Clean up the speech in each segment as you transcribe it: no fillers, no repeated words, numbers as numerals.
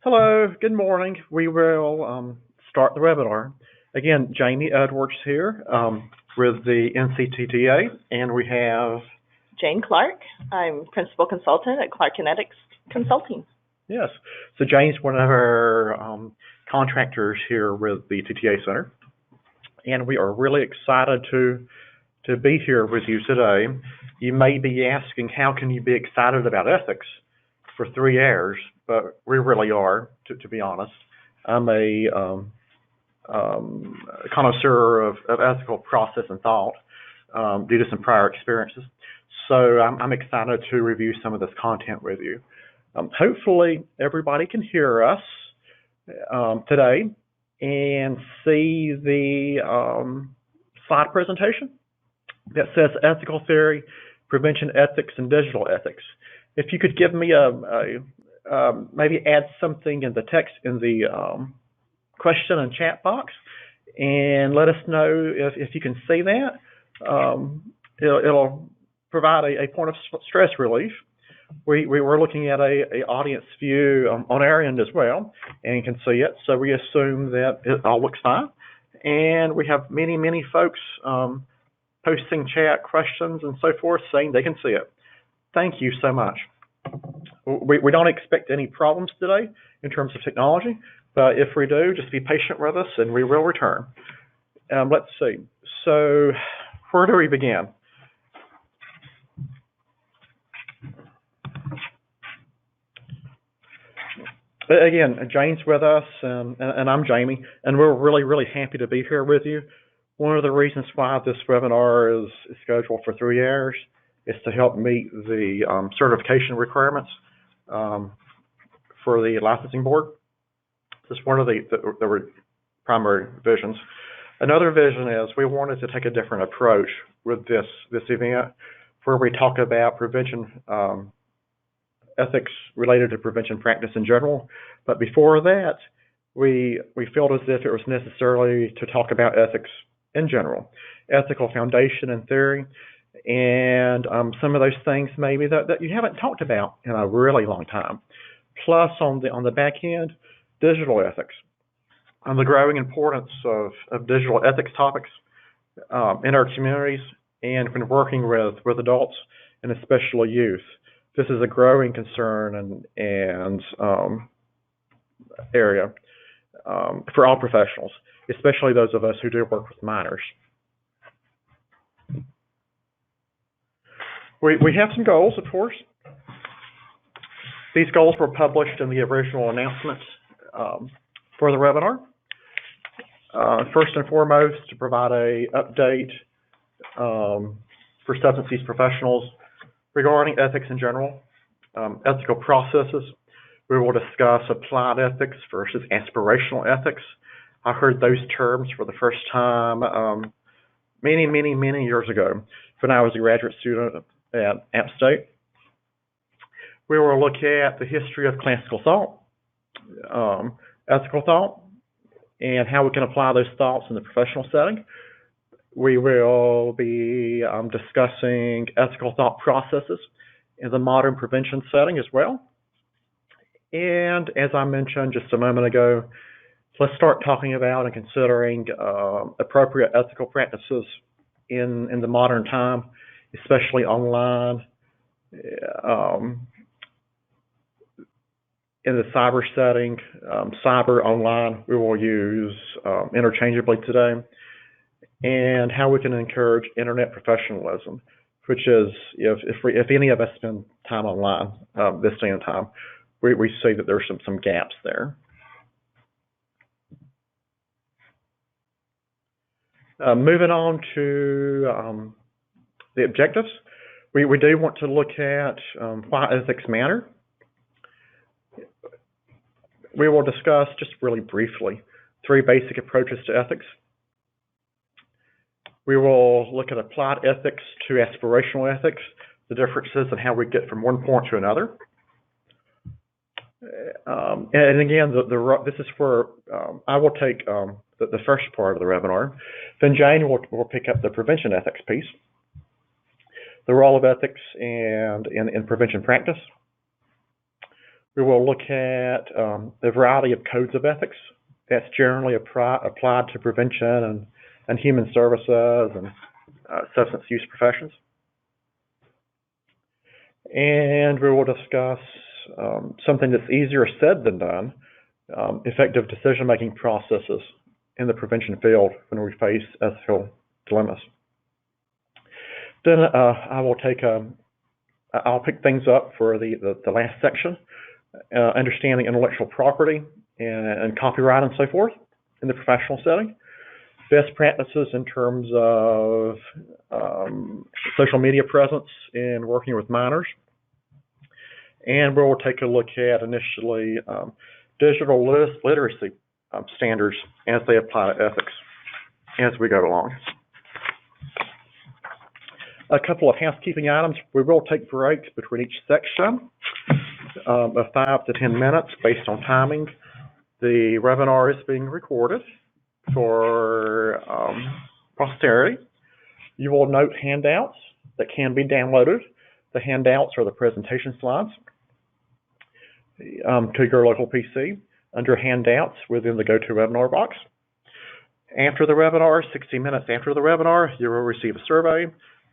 Hello, good morning. We will start the webinar. Again, Jamie Edwards here with the NCTTA, and we have Jane Clark. I'm Principal Consultant at Clark Kinetics Consulting. Yes, so Jane's one of our contractors here with the TTA Center, and we are really excited to be here with you today. You may be asking, how can you be excited about ethics for 3 hours? But we really are, to be honest. I'm a connoisseur of ethical process and thought due to some prior experiences. So I'm excited to review some of this content with you. Hopefully everybody can hear us today and see the slide presentation that says ethical theory, prevention ethics, and digital ethics. If you could give me maybe add something in the text in the question and chat box and let us know if you can see that. It'll provide a point of stress relief. We were looking at a audience view on our end as well, and you can see it, so we assume that it all looks fine. And we have many folks posting chat questions and so forth, saying they can see it. Thank you so much. We don't expect any problems today in terms of technology, but if we do, just be patient with us and we will return. Let's see. So where do we begin? Again, Jane's with us, and I'm Jamie, and we're really happy to be here with you. One of the reasons why this webinar is scheduled for 3 hours is to help meet the certification requirements for the licensing board. This is one of the primary visions. Another vision is we wanted to take a different approach with this event, where we talk about prevention ethics related to prevention practice in general. But before that, we felt as if it was necessary to talk about ethics in general, ethical foundation and theory, and some of those things maybe that you haven't talked about in a really long time. Plus, on the back end, digital ethics, and the growing importance of digital ethics topics in our communities and when working with adults and especially youth. This is a growing concern and area for all professionals, especially those of us who do work with minors. We have some goals, of course. These goals were published in the original announcements for the webinar. First and foremost, to provide an update for substance use professionals regarding ethics in general, ethical processes. We will discuss applied ethics versus aspirational ethics. I heard those terms for the first time many years ago when I was a graduate student at App State. We will look at the history of classical thought, ethical thought, and how we can apply those thoughts in the professional setting. We will be discussing ethical thought processes in the modern prevention setting as well. And as I mentioned just a moment ago, let's start talking about and considering appropriate ethical practices in the modern time, especially online, in the cyber setting, cyber, online, we will use interchangeably today, and how we can encourage internet professionalism, which is, if any of us spend time online this day and time, we see that there's some gaps there. Moving on to the objectives, we do want to look at why ethics matter. We will discuss, just really briefly, 3 basic approaches to ethics. We will look at applied ethics to aspirational ethics, the differences in how we get from one point to another. And again, this is where I will take the first part of the webinar. Then Jane will pick up the prevention ethics piece, the role of ethics and in prevention practice. We will look at the variety of codes of ethics that's generally applied to prevention and human services and substance use professions. And we will discuss something that's easier said than done, effective decision-making processes in the prevention field when we face ethical dilemmas. Then I'll pick things up for the last section, understanding intellectual property and copyright and so forth in the professional setting. Best practices in terms of social media presence in working with minors. And we'll take a look at initially digital literacy standards as they apply to ethics as we go along. A couple of housekeeping items. We will take breaks between each section of 5 to 10 minutes based on timing. The webinar is being recorded for posterity. You will note handouts that can be downloaded. The handouts are the presentation slides to your local PC under handouts within the GoToWebinar box. After the webinar, 60 minutes after the webinar, you will receive a survey.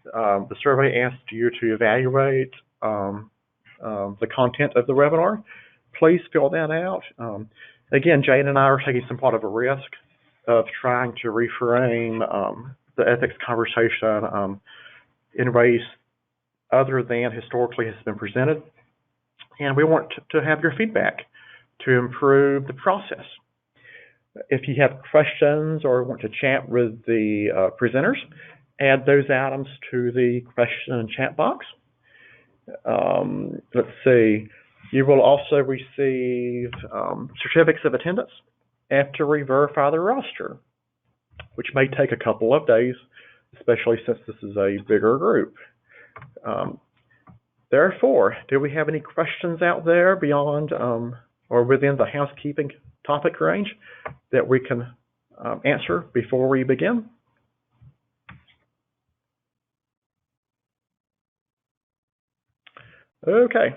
The survey asks you to evaluate the content of the webinar. Please fill that out. Again, Jane and I are taking somewhat of a risk of trying to reframe the ethics conversation in ways other than historically has been presented. And we want to have your feedback to improve the process. If you have questions or want to chat with the presenters, add those items to the question and chat box. Let's see. You will also receive certificates of attendance after we verify the roster, which may take a couple of days, especially since this is a bigger group. Therefore, do we have any questions out there beyond or within the housekeeping topic range that we can answer before we begin? Okay.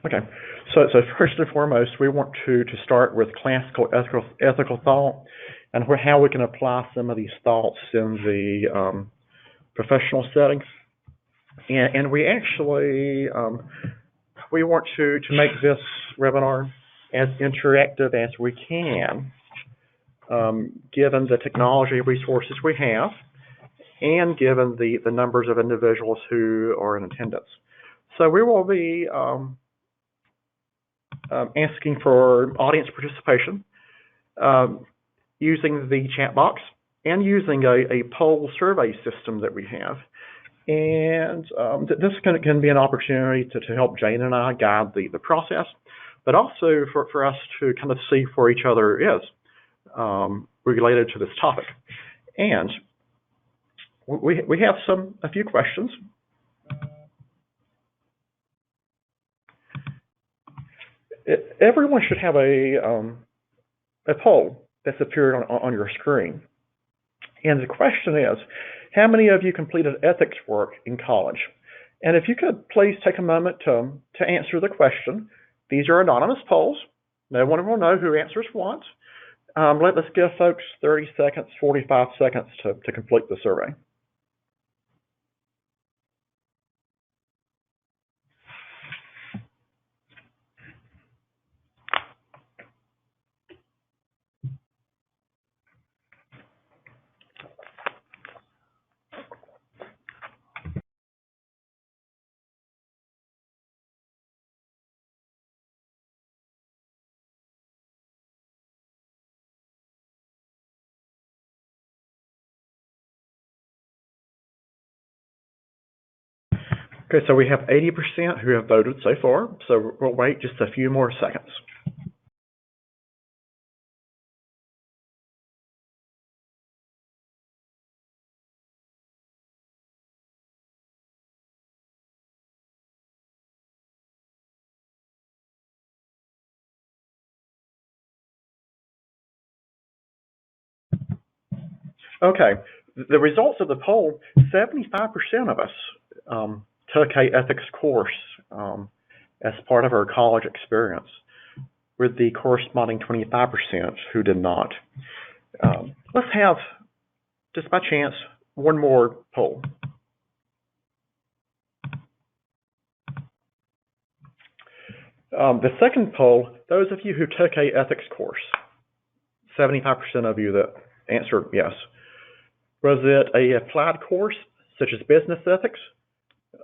Okay. So first and foremost, we want to start with classical ethical thought and how we can apply some of these thoughts in the professional settings. And we actually we want to make this webinar as interactive as we can, given the technology resources we have and given the numbers of individuals who are in attendance. So we will be asking for audience participation using the chat box and using a poll survey system that we have. And this can be an opportunity to help Jane and I guide the process, but also for us to kind of see where each other is related to this topic. And we have a few questions. Everyone should have a poll that's appeared on your screen. And the question is, how many of you completed ethics work in college? And if you could please take a moment to answer the question. These are anonymous polls. No one will know who answers what. Let's give folks 30 seconds, 45 seconds to complete the survey. Okay, so we have 80% who have voted so far, so we'll wait just a few more seconds. Okay, The results of the poll, 75% of us took a ethics course as part of our college experience, with the corresponding 25% who did not. Let's have, just by chance, one more poll. The second poll, those of you who took a ethics course, 75% of you that answered yes. Was it a applied course, such as business ethics,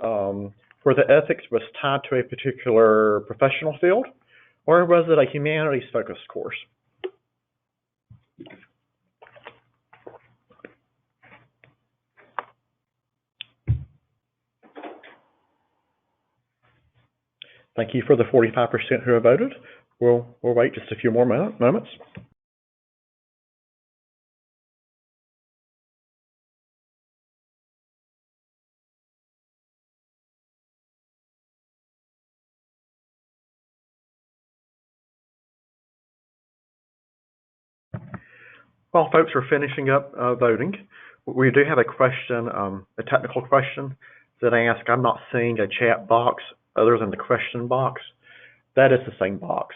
where the ethics was tied to a particular professional field, or was it a humanities-focused course? Thank you for the 45% who have voted. We'll wait just a few more moments. While folks are finishing up voting, we do have a question, a technical question that I ask. I'm not seeing a chat box other than the question box. That is the same box.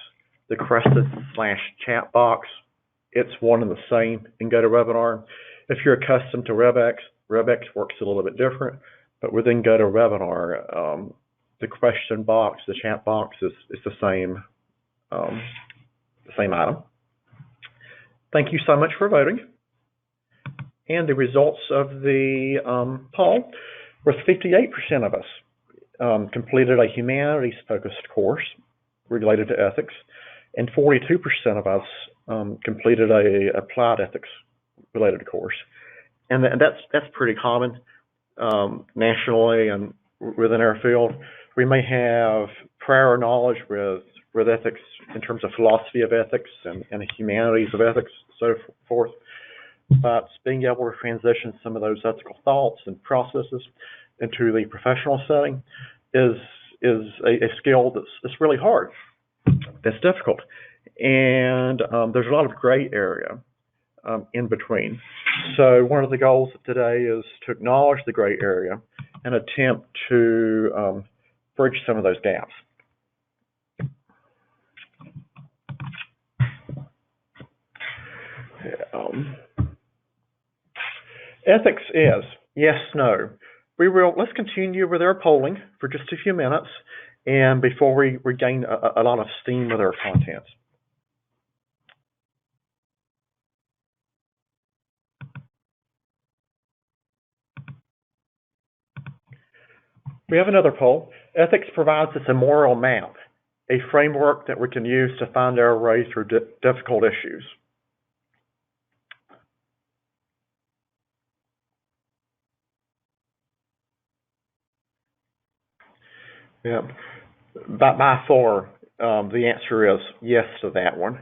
The crested/chat box, it's one and the same in GoToWebinar. If you're accustomed to WebEx, WebEx works a little bit different, but within GoToWebinar, the question box, the chat box is the same item. Thank you so much for voting. And the results of the poll was 58% of us completed a humanities-focused course related to ethics, and 42% of us completed a applied ethics-related course. And that's pretty common nationally and within our field. We may have prior knowledge with ethics in terms of philosophy of ethics and humanities of ethics, so forth. But being able to transition some of those ethical thoughts and processes into the professional setting is a skill that's really hard. That's difficult. And there's a lot of gray area in between. So one of the goals of today is to acknowledge the gray area and attempt to bridge some of those gaps. Ethics is yes, no. Let's continue with our polling for just a few minutes, and before we regain a lot of steam with our content. We have another poll. Ethics provides us a moral map, a framework that we can use to find our way through difficult issues. Yeah, by far, the answer is yes to that one.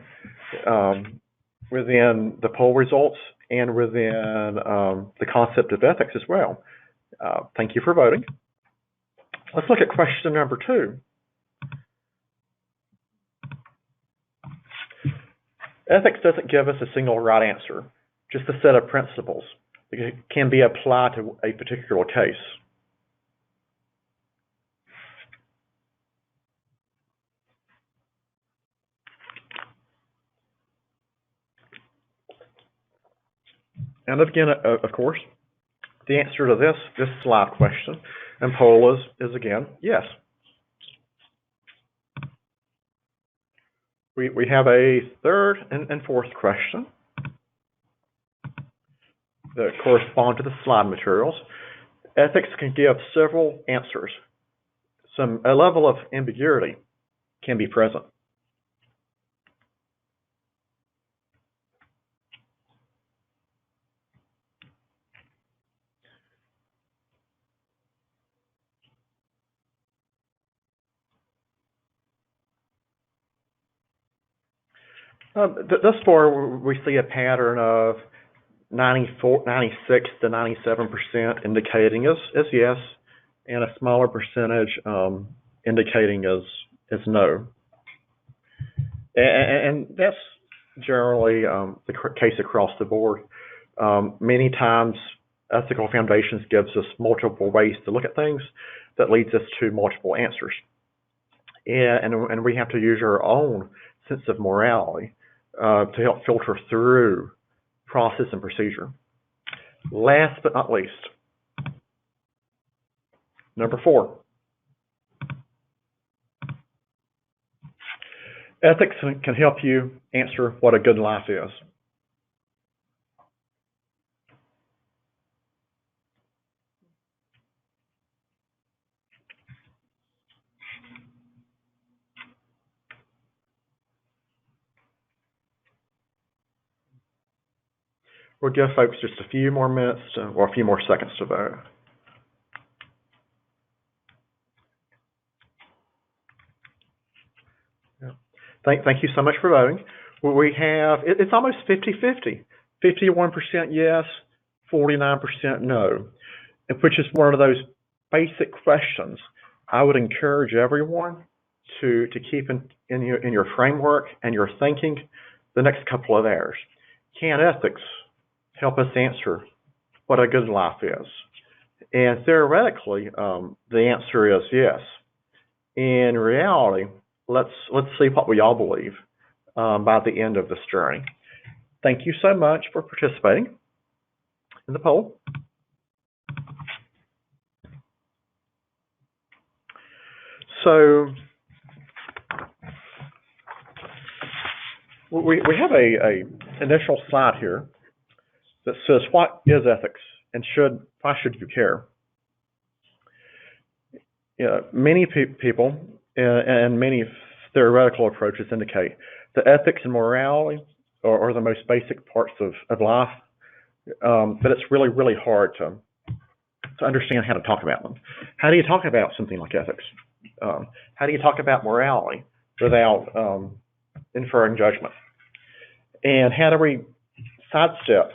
Within the poll results and within the concept of ethics as well. Thank you for voting. Let's look at question number 2. Ethics doesn't give us a single right answer, just a set of principles that can be applied to a particular case. And again, of course, the answer to this slide question and poll is again, yes. We have a third and fourth question that correspond to the slide materials. Ethics can give several answers. A level of ambiguity can be present. Thus far, we see a pattern of 96 to 97% indicating as yes, and a smaller percentage indicating as no. And that's generally the case across the board. Many times Ethical foundations gives us multiple ways to look at things that leads us to multiple answers. And we have to use our own sense of morality to help filter through process and procedure. Last but not least, number 4. Ethics can help you answer what a good life is. We'll give folks just a few more minutes or a few more seconds to vote. Yeah. Thank you so much for voting. We have, it's almost 50-50. 51% yes, 49% no, which is one of those basic questions I would encourage everyone to keep in your framework and your thinking the next couple of hours. Can ethics help us answer what a good life is? And theoretically, the answer is yes. In reality, let's see what we all believe by the end of this journey. Thank you so much for participating in the poll. So we have a initial slide here that says, what is ethics and why should you care? Many people and many theoretical approaches indicate that ethics and morality are the most basic parts of life, but it's really, really hard to understand how to talk about them. How do you talk about something like ethics? How do you talk about morality without inferring judgment? And how do we sidestep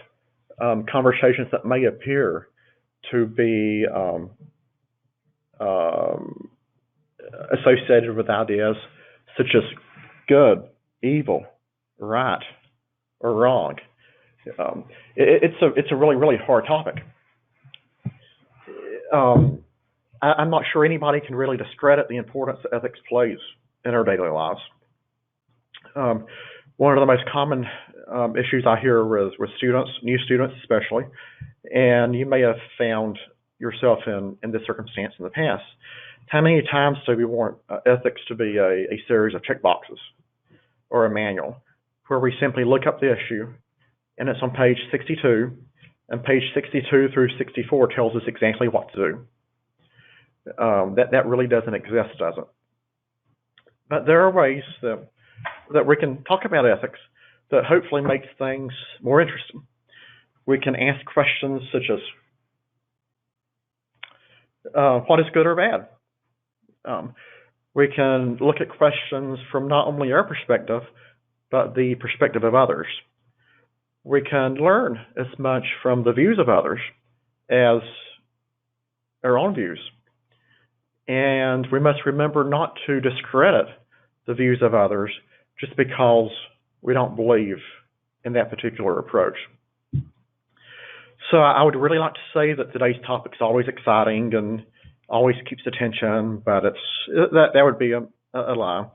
conversations that may appear to be associated with ideas such as good, evil, right, or wrong? It's a really, really hard topic. I'm not sure anybody can really discredit the importance that ethics plays in our daily lives. One of the most common issues I hear with students, new students especially, and you may have found yourself in this circumstance in the past. How many times do we want ethics to be a series of check boxes or a manual where we simply look up the issue and it's on page 62, and page 62 through 64 tells us exactly what to do? That really doesn't exist, does it? But there are ways that we can talk about ethics that hopefully makes things more interesting. We can ask questions such as, what is good or bad? We can look at questions from not only our perspective, but the perspective of others. We can learn as much from the views of others as our own views. And we must remember not to discredit the views of others just because we don't believe in that particular approach. So I would really like to say that today's topic is always exciting and always keeps attention, but that would be a lie.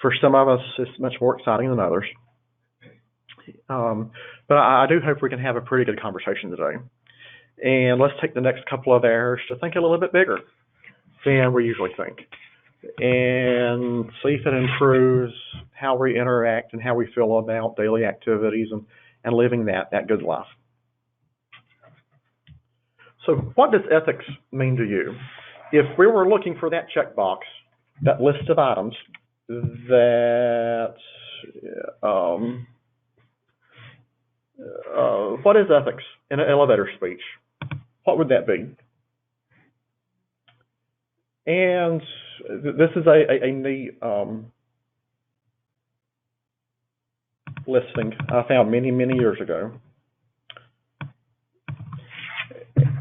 For some of us, it's much more exciting than others. But I do hope we can have a pretty good conversation today. And let's take the next couple of hours to think a little bit bigger than we usually think, and see if it improves how we interact and how we feel about daily activities and living that good life. So what does ethics mean to you? If we were looking for that checkbox, that list of items that what is ethics in an elevator speech? What would that be? And this is a neat listing I found many, many years ago,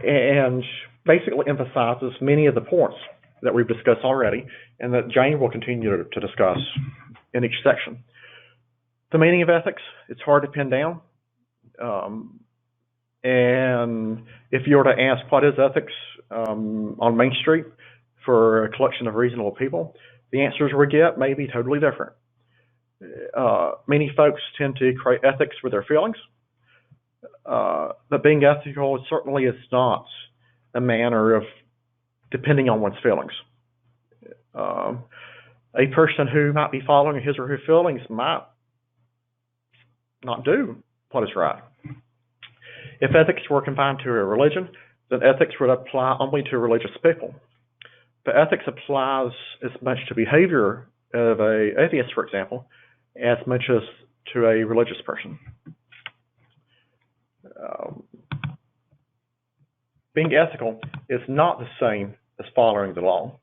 and basically emphasizes many of the points that we've discussed already and that Jane will continue to discuss in each section. The meaning of ethics, it's hard to pin down. And if you were to ask what is ethics on Main Street for a collection of reasonable people, the answers we get may be totally different. Many folks tend to equate ethics with their feelings, but being ethical certainly is not a manner of depending on one's feelings. A person who might be following his or her feelings might not do what is right. If ethics were confined to a religion, then ethics would apply only to religious people. But ethics applies as much to behavior of an atheist, for example, as much as to a religious person. Being ethical is not the same as following the law.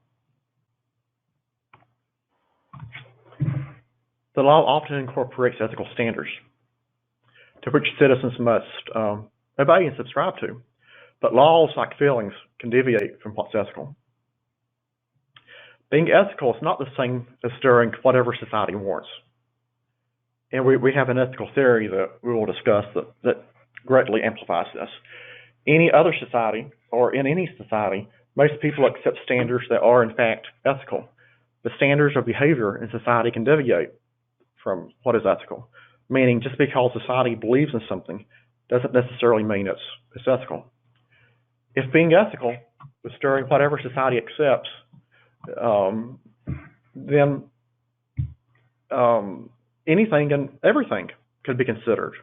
The law often incorporates ethical standards to which citizens must obey and subscribe to, but laws, like feelings, can deviate from what's ethical. Being ethical is not the same as doing whatever society wants. And we have an ethical theory that we will discuss that greatly amplifies this. Any other society, or in any society, most people accept standards that are in fact ethical. The standards of behavior in society can deviate from what is ethical, meaning just because society believes in something doesn't necessarily mean it's ethical. If being ethical is doing whatever society accepts, then anything and everything could be considered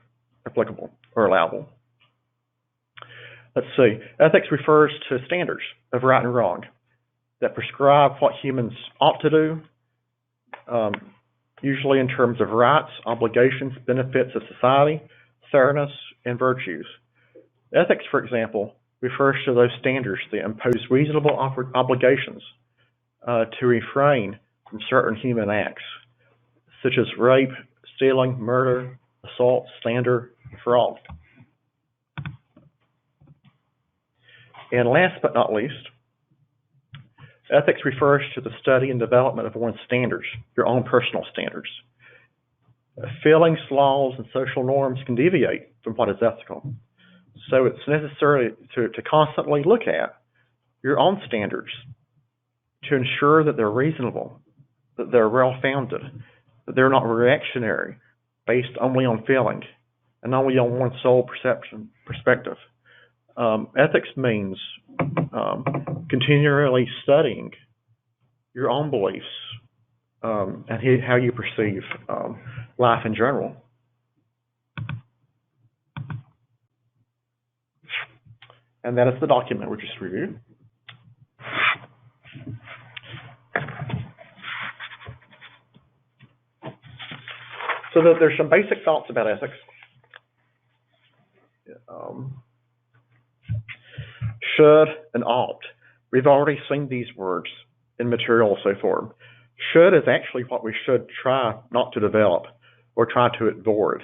applicable or allowable. Let's see. Ethics refers to standards of right and wrong that prescribe what humans ought to do, usually in terms of rights, obligations, benefits of society, fairness, and virtues. Ethics, for example, refers to those standards that impose reasonable obligations to refrain from certain human acts, such as rape, stealing, murder, assault, slander, fraud. And last but not least, ethics refers to the study and development of one's standards, your own personal standards. Feelings, laws, and social norms can deviate from what is ethical. So it's necessary to constantly look at your own standards to ensure that they're reasonable, that they're well-founded, that they're not reactionary, based only on feeling and only on one's sole perspective. Ethics means continually studying your own beliefs and how you perceive life in general. And that is the document we just reviewed. So there's some basic thoughts about ethics. Should and ought. We've already seen these words in material so far. Should is actually what we should try not to develop or try to avoid.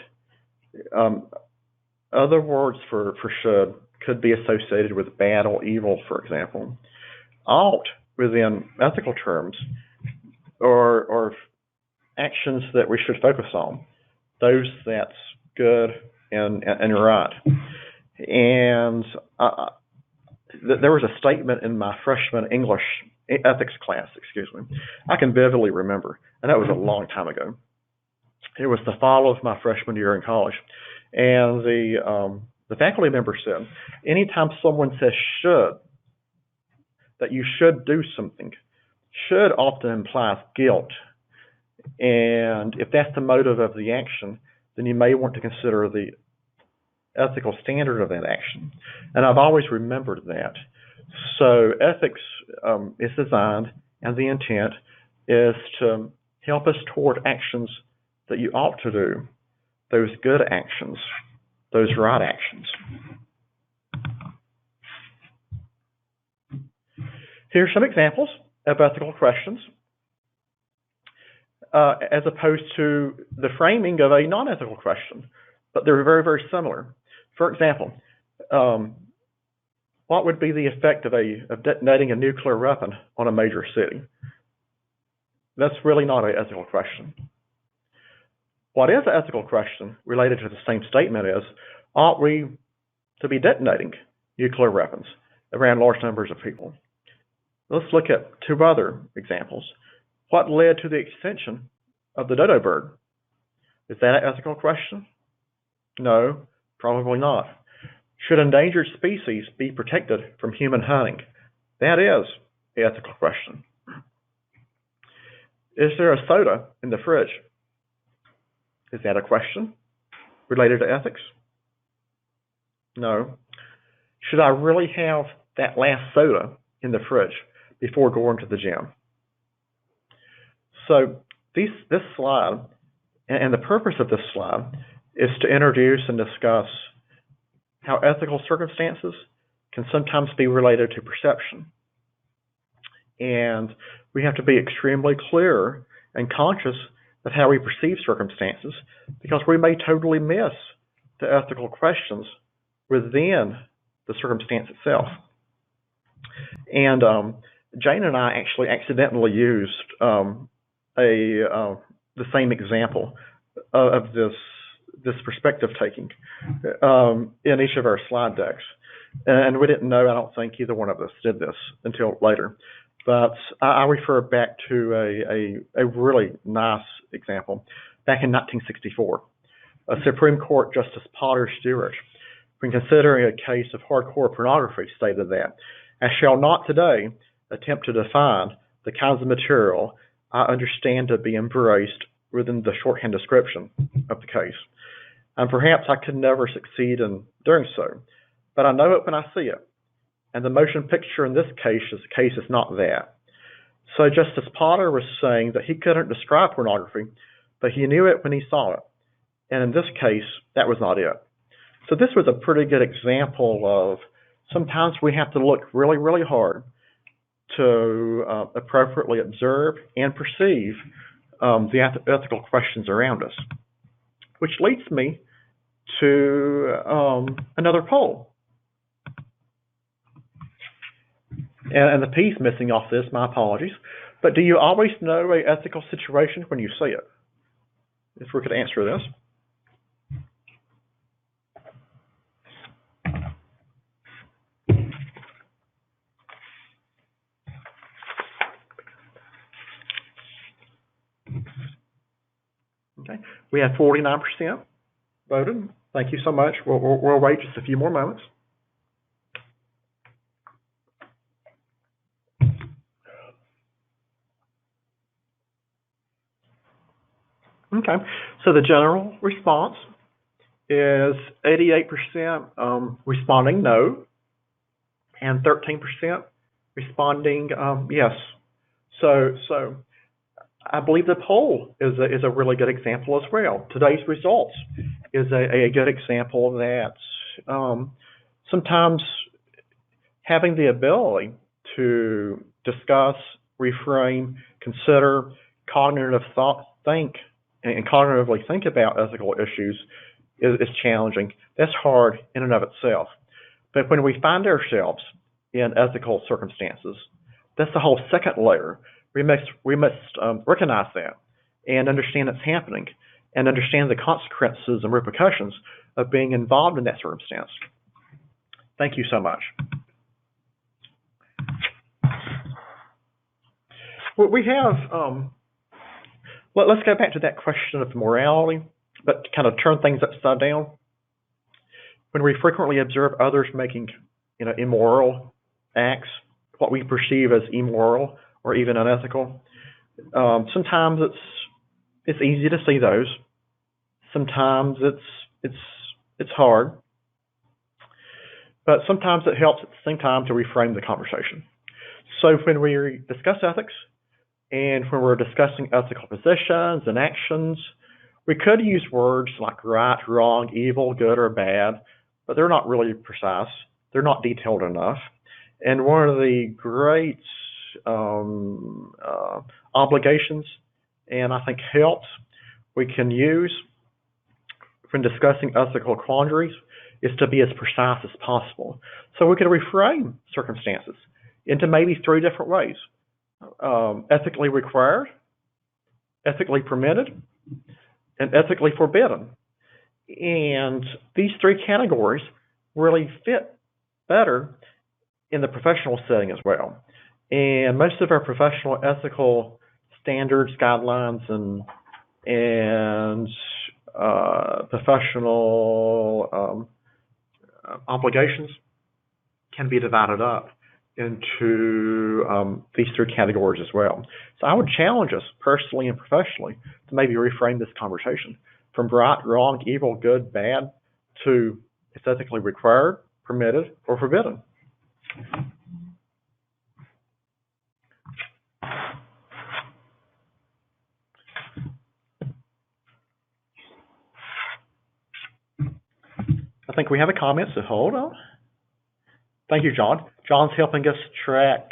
Other words for should could be associated with bad or evil, for example. Ought, within ethical terms, or actions that we should focus on, those that's good and right. And there was a statement in my freshman English ethics class, I can vividly remember, and that was a long time ago. It was the fall of my freshman year in college, and the faculty member said, anytime someone says should, that you should do something, should often implies guilt. And if that's the motive of the action, then you may want to consider the ethical standard of that action. And I've always remembered that. So ethics is designed, and the intent is to help us toward actions that you ought to do, those good actions, those right actions. Here are some examples of ethical questions as opposed to the framing of a non-ethical question, but they're very, very similar. For example, what would be the effect of detonating a nuclear weapon on a major city? That's really not an ethical question. What is an ethical question related to the same statement is, ought we to be detonating nuclear weapons around large numbers of people. Let's look at two other examples. What led to the extinction of the dodo bird? Is that an ethical question? No, probably not. Should endangered species be protected from human hunting? That is the ethical question. Is there a soda in the fridge? Is that a question related to ethics? No. Should I really have that last soda in the fridge before going to the gym? So this slide, and the purpose of this slide, is to introduce and discuss how ethical circumstances can sometimes be related to perception. And we have to be extremely clear and conscious of how we perceive circumstances, because we may totally miss the ethical questions within the circumstance itself. And Jane and I actually accidentally used the same example of this perspective taking in each of our slide decks. And we didn't know, I don't think either one of us did this until later. But I refer back to a really nice example. Back in 1964, a Supreme Court Justice Potter Stewart, when considering a case of hardcore pornography, stated that, "I shall not today attempt to define the kinds of material I understand to be embraced within the shorthand description of the case. And perhaps I could never succeed in doing so, but I know it when I see it. And the motion picture in this case is not that." So Justice Potter was saying that he couldn't describe pornography, but he knew it when he saw it. And in this case, that was not it. So this was a pretty good example of sometimes we have to look really, really hard to appropriately observe and perceive the ethical questions around us. Which leads me to another poll. And the P's missing off this, my apologies. But do you always know an ethical situation when you see it? If we could answer this. Okay, we had 49% voted. Thank you so much. We'll wait just a few more moments. Okay, so the general response is 88% responding no, and 13% responding yes. So I believe the poll is a really good example as well. Today's results is a good example that sometimes having the ability to discuss, reframe, consider, think cognitively think about ethical issues is challenging. That's hard in and of itself. But when we find ourselves in ethical circumstances, that's the whole second layer. We must recognize that and understand it's happening and understand the consequences and repercussions of being involved in that circumstance. Thank you so much. Well, we have, let's go back to that question of morality, but kind of turn things upside down. When we frequently observe others making, immoral acts, what we perceive as immoral or even unethical, sometimes it's easy to see those. Sometimes it's hard, but sometimes it helps at the same time to reframe the conversation. So when we discuss ethics and when we're discussing ethical positions and actions, we could use words like right, wrong, evil, good, or bad, but they're not really precise. They're not detailed enough. And one of the great obligations, and I think helps, we can use when discussing ethical quandaries is to be as precise as possible. So we can reframe circumstances into maybe three different ways. Ethically required, ethically permitted, and ethically forbidden. And these three categories really fit better in the professional setting as well. And most of our professional ethical standards, guidelines, and professional obligations can be divided up into these three categories as well. So I would challenge us personally and professionally to maybe reframe this conversation from right, wrong, evil, good, bad to it's ethically required, permitted, or forbidden. I think we have a comment, so hold on. Thank you, John. John's helping us track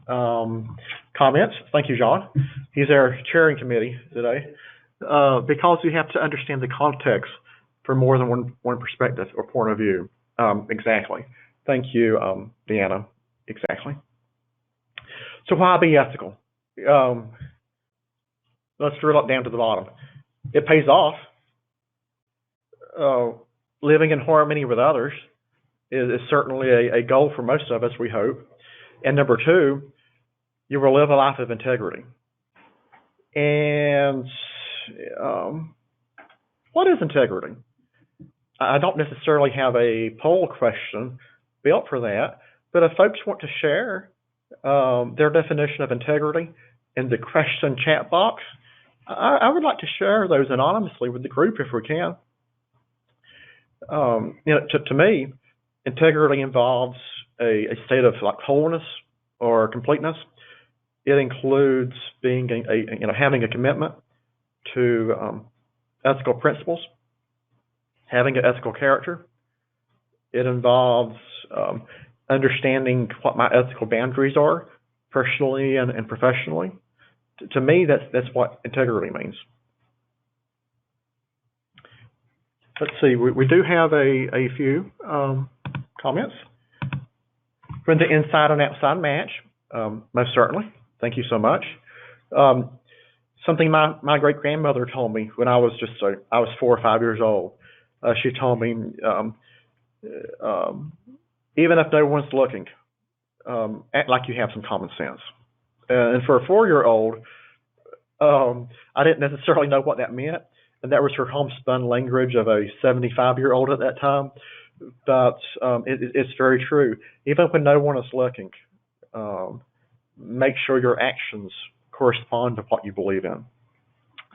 comments. Thank you, John. He's our chairing committee today. Because we have to understand the context for more than one perspective or point of view. Exactly. Thank you, Deanna. Exactly. So why be ethical? Let's drill it down to the bottom. It pays off. Living in harmony with others is certainly a goal for most of us, we hope. And number two, you will live a life of integrity. And what is integrity? I don't necessarily have a poll question built for that, but if folks want to share their definition of integrity in the question chat box, I would like to share those anonymously with the group if we can. To me, integrity involves a state of like wholeness or completeness. It includes being having a commitment to ethical principles, having an ethical character. It involves understanding what my ethical boundaries are, personally and professionally. To me, that's what integrity means. Let's see, we do have a few comments. From the inside and outside match, most certainly. Thank you so much. Something my great-grandmother told me when I was 4 or 5 years old. She told me, even if no one's looking, act like you have some common sense. And for a 4-year-old, I didn't necessarily know what that meant. And that was her homespun language of a 75-year-old at that time. But it's very true. Even when no one is looking, make sure your actions correspond to what you believe in.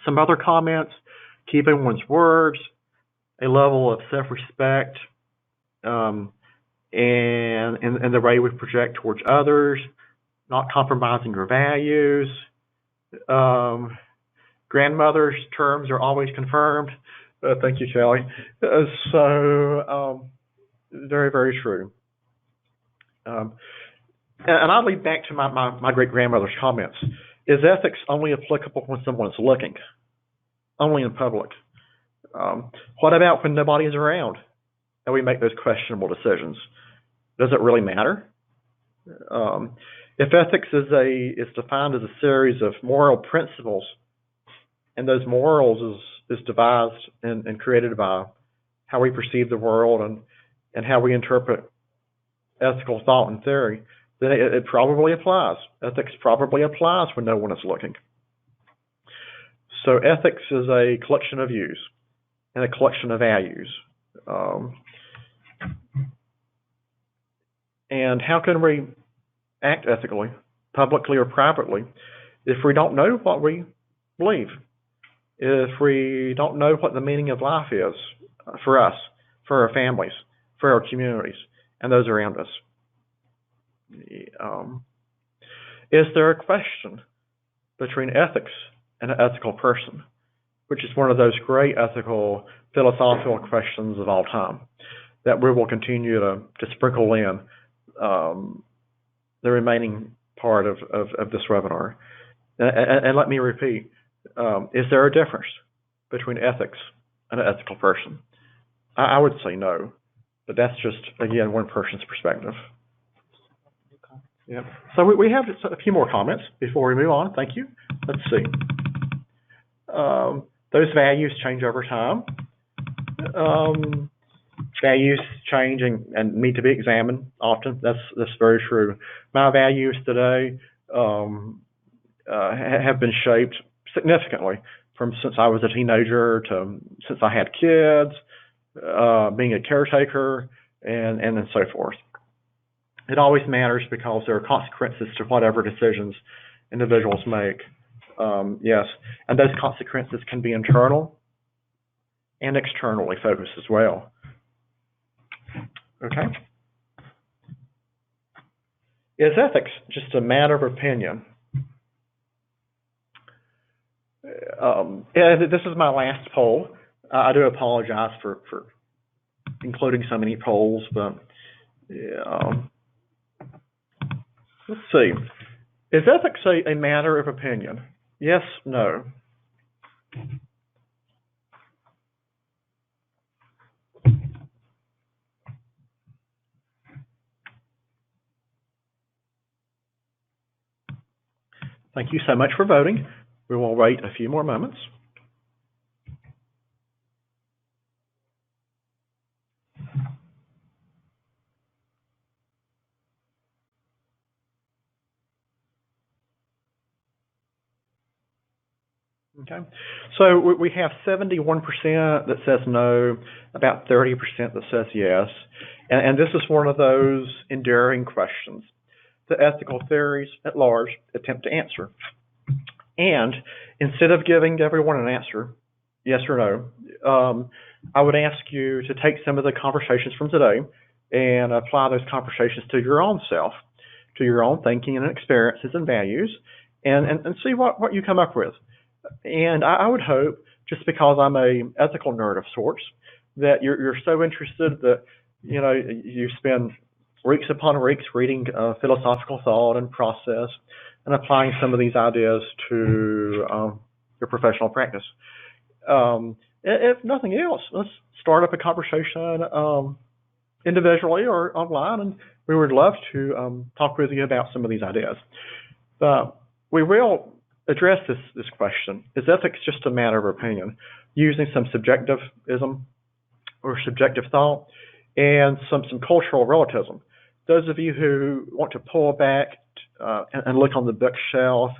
Some other comments: keeping one's words, a level of self-respect, and the way we project towards others, not compromising your values. Grandmother's terms are always confirmed. Thank you, Kelly. Very, very true. And I'll lead back to my great-grandmother's comments. Is ethics only applicable when someone's looking? Only in public? What about when nobody is around and we make those questionable decisions? Does it really matter? If ethics is defined as a series of moral principles, and those morals is devised and created by how we perceive the world and how we interpret ethical thought and theory, then it probably applies. Ethics probably applies when no one is looking. So ethics is a collection of views and a collection of values. And how can we act ethically, publicly or privately, if we don't know what we believe? If we don't know what the meaning of life is for us, for our families, for our communities, and those around us? Is there a question between ethics and an ethical person, which is one of those great ethical, philosophical questions of all time that we will continue to sprinkle in the remaining part of this webinar. And let me repeat, is there a difference between ethics and an ethical person? I would say no, but that's just, again, one person's perspective. Yeah. So we have a few more comments before we move on. Thank you. Let's see. Those values change over time. Values change and need to be examined often. That's very true. My values today have been shaped significantly from since I was a teenager to since I had kids, being a caretaker, and so forth. It always matters because there are consequences to whatever decisions individuals make. Yes, and those consequences can be internal and externally focused as well. Okay. Is ethics just a matter of opinion? This is my last poll. I do apologize for including so many polls, but let's see. Is ethics a matter of opinion? Yes, no. Thank you so much for voting. We will wait a few more moments. Okay, so we have 71% that says no, about 30% that says yes, and this is one of those enduring questions that ethical theories at large attempt to answer. And instead of giving everyone an answer, yes or no, I would ask you to take some of the conversations from today and apply those conversations to your own self, to your own thinking and experiences and values, and see what you come up with. And I would hope, just because I'm a ethical nerd of sorts, that you're so interested that you spend weeks upon weeks reading philosophical thought and process and applying some of these ideas to your professional practice. If nothing else, let's start up a conversation individually or online, and we would love to talk with you about some of these ideas. We will address this question. Is ethics just a matter of opinion, using some subjectivism or subjective thought and some cultural relativism? Those of you who want to pull back and look on the bookshelf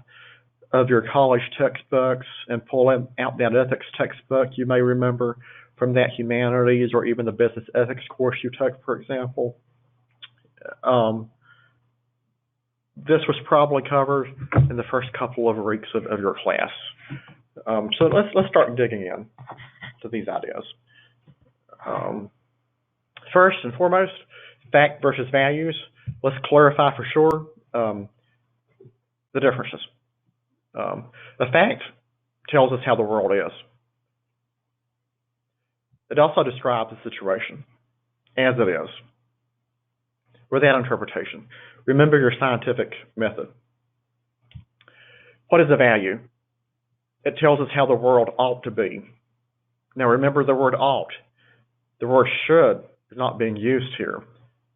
of your college textbooks and pull out that ethics textbook you may remember from that humanities or even the business ethics course you took, for example. This was probably covered in the first couple of weeks of your class. So let's start digging in to these ideas. First and foremost, fact versus values. Let's clarify for sure the differences. A fact tells us how the world is. It also describes the situation as it is, without interpretation. Remember your scientific method. What is a value? It tells us how the world ought to be. Now remember the word ought. The word should is not being used here.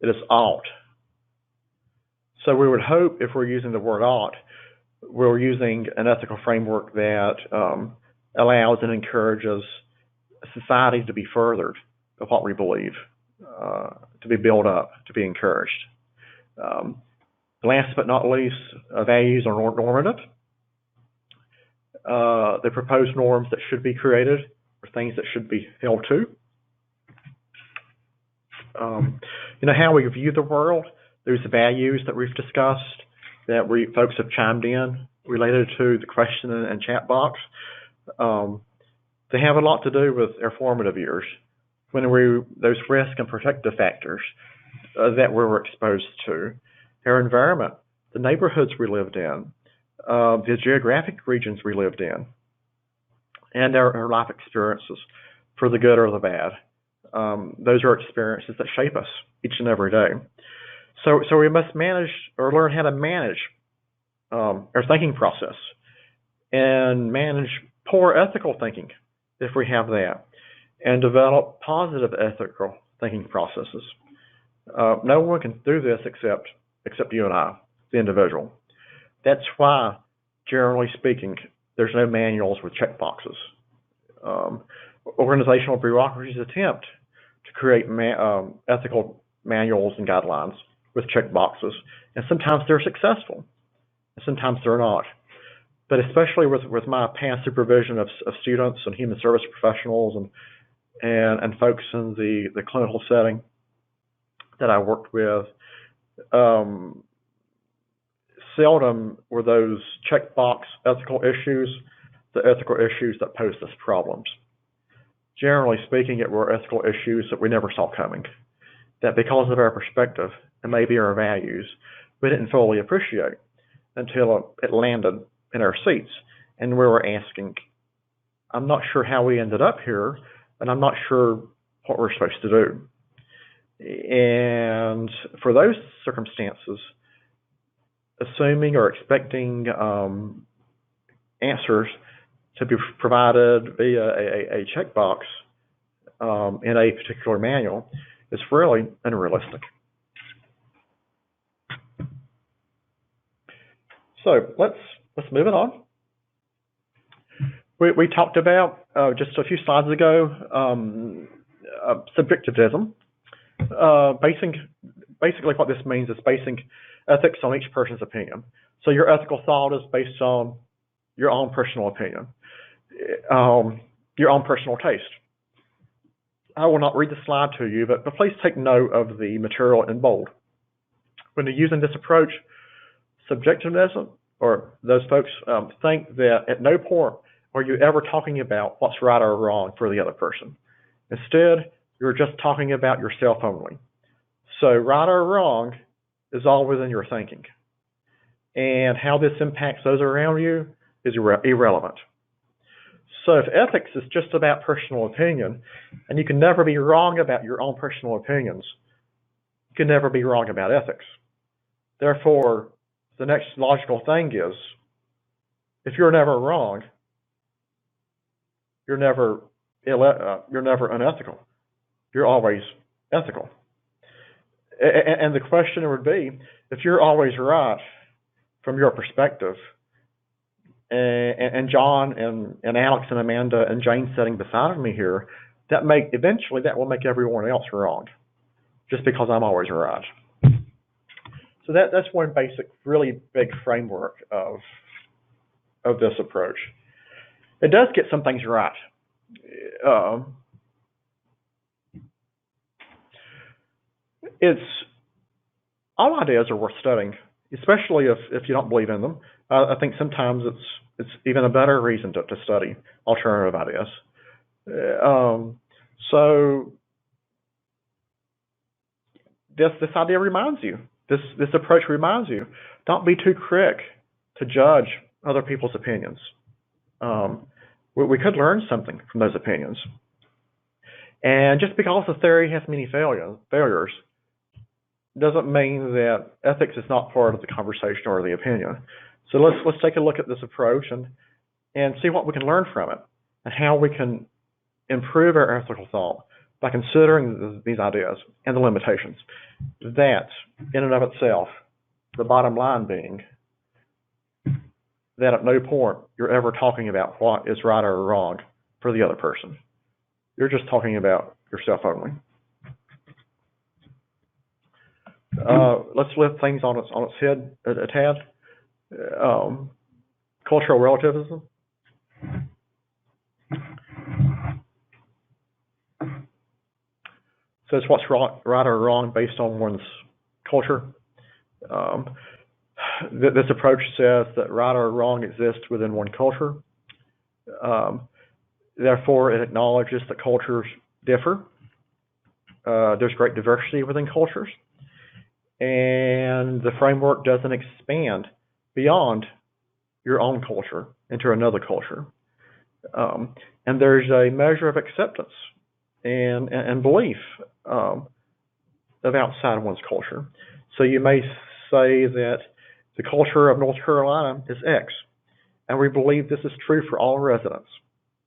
It is ought. So we would hope if we're using the word ought, we're using an ethical framework that allows and encourages society to be furthered of what we believe, to be built up, to be encouraged. Last but not least, values are normative. They propose norms that should be created or things that should be held to. How we view the world, there's values that we've discussed that folks have chimed in related to the question and chat box. They have a lot to do with our formative years, when those risk and protective factors that we were exposed to, our environment, the neighborhoods we lived in, the geographic regions we lived in, and our life experiences, for the good or the bad. Those are experiences that shape us each and every day. So we must manage or learn how to manage our thinking process and manage poor ethical thinking if we have that, and develop positive ethical thinking processes. No one can do this except you and I, the individual. That's why, generally speaking, there's no manuals with check boxes. Organizational bureaucracies attempt to create ethical manuals and guidelines with check boxes, and sometimes they're successful, and sometimes they're not. But especially with my past supervision of students and human service professionals and folks in the clinical setting that I worked with, seldom were those checkbox ethical issues the ethical issues that posed us problems. Generally speaking, it were ethical issues that we never saw coming, that because of our perspective and maybe our values, we didn't fully appreciate until it landed in our seats and we were asking, I'm not sure how we ended up here, and I'm not sure what we're supposed to do. And for those circumstances, assuming or expecting answers to be provided via a checkbox in a particular manual is really unrealistic. So let's move it on. We talked about just a few slides ago subjectivism. Basically, what this means is basing ethics on each person's opinion. So your ethical thought is based on your own personal opinion, your own personal taste. I will not read the slide to you, but please take note of the material in bold. When you're using this approach, subjectivism, or those folks think that at no point are you ever talking about what's right or wrong for the other person. Instead, you're just talking about yourself only. So right or wrong is all within your thinking. And how this impacts those around you is irrelevant. So if ethics is just about personal opinion, and you can never be wrong about your own personal opinions, you can never be wrong about ethics. Therefore, the next logical thing is, if you're never wrong, you're never unethical. You're always ethical. And the question would be, if you're always right from your perspective, and John and Alex and Amanda and Jane sitting beside me here, eventually that will make everyone else wrong, just because I'm always right. So that's one basic, really big framework of this approach. It does get some things right. All ideas are worth studying, especially if you don't believe in them. I think sometimes it's even a better reason to study alternative ideas. So this idea reminds you, this approach reminds you, don't be too quick to judge other people's opinions. We could learn something from those opinions. And just because a theory has many failures doesn't mean that ethics is not part of the conversation or the opinion. So let's take a look at this approach and see what we can learn from it and how we can improve our ethical thought by considering these ideas and the limitations. That, in and of itself, the bottom line being that at no point you're ever talking about what is right or wrong for the other person. You're just talking about yourself only. Let's lift things on its head a tad. Cultural relativism. So it's what's right or wrong based on one's culture. This approach says that right or wrong exists within one culture. Therefore, it acknowledges that cultures differ. There's great diversity within cultures. And the framework doesn't expand beyond your own culture into another culture. And there's a measure of acceptance and belief of outside one's culture. So you may say that the culture of North Carolina is X, and we believe this is true for all residents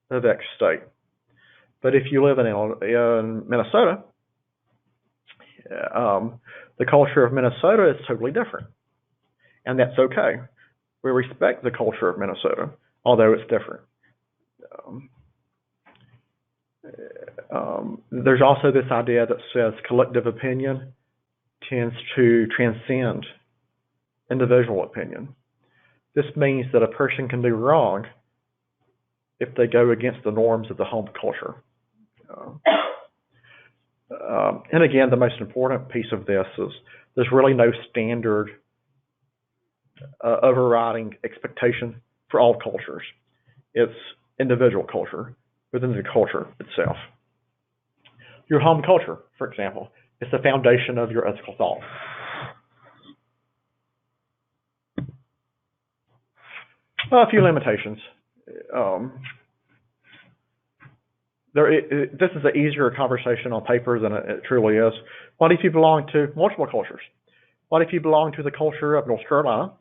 of X state. But if you live in Minnesota, the culture of Minnesota is totally different, and that's okay. We respect the culture of Minnesota, although it's different. There's also this idea that says collective opinion tends to transcend individual opinion. This means that a person can do wrong if they go against the norms of the home culture. And again, the most important piece of this is there's really no standard overriding expectation for all cultures. It's individual culture within the culture itself. Your home culture, for example, is the foundation of your ethical thought. A few limitations. This is an easier conversation on paper than it truly is. What if you belong to multiple cultures? What if you belong to the culture of North Carolina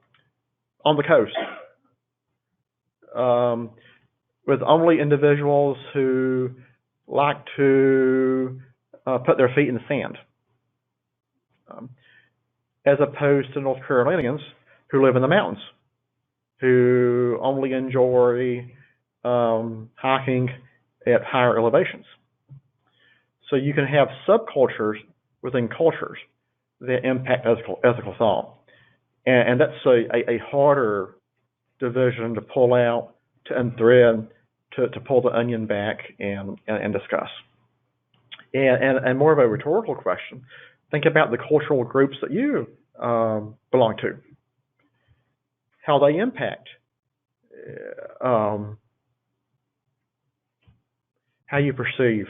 on the coast, with only individuals who like to put their feet in the sand, as opposed to North Carolinians who live in the mountains, who only enjoy hiking at higher elevations. So you can have subcultures within cultures that impact ethical thought. And that's a harder division to pull out, to unthread, to pull the onion back and discuss. And more of a rhetorical question, think about the cultural groups that you belong to, how they impact how you perceive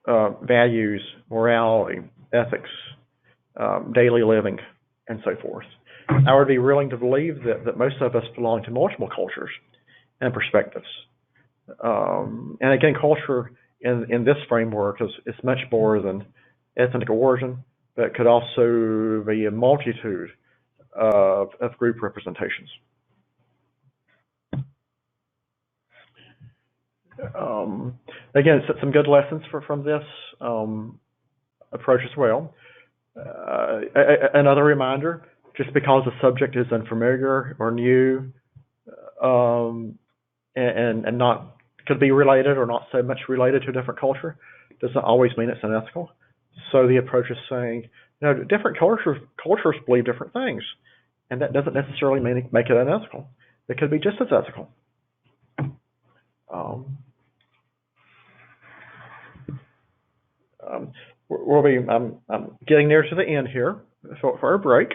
values, morality, ethics, daily living, and so forth. I would be willing to believe that most of us belong to multiple cultures and perspectives. And again, culture in this framework is much more than ethnic origin, but could also be a multitude of group representations. Again, some good lessons from this approach as well. Another reminder, just because the subject is unfamiliar or new, and not could be related or not so much related to a different culture, doesn't always mean it's unethical. So the approach is saying, different cultures believe different things, and that doesn't necessarily make it unethical. It could be just as ethical. I'm getting near to the end here for our break,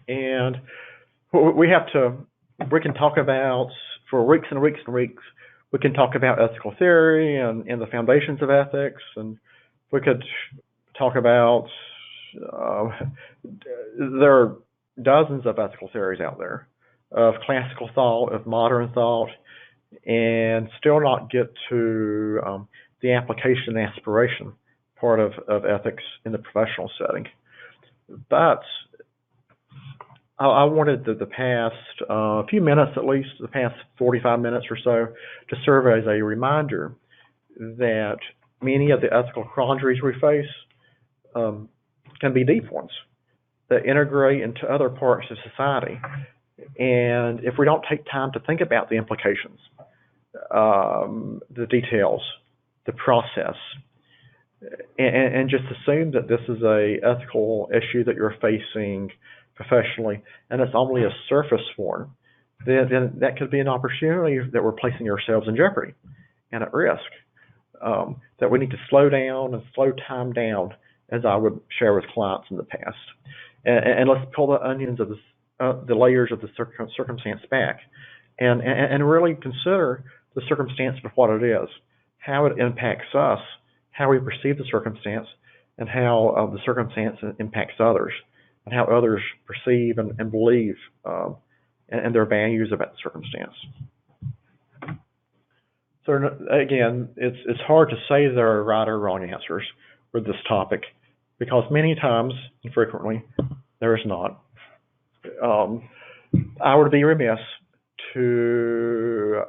and we can talk about for weeks and weeks and weeks. We can talk about ethical theory and the foundations of ethics, and we could talk about there are dozens of ethical theories out there, of classical thought, of modern thought, and still not get to the application and aspiration part of ethics in the professional setting. But I wanted the past few minutes, at least the past 45 minutes or so, to serve as a reminder that many of the ethical quandaries we face can be deep ones that integrate into other parts of society. And if we don't take time to think about the implications, the details, the process, and just assume that this is a ethical issue that you're facing professionally, and it's only a surface form, then that could be an opportunity that we're placing ourselves in jeopardy and at risk. That we need to slow down and slow time down, as I would share with clients in the past. And let's pull the onions of the layers of the circumstance back, and really consider the circumstance for what it is, how it impacts us, how we perceive the circumstance, and how the circumstance impacts others, and how others perceive and believe and their values about the circumstance. So again, it's hard to say there are right or wrong answers with this topic, because many times and frequently there is not. I would be remiss to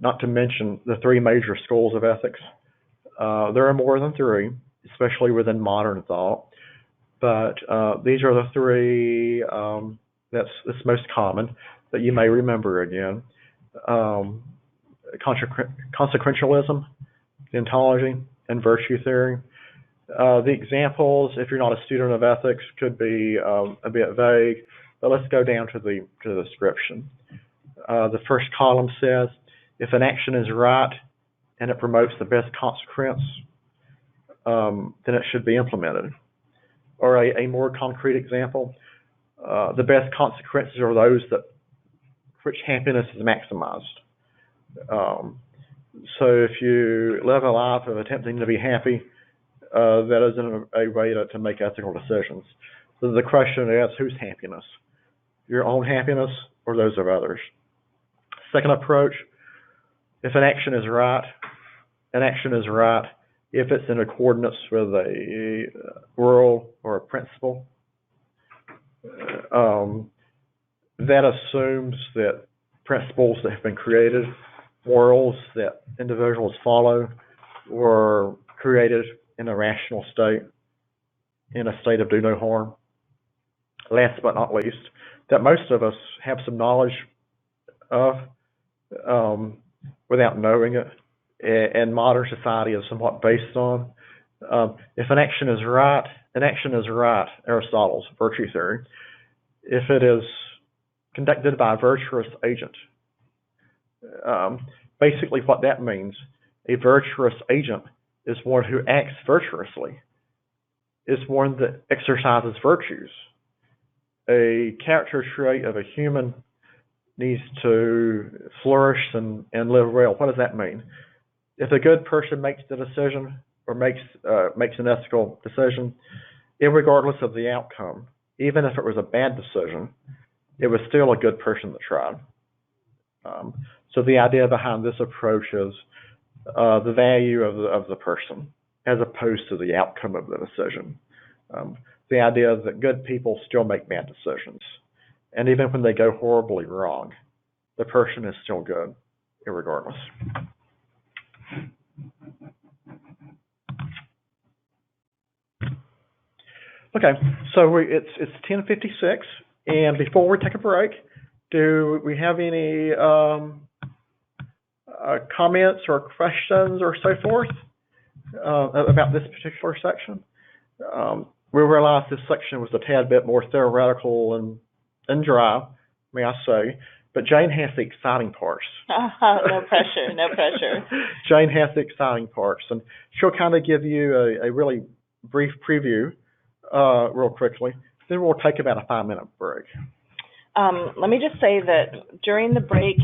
not to mention the three major schools of ethics. There are more than three, especially within modern thought, but these are the three that's most common that you may remember again. Consequentialism, deontology, and virtue theory. The examples, if you're not a student of ethics, could be a bit vague, but let's go down to the description. The first column says, if an action is right and it promotes the best consequence, then it should be implemented. Or a more concrete example, the best consequences are those which happiness is maximized. So if you live a life of attempting to be happy, that isn't a way to make ethical decisions. So the question is, whose happiness? Your own happiness or those of others? Second approach, if an action is right if it's in accordance with a rule or a principle. That assumes that principles that have been created, morals that individuals follow, were created in a rational state, in a state of do no harm. Last but not least, that most of us have some knowledge of without knowing it, and modern society is somewhat based on. If an action is right, Aristotle's virtue theory, if it is conducted by a virtuous agent. Basically what that means, a virtuous agent is one who acts virtuously, is one that exercises virtues. A character trait of a human needs to flourish and live well. What does that mean? If a good person makes the decision or makes an ethical decision, irregardless of the outcome, even if it was a bad decision, it was still a good person that tried. So the idea behind this approach is the value of the person as opposed to the outcome of the decision. The idea that good people still make bad decisions. And even when they go horribly wrong, the person is still good, irregardless. Okay, so it's 10:56, and before we take a break, do we have any comments or questions or so forth about this particular section? We realized this section was a tad bit more theoretical and dry, may I say, but Jane has the exciting parts. No pressure, no pressure. Jane has the exciting parts, and she'll kind of give you a really brief preview real quickly. Then we'll take about a 5-minute break. Let me just say that during the break,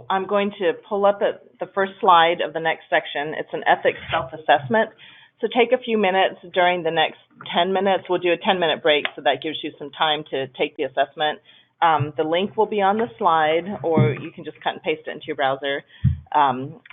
I'm going to pull up the first slide of the next section. It's an ethics self-assessment. So take a few minutes during the next 10 minutes. We'll do a 10-minute break, so that gives you some time to take the assessment. The link will be on the slide, or you can just cut and paste it into your browser.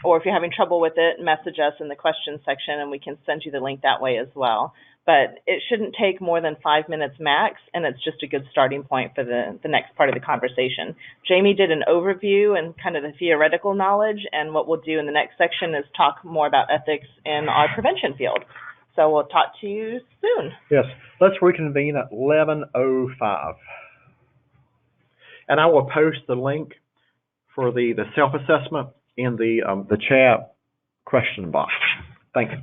Or if you're having trouble with it, message us in the questions section, and we can send you the link that way as well. But it shouldn't take more than 5 minutes max, and it's just a good starting point for the next part of the conversation. Jamie did an overview and kind of the theoretical knowledge, and what we'll do in the next section is talk more about ethics in our prevention field. So we'll talk to you soon. Yes, let's reconvene at 11:05. And I will post the link for the self-assessment in the chat question box. Thank you.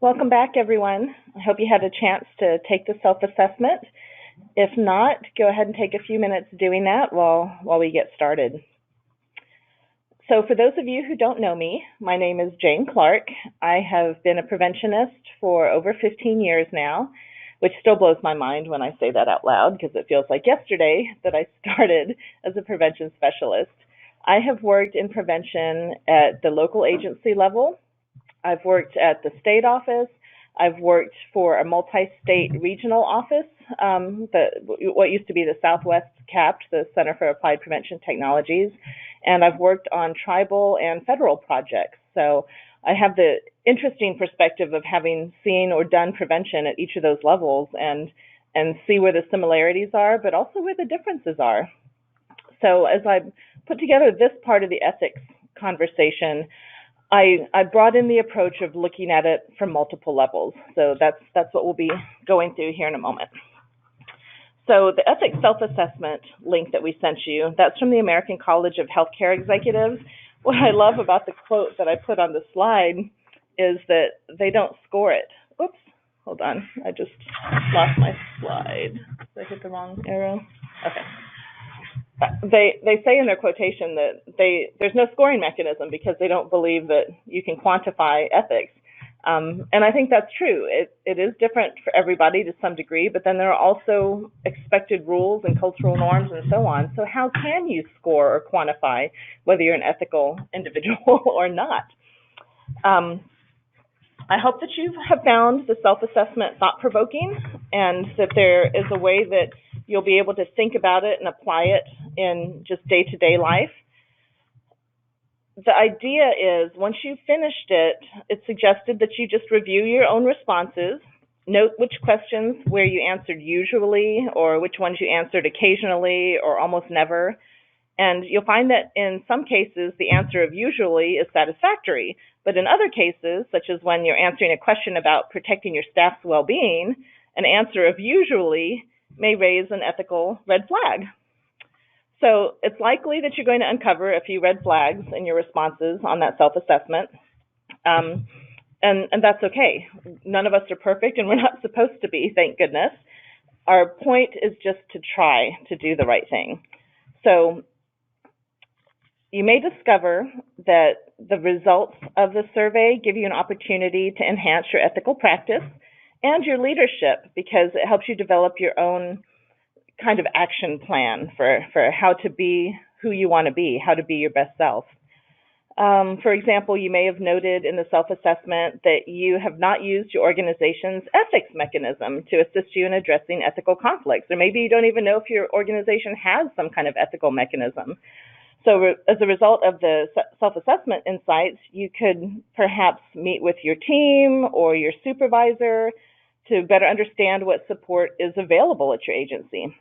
Welcome back, everyone. I hope you had a chance to take the self-assessment. If not, go ahead and take a few minutes doing that while we get started. So for those of you who don't know me, my name is Jane Clark. I have been a preventionist for over 15 years now, which still blows my mind when I say that out loud because it feels like yesterday that I started as a prevention specialist. I have worked in prevention at the local agency level. I've worked at the state office. I've worked for a multi-state regional office, what used to be the Southwest CAPT, the Center for Applied Prevention Technologies, and I've worked on tribal and federal projects. So I have the interesting perspective of having seen or done prevention at each of those levels and see where the similarities are, but also where the differences are. So as I put together this part of the ethics conversation, I brought in the approach of looking at it from multiple levels. So that's what we'll be going through here in a moment. So the ethics self-assessment link that we sent you, that's from the American College of Healthcare Executives. What I love about the quote that I put on the slide is that they don't score it. Oops, hold on. I just lost my slide. Did I hit the wrong arrow? Okay. They say in their quotation that there's no scoring mechanism because they don't believe that you can quantify ethics. And I think that's true. It is different for everybody to some degree, but then there are also expected rules and cultural norms and so on. So how can you score or quantify whether you're an ethical individual or not? I hope that you have found the self-assessment thought-provoking and that there is a way that you'll be able to think about it and apply it in just day-to-day life. The idea is once you've finished it, it's suggested that you just review your own responses, note which questions where you answered usually or which ones you answered occasionally or almost never. And you'll find that in some cases, the answer of usually is satisfactory. But in other cases, such as when you're answering a question about protecting your staff's well-being, an answer of usually may raise an ethical red flag. So it's likely that you're going to uncover a few red flags in your responses on that self-assessment. And that's okay. None of us are perfect, and we're not supposed to be, thank goodness. Our point is just to try to do the right thing. So you may discover that the results of the survey give you an opportunity to enhance your ethical practice and your leadership because it helps you develop your own kind of action plan for how to be who you want to be, how to be your best self. For example, you may have noted in the self-assessment that you have not used your organization's ethics mechanism to assist you in addressing ethical conflicts, or maybe you don't even know if your organization has some kind of ethical mechanism. So as a result of the self-assessment insights, you could perhaps meet with your team or your supervisor to better understand what support is available at your agency.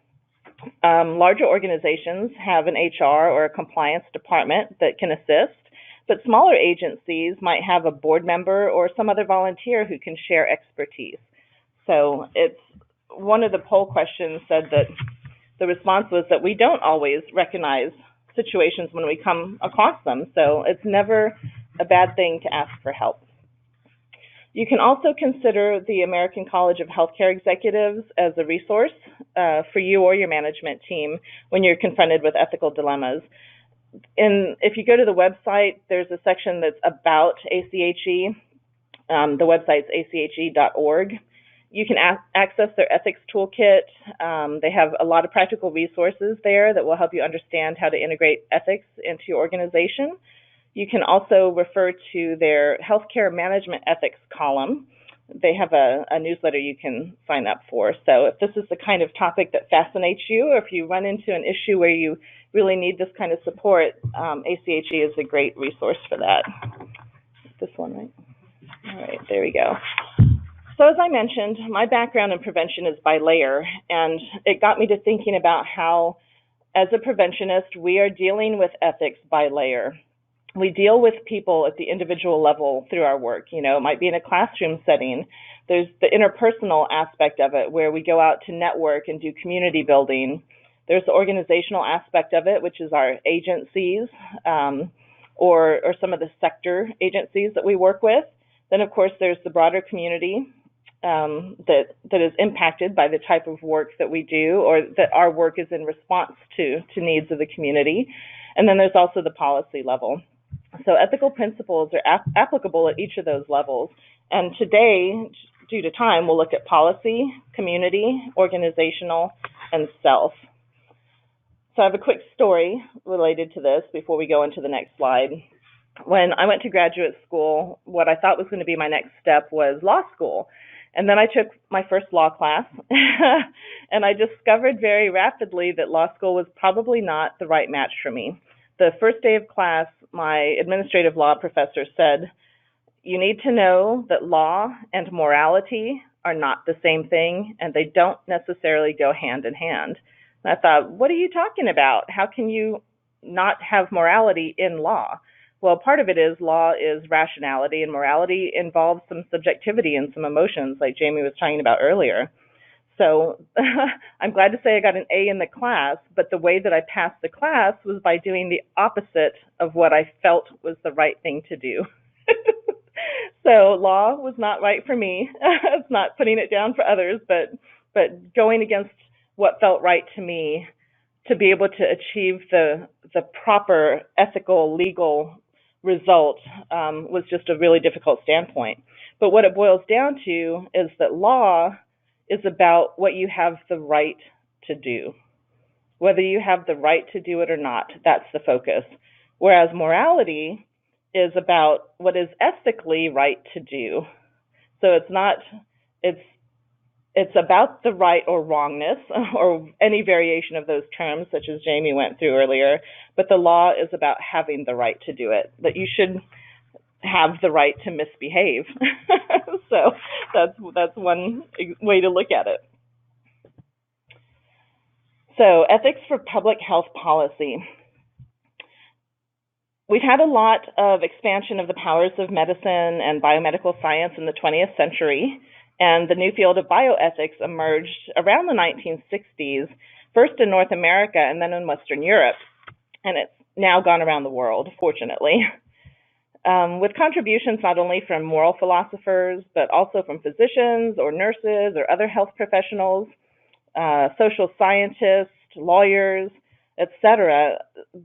Larger organizations have an HR or a compliance department that can assist, but smaller agencies might have a board member or some other volunteer who can share expertise. So it's one of the poll questions said that the response was that we don't always recognize situations when we come across them, so it's never a bad thing to ask for help. You can also consider the American College of Healthcare Executives as a resource for you or your management team when you're confronted with ethical dilemmas. If you go to the website, there's a section that's about ACHE. The website's ache.org. You can access their ethics toolkit. They have a lot of practical resources there that will help you understand how to integrate ethics into your organization. You can also refer to their healthcare management ethics column. They have a newsletter you can sign up for. So if this is the kind of topic that fascinates you, or if you run into an issue where you really need this kind of support, ACHE is a great resource for that. This one, right? All right, there we go. So as I mentioned, my background in prevention is by layer, and it got me to thinking about how, as a preventionist, we are dealing with ethics by layer. We deal with people at the individual level through our work. You know, it might be in a classroom setting. There's the interpersonal aspect of it where we go out to network and do community building. There's the organizational aspect of it, which is our agencies or some of the sector agencies that we work with. Then, of course, there's the broader community that is impacted by the type of work that we do, or that our work is in response to needs of the community. And then there's also the policy level. So ethical principles are applicable at each of those levels. And today, due to time, we'll look at policy, community, organizational, and self. So I have a quick story related to this before we go into the next slide. When I went to graduate school, what I thought was going to be my next step was law school. And then I took my first law class, and I discovered very rapidly that law school was probably not the right match for me. The first day of class, my administrative law professor said, "You need to know that law and morality are not the same thing, and they don't necessarily go hand in hand." And I thought, what are you talking about? How can you not have morality in law? Well, part of it is law is rationality, and morality involves some subjectivity and some emotions, like Jamie was talking about earlier. So I'm glad to say I got an A in the class, but the way that I passed the class was by doing the opposite of what I felt was the right thing to do. So law was not right for me. It's not putting it down for others, but going against what felt right to me to be able to achieve the proper ethical, legal result was just a really difficult standpoint. But what it boils down to is that law is about what you have the right to do. Whether you have the right to do it or not, that's the focus. Whereas morality is about what is ethically right to do. So it's about the right or wrongness, or any variation of those terms, such as Jamie went through earlier, but the law is about having the right to do it, that you should have the right to misbehave. So that's one way to look at it. So ethics for public health policy. We've had a lot of expansion of the powers of medicine and biomedical science in the 20th century. And the new field of bioethics emerged around the 1960s, first in North America and then in Western Europe. And it's now gone around the world, fortunately, with contributions not only from moral philosophers, but also from physicians or nurses or other health professionals, social scientists, lawyers, etc.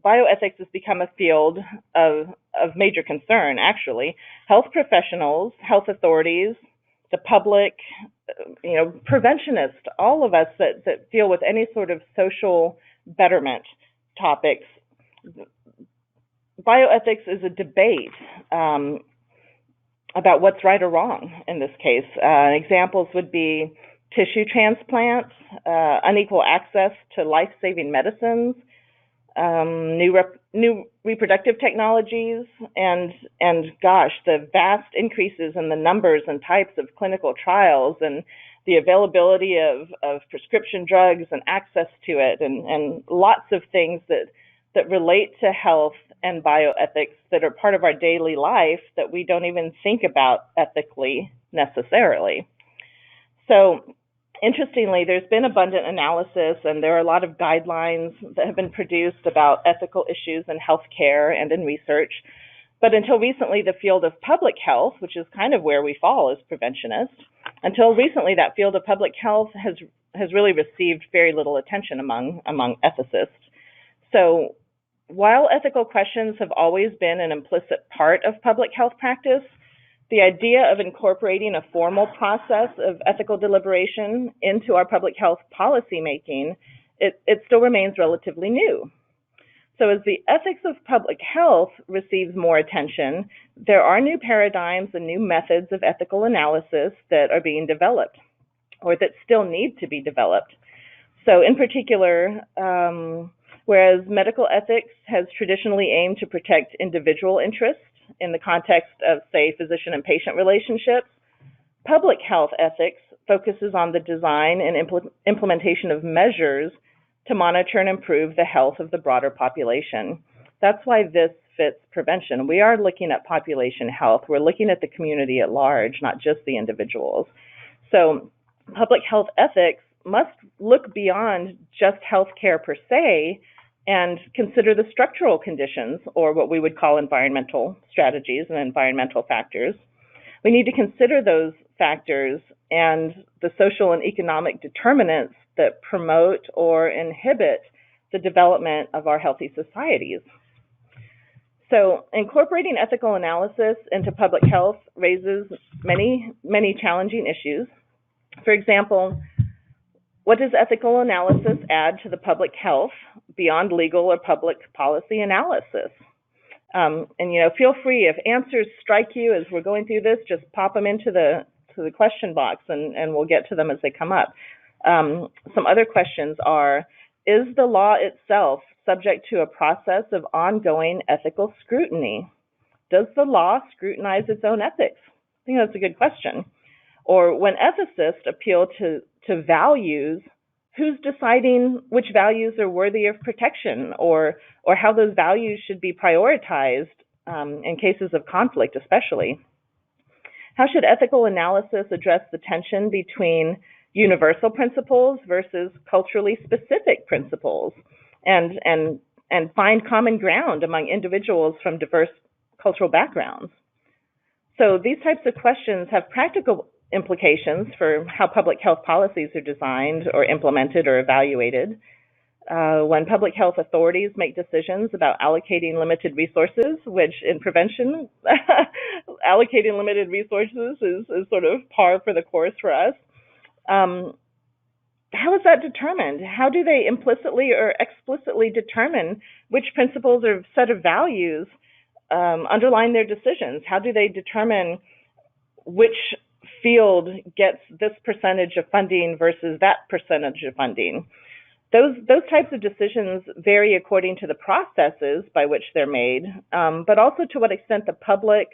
Bioethics has become a field of major concern, actually. Health professionals, health authorities, the public, preventionists, all of us that deal with any sort of social betterment topics. Bioethics is a debate about what's right or wrong in this case. Examples would be tissue transplants, unequal access to life-saving medicines, new reproductive technologies, and gosh, the vast increases in the numbers and types of clinical trials and the availability of prescription drugs and access to it, and lots of things that relate to health and bioethics that are part of our daily life that we don't even think about ethically necessarily. So interestingly, there's been abundant analysis, and there are a lot of guidelines that have been produced about ethical issues in healthcare and in research. But until recently, the field of public health, which is kind of where we fall as preventionists, until recently, that field of public health has really received very little attention among ethicists. So while ethical questions have always been an implicit part of public health practice, the idea of incorporating a formal process of ethical deliberation into our public health policy making, it still remains relatively new. So as the ethics of public health receives more attention, there are new paradigms and new methods of ethical analysis that are being developed, or that still need to be developed. So in particular, whereas medical ethics has traditionally aimed to protect individual interests in the context of, say, physician and patient relationships, public health ethics focuses on the design and implementation of measures to monitor and improve the health of the broader population. That's why this fits prevention. We are looking at population health. We're looking at the community at large, not just the individuals. So public health ethics must look beyond just healthcare per se and consider the structural conditions, or what we would call environmental strategies and environmental factors, We need to consider those factors and the social and economic determinants that promote or inhibit the development of our healthy societies. So incorporating ethical analysis into public health raises many, many challenging issues. For example, what does ethical analysis add to the public health beyond legal or public policy analysis? And feel free, if answers strike you as we're going through this, just pop them into the question box, and we'll get to them as they come up. Some other questions are: is the law itself subject to a process of ongoing ethical scrutiny? Does the law scrutinize its own ethics? I think that's a good question. Or when ethicists appeal to values, who's deciding which values are worthy of protection, or how those values should be prioritized in cases of conflict, especially? How should ethical analysis address the tension between universal principles versus culturally specific principles, and find common ground among individuals from diverse cultural backgrounds? So these types of questions have practical implications for how public health policies are designed or implemented or evaluated. When public health authorities make decisions about allocating limited resources, which in prevention, allocating limited resources is sort of par for the course for us. How is that determined? How do they implicitly or explicitly determine which principles or set of values underline their decisions? How do they determine which field gets this percentage of funding versus that percentage of funding? Those types of decisions vary according to the processes by which they're made, but also to what extent the public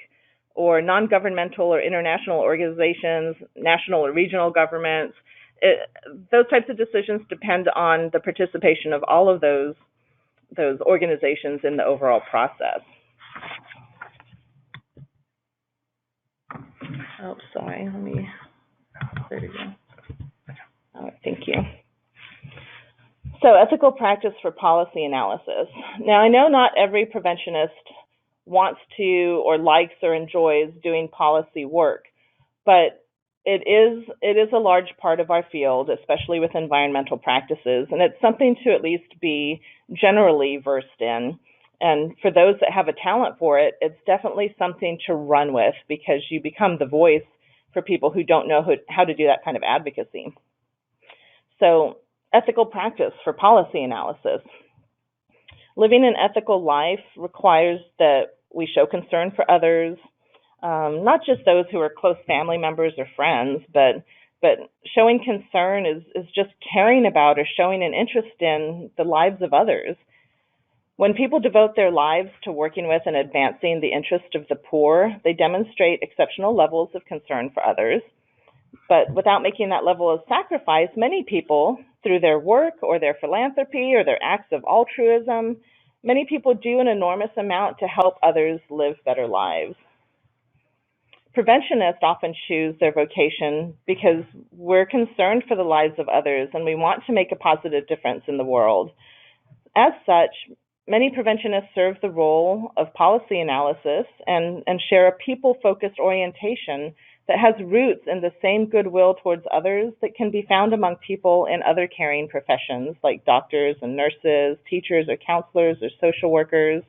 or non-governmental or international organizations, national or regional governments, those types of decisions depend on the participation of all of those organizations in the overall process. Oh, sorry, there we go. All right, thank you. So ethical practice for policy analysis. Now, I know not every preventionist wants to or likes or enjoys doing policy work, but it is a large part of our field, especially with environmental practices, and it's something to at least be generally versed in. And for those that have a talent for it, it's definitely something to run with, because you become the voice for people who don't know how to do that kind of advocacy. So, ethical practice for policy analysis. Living an ethical life requires that we show concern for others, not just those who are close family members or friends, but showing concern is just caring about or showing an interest in the lives of others. When people devote their lives to working with and advancing the interest of the poor, they demonstrate exceptional levels of concern for others. But without making that level of sacrifice, many people, through their work or their philanthropy or their acts of altruism, many people do an enormous amount to help others live better lives. Preventionists often choose their vocation because we're concerned for the lives of others and we want to make a positive difference in the world. As such, many preventionists serve the role of policy analysis and share a people-focused orientation that has roots in the same goodwill towards others that can be found among people in other caring professions like doctors and nurses, teachers or counselors or social workers.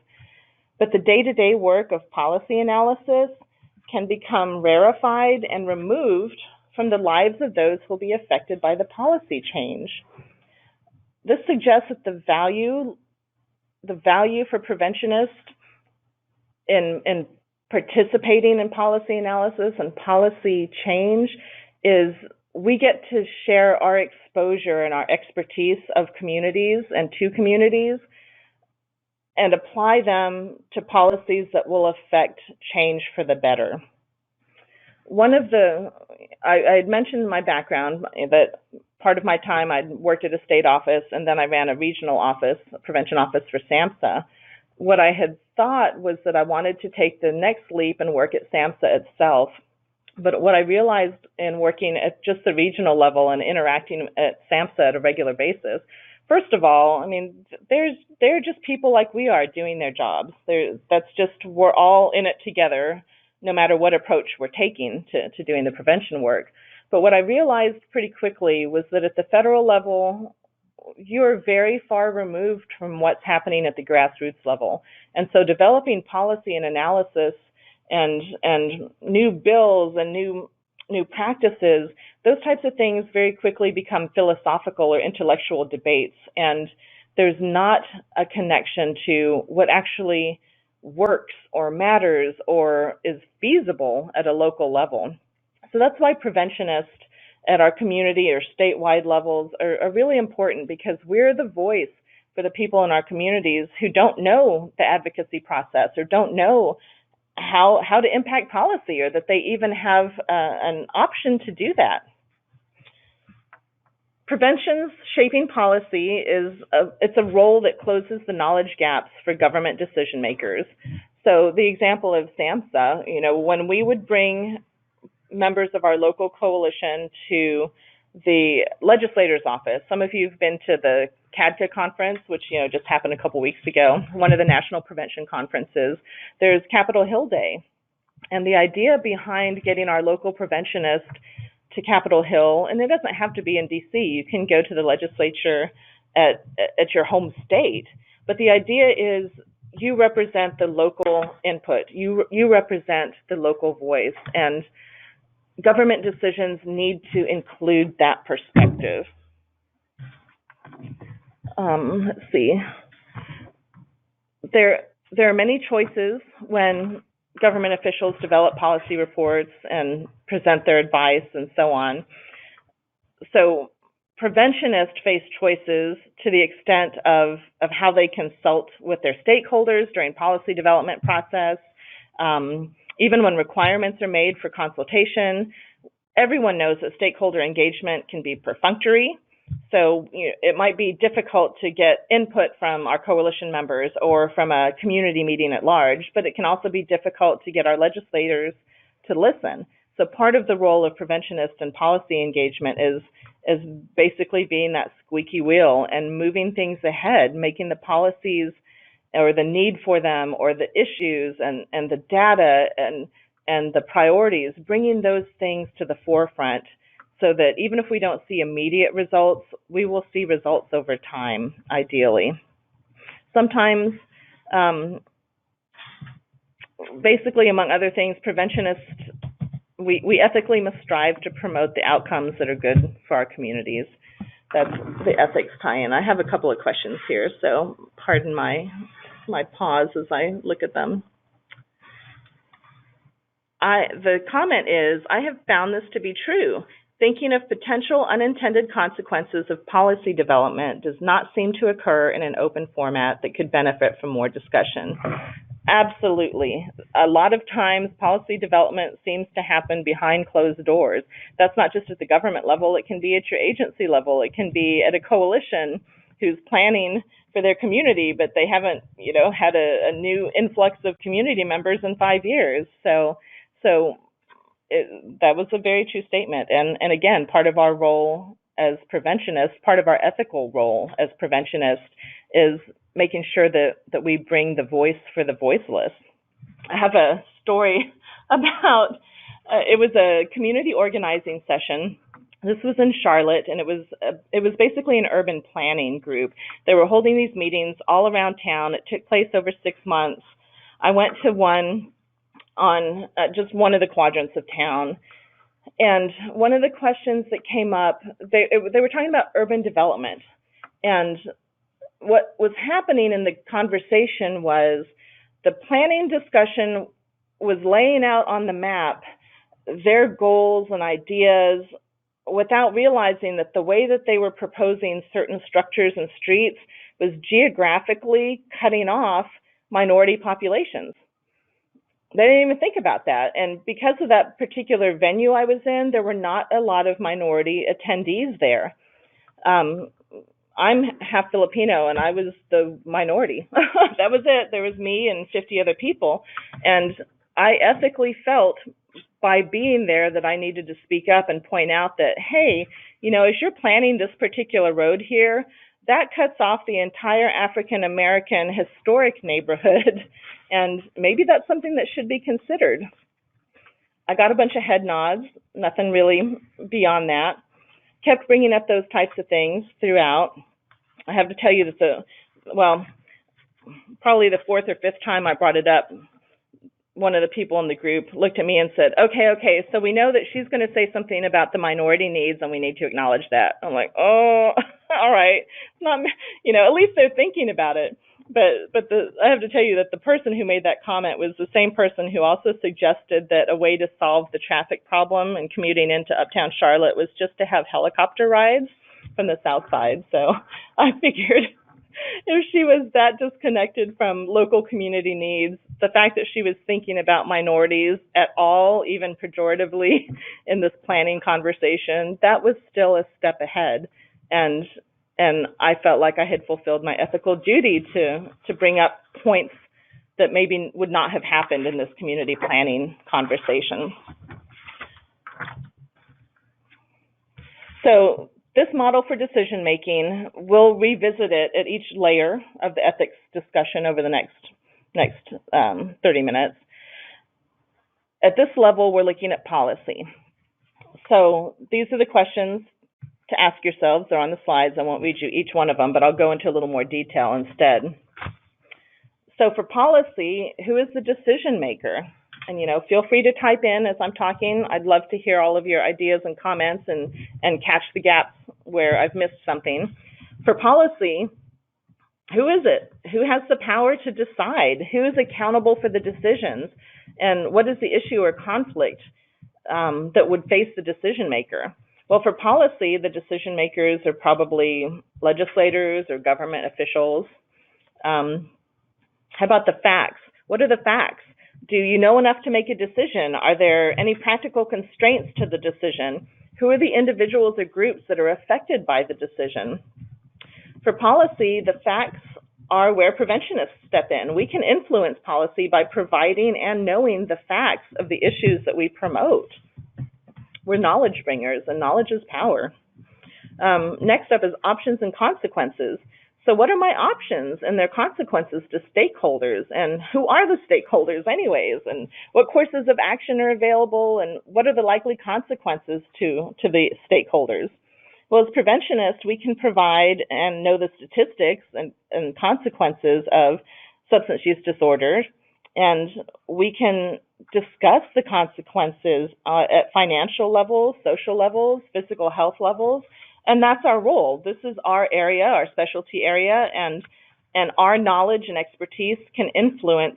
But the day-to-day work of policy analysis can become rarefied and removed from the lives of those who will be affected by the policy change. This suggests that the value for preventionists in participating in policy analysis and policy change is we get to share our exposure and our expertise of communities and to communities and apply them to policies that will affect change for the better. I had mentioned my background, that part of my time I'd worked at a state office and then I ran a regional office, a prevention office for SAMHSA. What I had thought was that I wanted to take the next leap and work at SAMHSA itself. But what I realized in working at just the regional level and interacting at SAMHSA at a regular basis, first of all, I mean, they're just people like we are doing their jobs. We're all in it together, no matter what approach we're taking to doing the prevention work. But what I realized pretty quickly was that at the federal level, you're very far removed from what's happening at the grassroots level. And so developing policy and analysis and new bills and new practices, those types of things very quickly become philosophical or intellectual debates. And there's not a connection to what actually works or matters or is feasible at a local level. So that's why preventionists at our community or statewide levels are really important, because we're the voice for the people in our communities who don't know the advocacy process or don't know how to impact policy, or that they even have an option to do that. Prevention's shaping policy it's a role that closes the knowledge gaps for government decision makers. So the example of SAMHSA, when we would bring members of our local coalition to the legislator's office. Some of you have been to the CADCA conference, which just happened a couple weeks ago, one of the national prevention conferences. There's Capitol Hill Day. And the idea behind getting our local preventionist to Capitol Hill, and it doesn't have to be in DC, you can go to the legislature at your home state, but the idea is you represent the local input, you represent the local voice, and government decisions need to include that perspective. Let's see. There are many choices when government officials develop policy reports and present their advice and so on. So preventionists face choices to the extent of how they consult with their stakeholders during policy development process. Even when requirements are made for consultation, everyone knows that stakeholder engagement can be perfunctory. So it might be difficult to get input from our coalition members or from a community meeting at large, but it can also be difficult to get our legislators to listen. So part of the role of preventionist and policy engagement is basically being that squeaky wheel and moving things ahead, making the policies or the need for them or the issues and the data and the priorities, bringing those things to the forefront so that even if we don't see immediate results, we will see results over time, ideally. Sometimes, basically, among other things, preventionists, we ethically must strive to promote the outcomes that are good for our communities. That's the ethics tie-in. I have a couple of questions here, so pardon my pause as I look at them. The comment is, I have found this to be true. Thinking of potential unintended consequences of policy development does not seem to occur in an open format that could benefit from more discussion. Absolutely. A lot of times policy development seems to happen behind closed doors. That's not just at the government level. It can be at your agency level. It can be at a coalition who's planning for their community, but they haven't, had a new influx of community members in 5 years. So that was a very true statement. And again, part of our role as preventionists, part of our ethical role as preventionists is making sure that we bring the voice for the voiceless. I have a story about, it was a community organizing session. This was in Charlotte, and it was basically an urban planning group. They were holding these meetings all around town. It took place over 6 months. I went to one on just one of the quadrants of town. And one of the questions that came up, they were talking about urban development. And what was happening in the conversation was the planning discussion was laying out on the map their goals and ideas without realizing that the way that they were proposing certain structures and streets was geographically cutting off minority populations. They didn't even think about that. And because of that particular venue I was in, there were not a lot of minority attendees there. I'm half Filipino, and I was the minority. That was it. There was me and 50 other people. And I ethically felt by being there that I needed to speak up and point out that, hey, as you're planning this particular road here, that cuts off the entire African-American historic neighborhood, and maybe that's something that should be considered. I got a bunch of head nods, nothing really beyond that. Kept bringing up those types of things throughout. I have to tell you that probably the fourth or fifth time I brought it up, one of the people in the group looked at me and said, okay, so we know that she's going to say something about the minority needs and we need to acknowledge that. I'm like, oh, all right. Not, at least they're thinking about it. But I have to tell you that the person who made that comment was the same person who also suggested that a way to solve the traffic problem and commuting into uptown Charlotte was just to have helicopter rides from the south side. So I figured if she was that disconnected from local community needs, the fact that she was thinking about minorities at all, even pejoratively, in this planning conversation, that was still a step ahead. And I felt like I had fulfilled my ethical duty to bring up points that maybe would not have happened in this community planning conversation. So this model for decision making, we'll revisit it at each layer of the ethics discussion over the next 30 minutes. At this level, we're looking at policy. So these are the questions to ask yourselves. They're on the slides. I won't read you each one of them, but I'll go into a little more detail instead. So for policy, who is the decision maker? And, feel free to type in as I'm talking. I'd love to hear all of your ideas and comments and catch the gaps where I've missed something. For policy, who is it? Who has the power to decide? Who is accountable for the decisions? And what is the issue or conflict that would face the decision maker? Well, for policy, the decision makers are probably legislators or government officials. How about the facts? What are the facts? Do you know enough to make a decision? Are there any practical constraints to the decision? Who are the individuals or groups that are affected by the decision? For policy, the facts are where preventionists step in. We can influence policy by providing and knowing the facts of the issues that we promote. We're knowledge bringers, and knowledge is power. Next up is options and consequences. So what are my options and their consequences to stakeholders? And who are the stakeholders anyways? And what courses of action are available? And what are the likely consequences to the stakeholders? Well, as preventionists, we can provide and know the statistics and consequences of substance use disorder. And we can discuss the consequences at financial levels, social levels, physical health levels. And that's our role. This is our area, our specialty area, and our knowledge and expertise can influence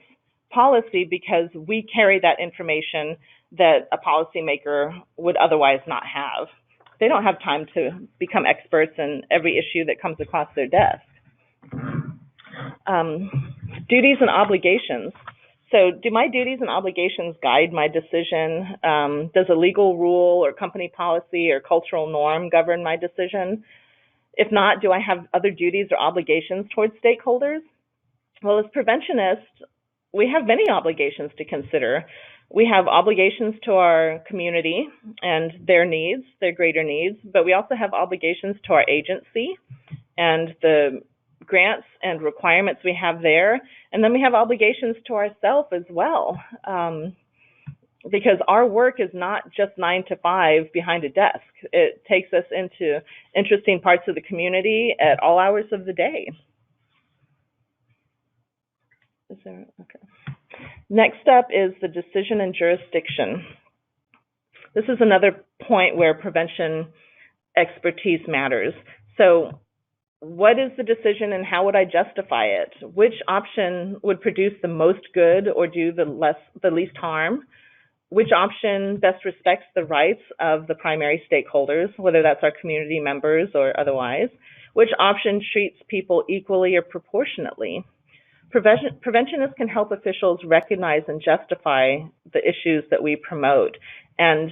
policy because we carry that information that a policymaker would otherwise not have. They don't have time to become experts in every issue that comes across their desk. Duties and obligations. So do my duties and obligations guide my decision? Does a legal rule or company policy or cultural norm govern my decision? If not, do I have other duties or obligations towards stakeholders? Well, as preventionists, we have many obligations to consider. We have obligations to our community and their needs, their greater needs, but we also have obligations to our agency and the grants and requirements we have there. And then we have obligations to ourselves as well, because our work is not just 9 to 5 behind a desk. It takes us into interesting parts of the community at all hours of the day. Okay. Next up is the decision and jurisdiction. This is another point where prevention expertise matters. So what is the decision and how would I justify it? Which option would produce the most good or do the least harm? Which option best respects the rights of the primary stakeholders, whether that's our community members or otherwise? Which option treats people equally or proportionately? Preventionists can help officials recognize and justify the issues that we promote and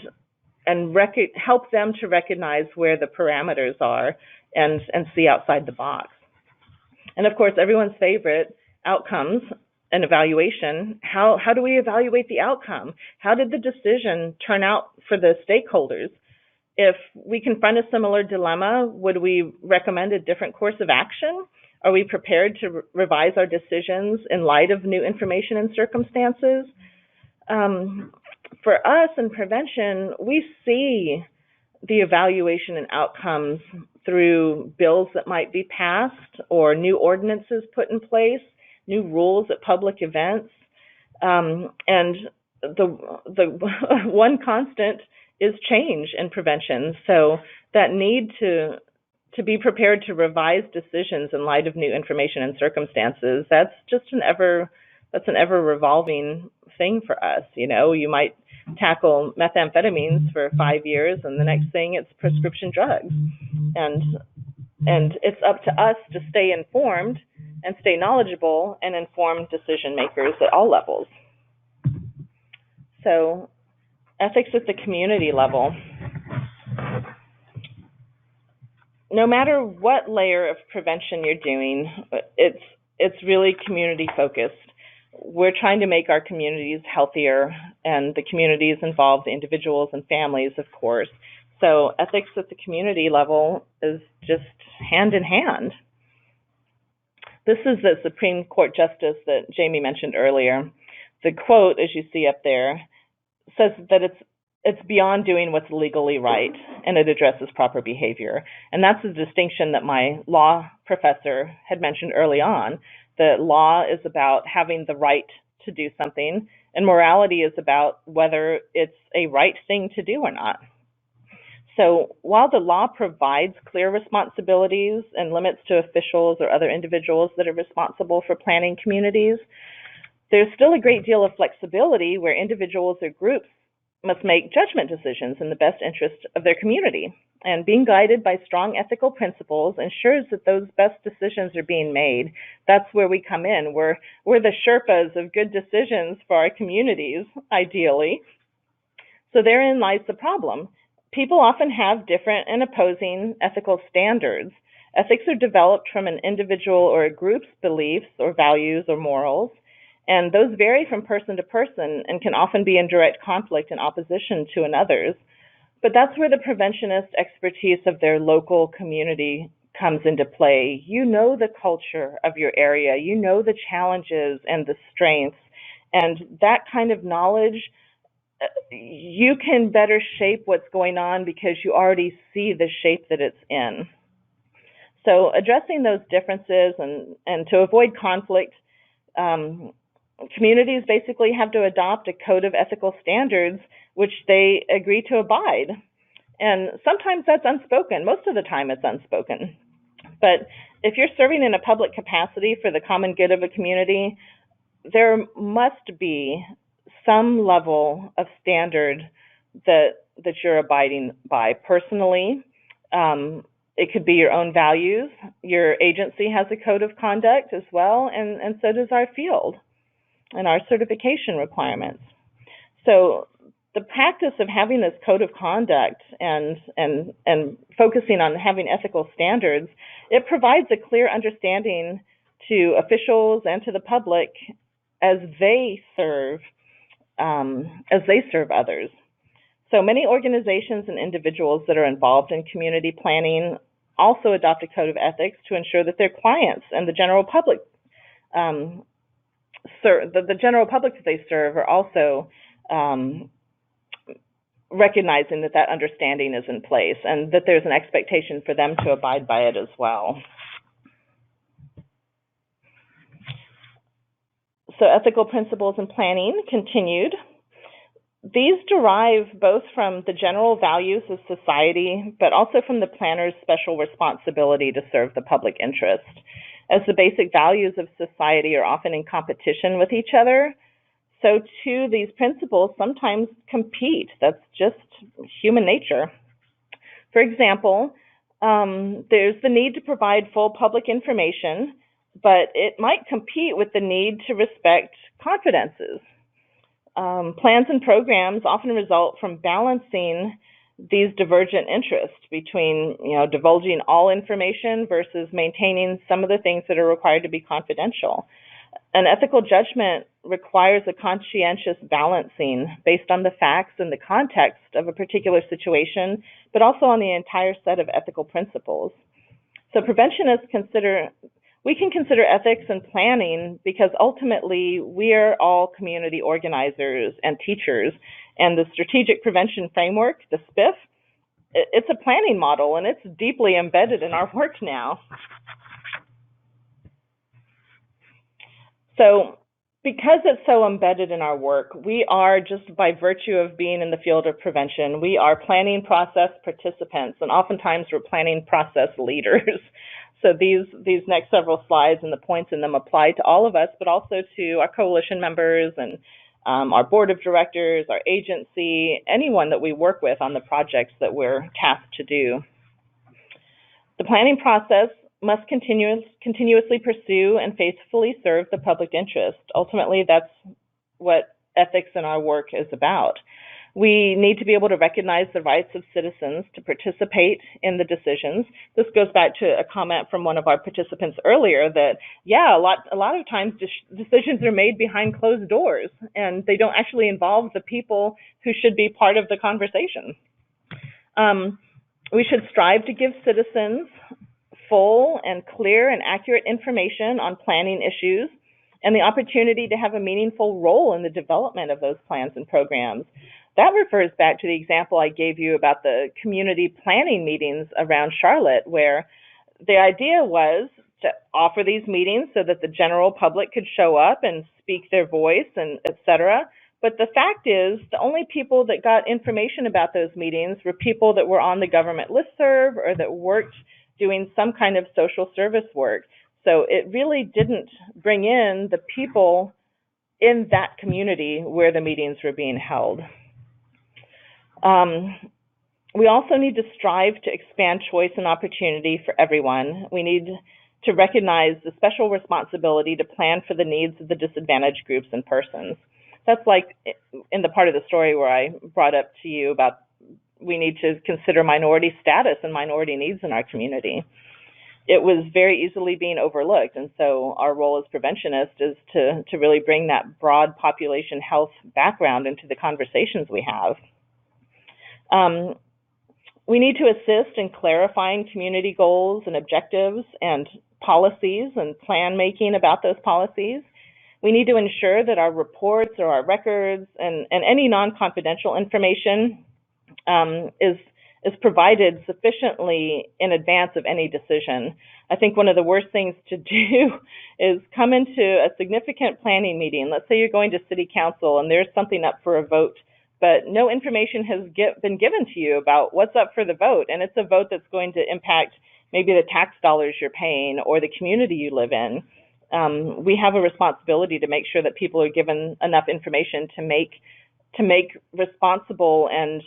help them to recognize where the parameters are and see outside the box. And of course, everyone's favorite, outcomes and evaluation. How do we evaluate the outcome? How did the decision turn out for the stakeholders? If we confront a similar dilemma, would we recommend a different course of action? Are we prepared to revise our decisions in light of new information and circumstances? For us in prevention, we see the evaluation and outcomes through bills that might be passed or new ordinances put in place, new rules at public events. And the one constant is change in prevention. So that need to be prepared to revise decisions in light of new information and circumstances, that's an ever revolving thing for us. You might tackle methamphetamines for 5 years, and the next thing it's prescription drugs. And it's up to us to stay informed and stay knowledgeable and informed decision makers at all levels. So, ethics at the community level. No matter what layer of prevention you're doing, it's really community focused. We're trying to make our communities healthier, and the communities involve the individuals and families, of course. So ethics at the community level is just hand in hand. This is the Supreme Court Justice that Jamie mentioned earlier. The quote, as you see up there, says that it's beyond doing what's legally right, and it addresses proper behavior. And that's the distinction that my law professor had mentioned early on. The law is about having the right to do something, and morality is about whether it's a right thing to do or not. So while the law provides clear responsibilities and limits to officials or other individuals that are responsible for planning communities, there's still a great deal of flexibility where individuals or groups must make judgment decisions in the best interest of their community. And being guided by strong ethical principles ensures that those best decisions are being made. That's where we come in. We're the Sherpas of good decisions for our communities, ideally. So therein lies the problem. People often have different and opposing ethical standards. Ethics are developed from an individual or a group's beliefs or values or morals, and those vary from person to person and can often be in direct conflict and opposition to another's. But that's where the preventionist expertise of their local community comes into play. You know the culture of your area, you know the challenges and the strengths, and that kind of knowledge, you can better shape what's going on because you already see the shape that it's in. So addressing those differences and to avoid conflict, communities basically have to adopt a code of ethical standards which they agree to abide. And sometimes that's unspoken. Most of the time it's unspoken. But if you're serving in a public capacity for the common good of a community, there must be some level of standard that you're abiding by personally. It could be your own values. Your agency has a code of conduct as well, and so does our field and our certification requirements. So the practice of having this code of conduct and focusing on having ethical standards, it provides a clear understanding to officials and to the public as they serve others. So many organizations and individuals that are involved in community planning also adopt a code of ethics to ensure that their clients and the general public the general public that they serve are also recognizing that understanding is in place and that there's an expectation for them to abide by it as well. So ethical principles in planning continued. These derive both from the general values of society, but also from the planner's special responsibility to serve the public interest. As the basic values of society are often in competition with each other, so too these principles sometimes compete. That's just human nature. For example, there's the need to provide full public information, but it might compete with the need to respect confidences. Plans and programs often result from balancing these divergent interests between, divulging all information versus maintaining some of the things that are required to be confidential. An ethical judgment requires a conscientious balancing based on the facts and the context of a particular situation, but also on the entire set of ethical principles. So preventionists we can consider ethics and planning because ultimately we are all community organizers and teachers, And the Strategic Prevention Framework, the SPIF, it's a planning model, and it's deeply embedded in our work now. So because it's so embedded in our work, we are, just by virtue of being in the field of prevention, we are planning process participants, and oftentimes we're planning process leaders. So these next several slides and the points in them apply to all of us, but also to our coalition members and our board of directors, our agency, anyone that we work with on the projects that we're tasked to do. The planning process must continuously pursue and faithfully serve the public interest. Ultimately, that's what ethics in our work is about. We need to be able to recognize the rights of citizens to participate in the decisions. This goes back to a comment from one of our participants earlier that, yeah, a lot of times decisions are made behind closed doors, and they don't actually involve the people who should be part of the conversation. We should strive to give citizens full and clear and accurate information on planning issues and the opportunity to have a meaningful role in the development of those plans and programs. That refers back to the example I gave you about the community planning meetings around Charlotte, where the idea was to offer these meetings so that the general public could show up and speak their voice, and et cetera. But the fact is, the only people that got information about those meetings were people that were on the government listserv or that worked doing some kind of social service work. So it really didn't bring in the people in that community where the meetings were being held. We also need to strive to expand choice and opportunity for everyone. We need to recognize the special responsibility to plan for the needs of the disadvantaged groups and persons. That's like in the part of the story where I brought up to you about we need to consider minority status and minority needs in our community. It was very easily being overlooked, and so our role as preventionists is to really bring that broad population health background into the conversations we have. We need to assist in clarifying community goals and objectives and policies and plan making about those policies. We need to ensure that our reports or our records and any non-confidential information is provided sufficiently in advance of any decision. I think one of the worst things to do is come into a significant planning meeting. Let's say you're going to city council and there's something up for a vote, but no information has been given to you about what's up for the vote, and it's a vote that's going to impact maybe the tax dollars you're paying or the community you live in. We have a responsibility to make sure that people are given enough information to make responsible and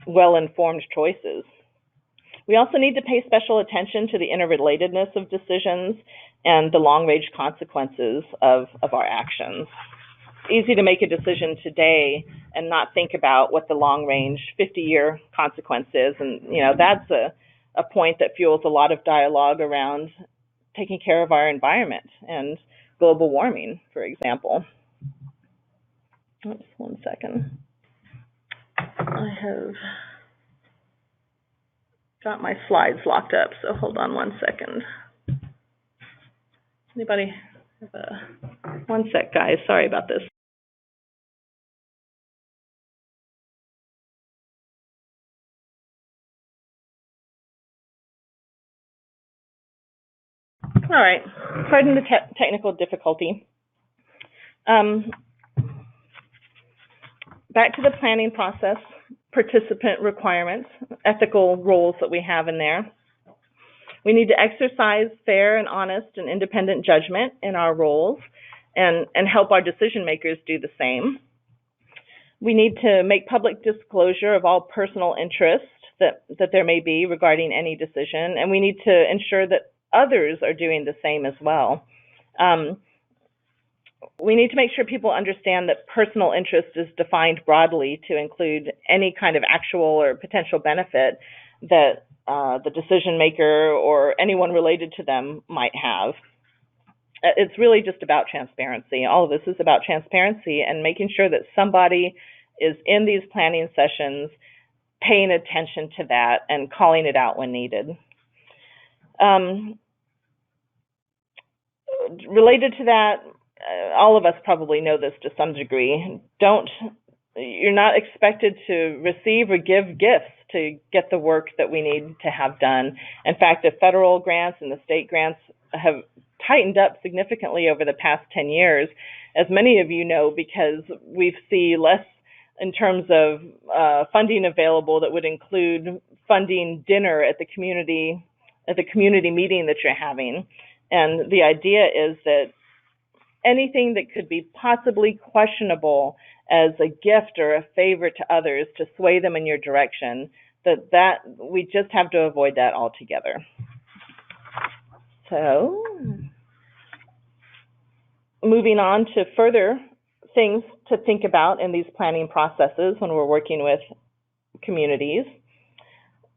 well-informed choices. We also need to pay special attention to the interrelatedness of decisions and the long-range consequences of our actions. It's easy to make a decision today and not think about what the long-range 50-year consequence is, and that's a point that fuels a lot of dialogue around taking care of our environment and global warming, for example. Oops, 1 second. I have got my slides locked up, so hold on 1 second. Anybody have a 1 sec, guys? Sorry about this. All right, pardon the technical difficulty. Back to the planning process, participant requirements, ethical roles that we have in there. We need to exercise fair and honest and independent judgment in our roles and help our decision makers do the same. We need to make public disclosure of all personal interests that there may be regarding any decision, and we need to ensure that others are doing the same as well. We need to make sure people understand that personal interest is defined broadly to include any kind of actual or potential benefit that the decision maker or anyone related to them might have. It's really just about transparency. All of this is about transparency and making sure that somebody is in these planning sessions paying attention to that and calling it out when needed. Related to that, all of us probably know this to some degree, you're not expected to receive or give gifts to get the work that we need to have done. In fact, the federal grants and the state grants have tightened up significantly over the past 10 years, as many of you know, because we see less in terms of funding available that would include funding dinner at the community meeting that you're having. And the idea is that anything that could be possibly questionable as a gift or a favor to others to sway them in your direction, that we just have to avoid that altogether. So, moving on to further things to think about in these planning processes when we're working with communities.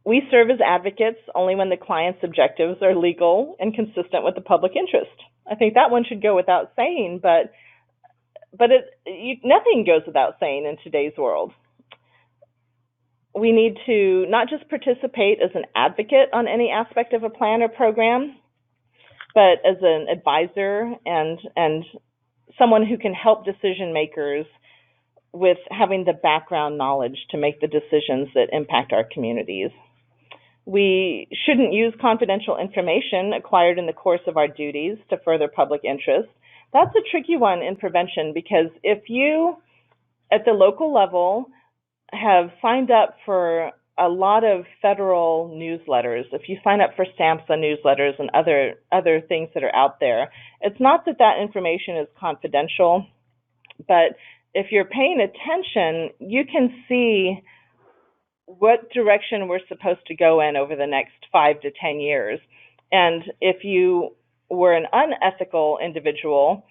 We serve as advocates only when the client's objectives are legal and consistent with the public interest. I think that one should go without saying, but nothing goes without saying in today's world. We need to not just participate as an advocate on any aspect of a plan or program, but as an advisor and someone who can help decision makers with having the background knowledge to make the decisions that impact our communities. We shouldn't use confidential information acquired in the course of our duties to further public interest. That's a tricky one in prevention, because if you, at the local level, have signed up for a lot of federal newsletters, if you sign up for SAMHSA newsletters and other things that are out there, it's not that information is confidential, but if you're paying attention, you can see what direction we're supposed to go in over the next 5 to 10 years. And if you were an unethical individual,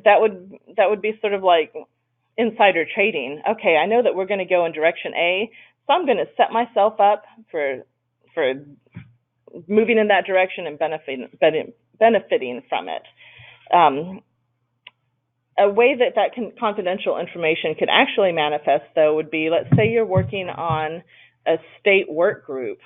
that would be sort of like insider trading. Okay, I know that we're going to go in direction A, so I'm going to set myself up for moving in that direction and benefiting from it. A way that confidential information could actually manifest, though, would be, let's say you're working on a state work group.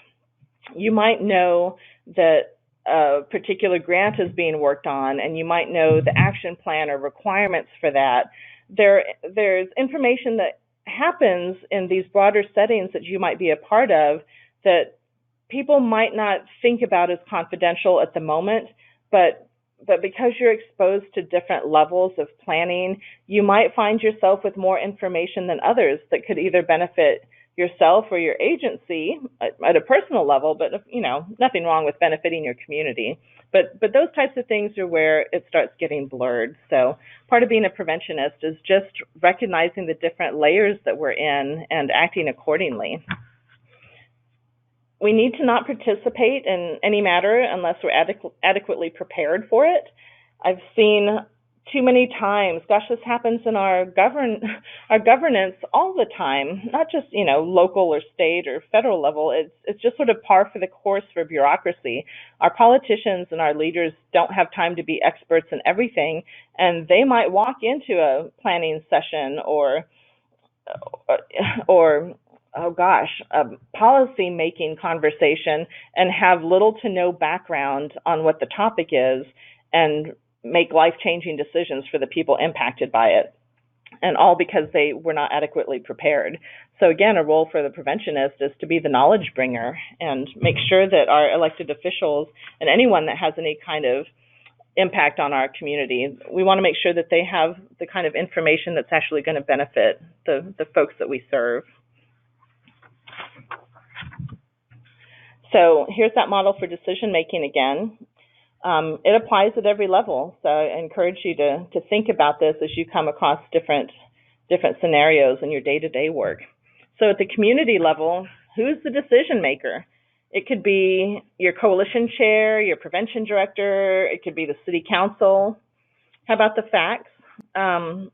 You might know that a particular grant is being worked on, and you might know the action plan or requirements for that. There's information that happens in these broader settings that you might be a part of that people might not think about as confidential at the moment, but because you're exposed to different levels of planning, you might find yourself with more information than others that could either benefit yourself or your agency at a personal level, but nothing wrong with benefiting your community. But those types of things are where it starts getting blurred. So part of being a preventionist is just recognizing the different layers that we're in and acting accordingly. We need to not participate in any matter unless we're adequately prepared for it. I've seen too many times, gosh, this happens in our governance all the time, not just, local or state or federal level. It's just sort of par for the course for bureaucracy. Our politicians and our leaders don't have time to be experts in everything, and they might walk into a planning session or a policy-making conversation and have little to no background on what the topic is and make life-changing decisions for the people impacted by it, and all because they were not adequately prepared. So again, a role for the preventionist is to be the knowledge bringer and make sure that our elected officials and anyone that has any kind of impact on our community, we want to make sure that they have the kind of information that's actually going to benefit the folks that we serve. So here's that model for decision making again. It applies at every level, so I encourage you to think about this as you come across different scenarios in your day-to-day work. So at the community level, who's the decision maker? It could be your coalition chair, your prevention director, it could be the city council. How about the facts?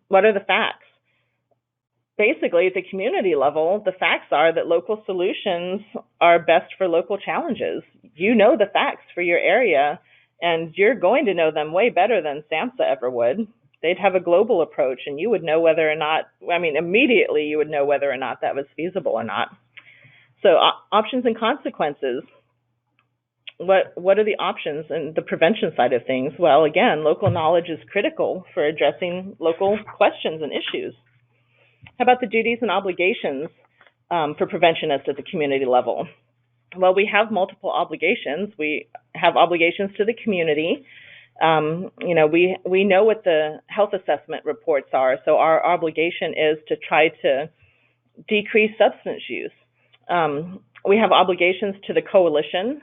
What are the facts? Basically, at the community level, the facts are that local solutions are best for local challenges. You know the facts for your area, and you're going to know them way better than SAMHSA ever would. They'd have a global approach, and you would know whether or not, immediately you would know whether or not that was feasible or not. So options and consequences. what are the options in the prevention side of things? Well, again, local knowledge is critical for addressing local questions and issues. How about the duties and obligations for preventionists at the community level? Well, we have multiple obligations. We have obligations to the community. We know what the health assessment reports are, so our obligation is to try to decrease substance use. We have obligations to the coalition.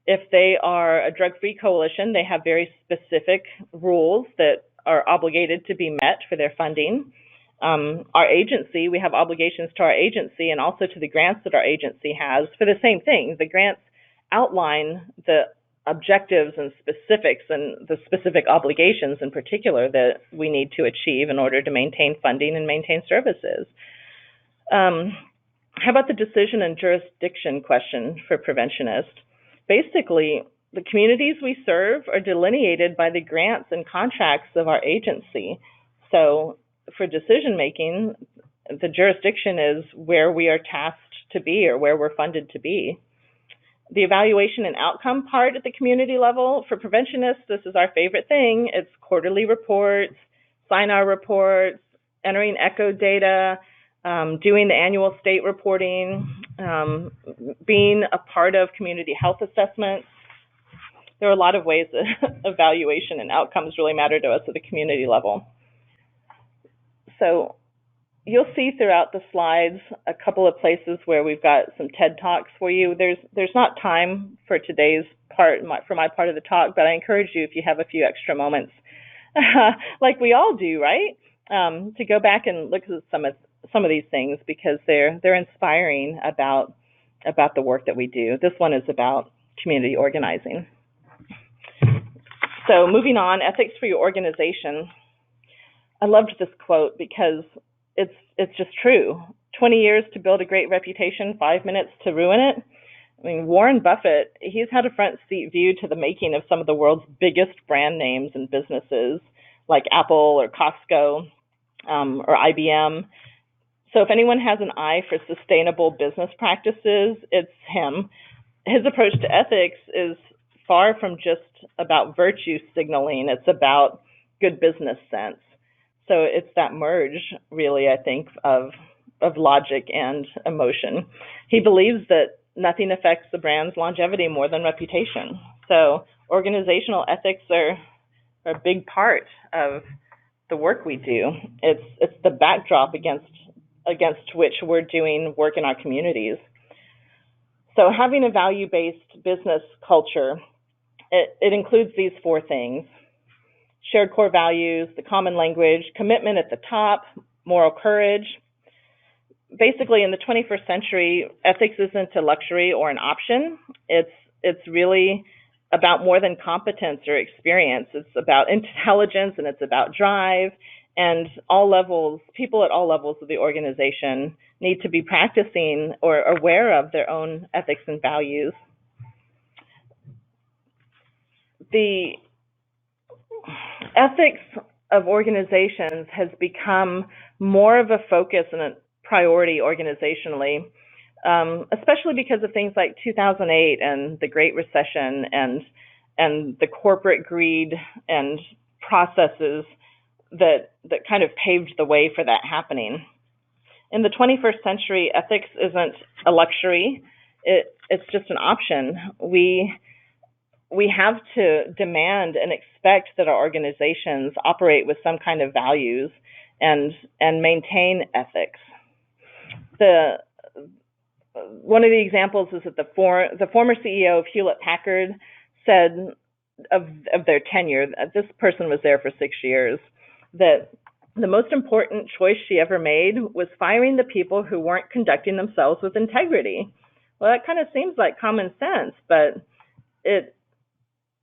If they are a drug-free coalition, they have very specific rules that are obligated to be met for their funding. Our agency, we have obligations to our agency and also to the grants that our agency has for the same thing. The grants outline the objectives and specifics and the specific obligations in particular that we need to achieve in order to maintain funding and maintain services. How about the decision and jurisdiction question for preventionists? Basically, the communities we serve are delineated by the grants and contracts of our agency. So for decision making, the jurisdiction is where we are tasked to be or where we're funded to be. The evaluation and outcome part at the community level, for preventionists, this is our favorite thing. It's quarterly reports, sign-our reports, entering ECHO data, doing the annual state reporting, being a part of community health assessments. There are a lot of ways that evaluation and outcomes really matter to us at the community level. So you'll see throughout the slides a couple of places where we've got some TED Talks for you. There's not time for today's part, for my part of the talk, but I encourage you, if you have a few extra moments, like we all do, right, to go back and look at some of these things, because they're inspiring about the work that we do. This one is about community organizing. So moving on, ethics for your organization. I loved this quote because it's just true. 20 years to build a great reputation, 5 minutes to ruin it. I mean, Warren Buffett, he's had a front seat view to the making of some of the world's biggest brand names and businesses like Apple or Costco or IBM. So if anyone has an eye for sustainable business practices, it's him. His approach to ethics is far from just about virtue signaling. It's about good business sense. So it's that merge, really, I think, of logic and emotion. He believes that nothing affects the brand's longevity more than reputation. So organizational ethics are a big part of the work we do. It's the backdrop against which we're doing work in our communities. So having a value-based business culture, it includes these four things: shared core values, the common language, commitment at the top, moral courage. Basically, in the 21st century, ethics isn't a luxury or an option. It's really about more than competence or experience. It's about intelligence, and it's about drive. And people at all levels of the organization need to be practicing or aware of their own ethics and values. The ethics of organizations has become more of a focus and a priority organizationally, especially because of things like 2008 and the Great Recession and the corporate greed and processes that kind of paved the way for that happening. In the 21st century, ethics isn't a luxury. It's just an option. We have to demand and expect that our organizations operate with some kind of values and maintain ethics. One of the examples is that the former CEO of Hewlett Packard said of their tenure, this person was there for 6 years, that the most important choice she ever made was firing the people who weren't conducting themselves with integrity. Well, that kind of seems like common sense, but it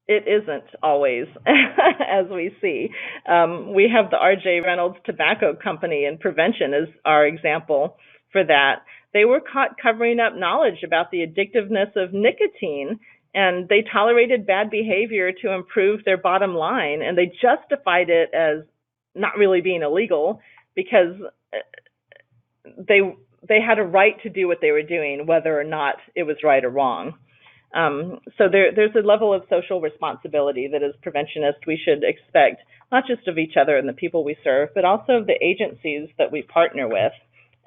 isn't always, as we see. We have the R.J. Reynolds Tobacco Company and prevention as our example for that. They were caught covering up knowledge about the addictiveness of nicotine, and they tolerated bad behavior to improve their bottom line, and they justified it as not really being illegal because they had a right to do what they were doing, whether or not it was right or wrong. So there's a level of social responsibility that as preventionists we should expect, not just of each other and the people we serve, but also of the agencies that we partner with,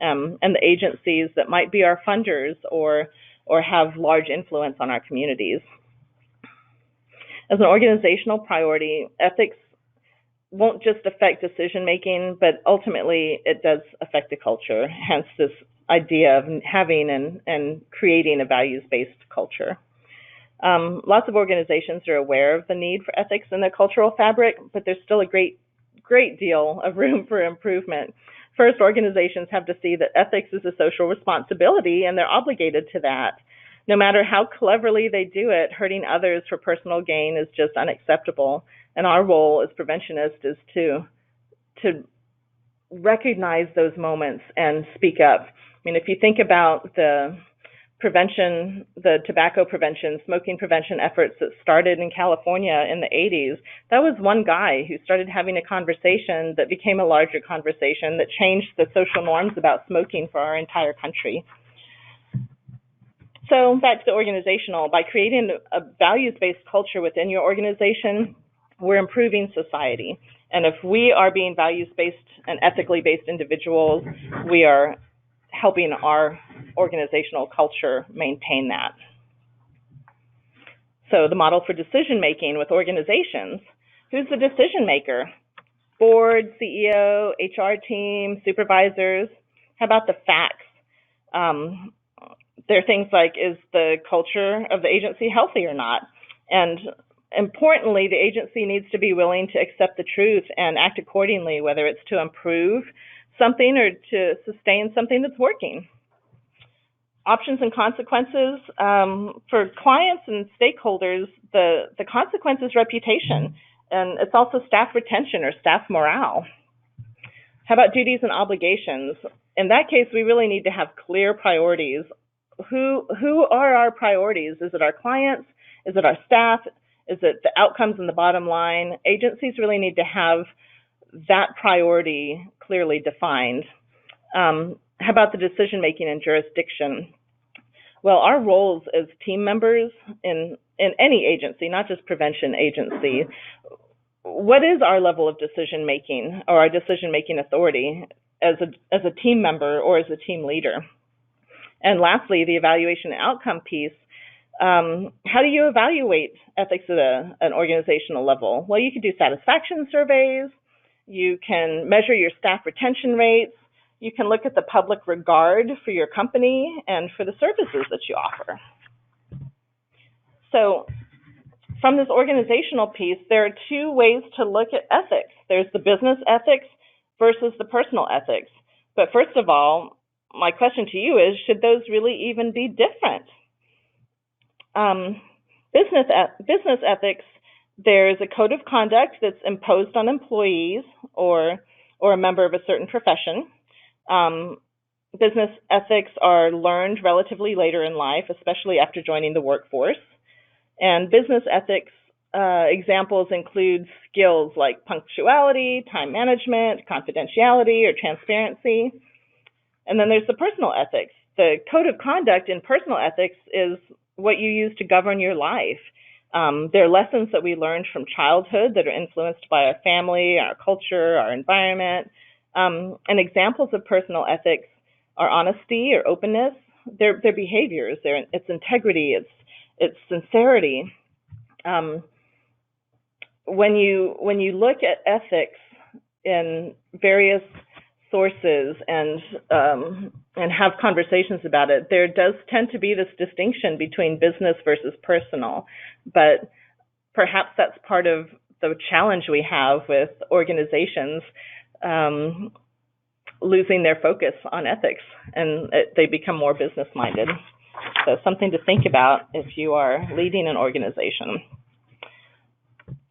and the agencies that might be our funders or have large influence on our communities. As an organizational priority, ethics won't just affect decision making, but ultimately it does affect the culture, hence this idea of having and creating a values-based culture. Lots of organizations are aware of the need for ethics in their cultural fabric, but there's still a great deal of room for improvement. First, organizations have to see that ethics is a social responsibility, and they're obligated to that. No matter how cleverly they do it, hurting others for personal gain is just unacceptable. And our role as preventionists is to recognize those moments and speak up. I mean, if you think about the tobacco prevention, smoking prevention efforts that started in California in the 80s, that was one guy who started having a conversation that became a larger conversation that changed the social norms about smoking for our entire country. So back to organizational, by creating a values-based culture within your organization, we're improving society. And if we are being values-based and ethically based individuals, we are helping our organizational culture maintain that. So the model for decision making with organizations, who's the decision maker? Board, CEO, HR team, supervisors. How about the facts? There are things like, is the culture of the agency healthy or not? And importantly, the agency needs to be willing to accept the truth and act accordingly, whether it's to improve something or to sustain something that's working. Options and consequences. For clients and stakeholders, the consequence is reputation, and it's also staff retention or staff morale. How about duties and obligations? In that case, we really need to have clear priorities. Who are our priorities? Is it our clients? Is it our staff? Is it the outcomes and the bottom line? Agencies really need to have that priority clearly defined. How about the decision-making and jurisdiction? Well, our roles as team members in any agency, not just prevention agency, what is our level of decision-making or our decision-making authority as a team member or as a team leader? And lastly, the evaluation and outcome piece. How do you evaluate ethics at an organizational level? Well, you can do satisfaction surveys. You can measure your staff retention rates. You can look at the public regard for your company and for the services that you offer. So from this organizational piece, there are two ways to look at ethics. There's the business ethics versus the personal ethics. But first of all, my question to you is, should those really even be different? Business ethics, there's a code of conduct that's imposed on employees or a member of a certain profession. Business ethics are learned relatively later in life, especially after joining the workforce. And business ethics examples include skills like punctuality, time management, confidentiality, or transparency. And then there's the personal ethics. The code of conduct in personal ethics is what you use to govern your life. There are lessons that we learned from childhood that are influenced by our family, our culture, our environment. And examples of personal ethics are honesty or openness. They're behaviors. It's integrity. It's sincerity. When you look at ethics in various sources and have conversations about it, there does tend to be this distinction between business versus personal. But perhaps that's part of the challenge we have with organizations losing their focus on ethics, and they become more business-minded. So something to think about if you are leading an organization.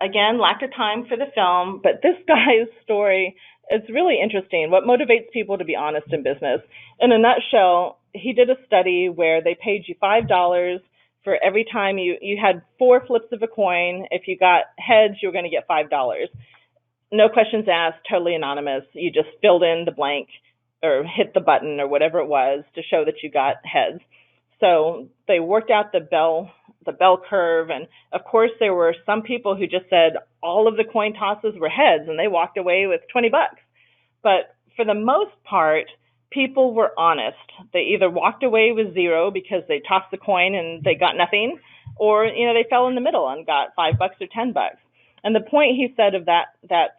Again, lack of time for the film, but this guy's story is really interesting. What motivates people to be honest in business? In a nutshell, he did a study where they paid you $5 for every time you had 4 flips of a coin. If you got heads, you were going to get $5. No questions asked, totally anonymous. You just filled in the blank or hit the button or whatever it was to show that you got heads. So they worked out the the bell curve. And of course, there were some people who just said all of the coin tosses were heads and they walked away with $20. But for the most part, people were honest. They either walked away with zero because they tossed the coin and they got nothing, or they fell in the middle and got $5 or $10. And the point he said of that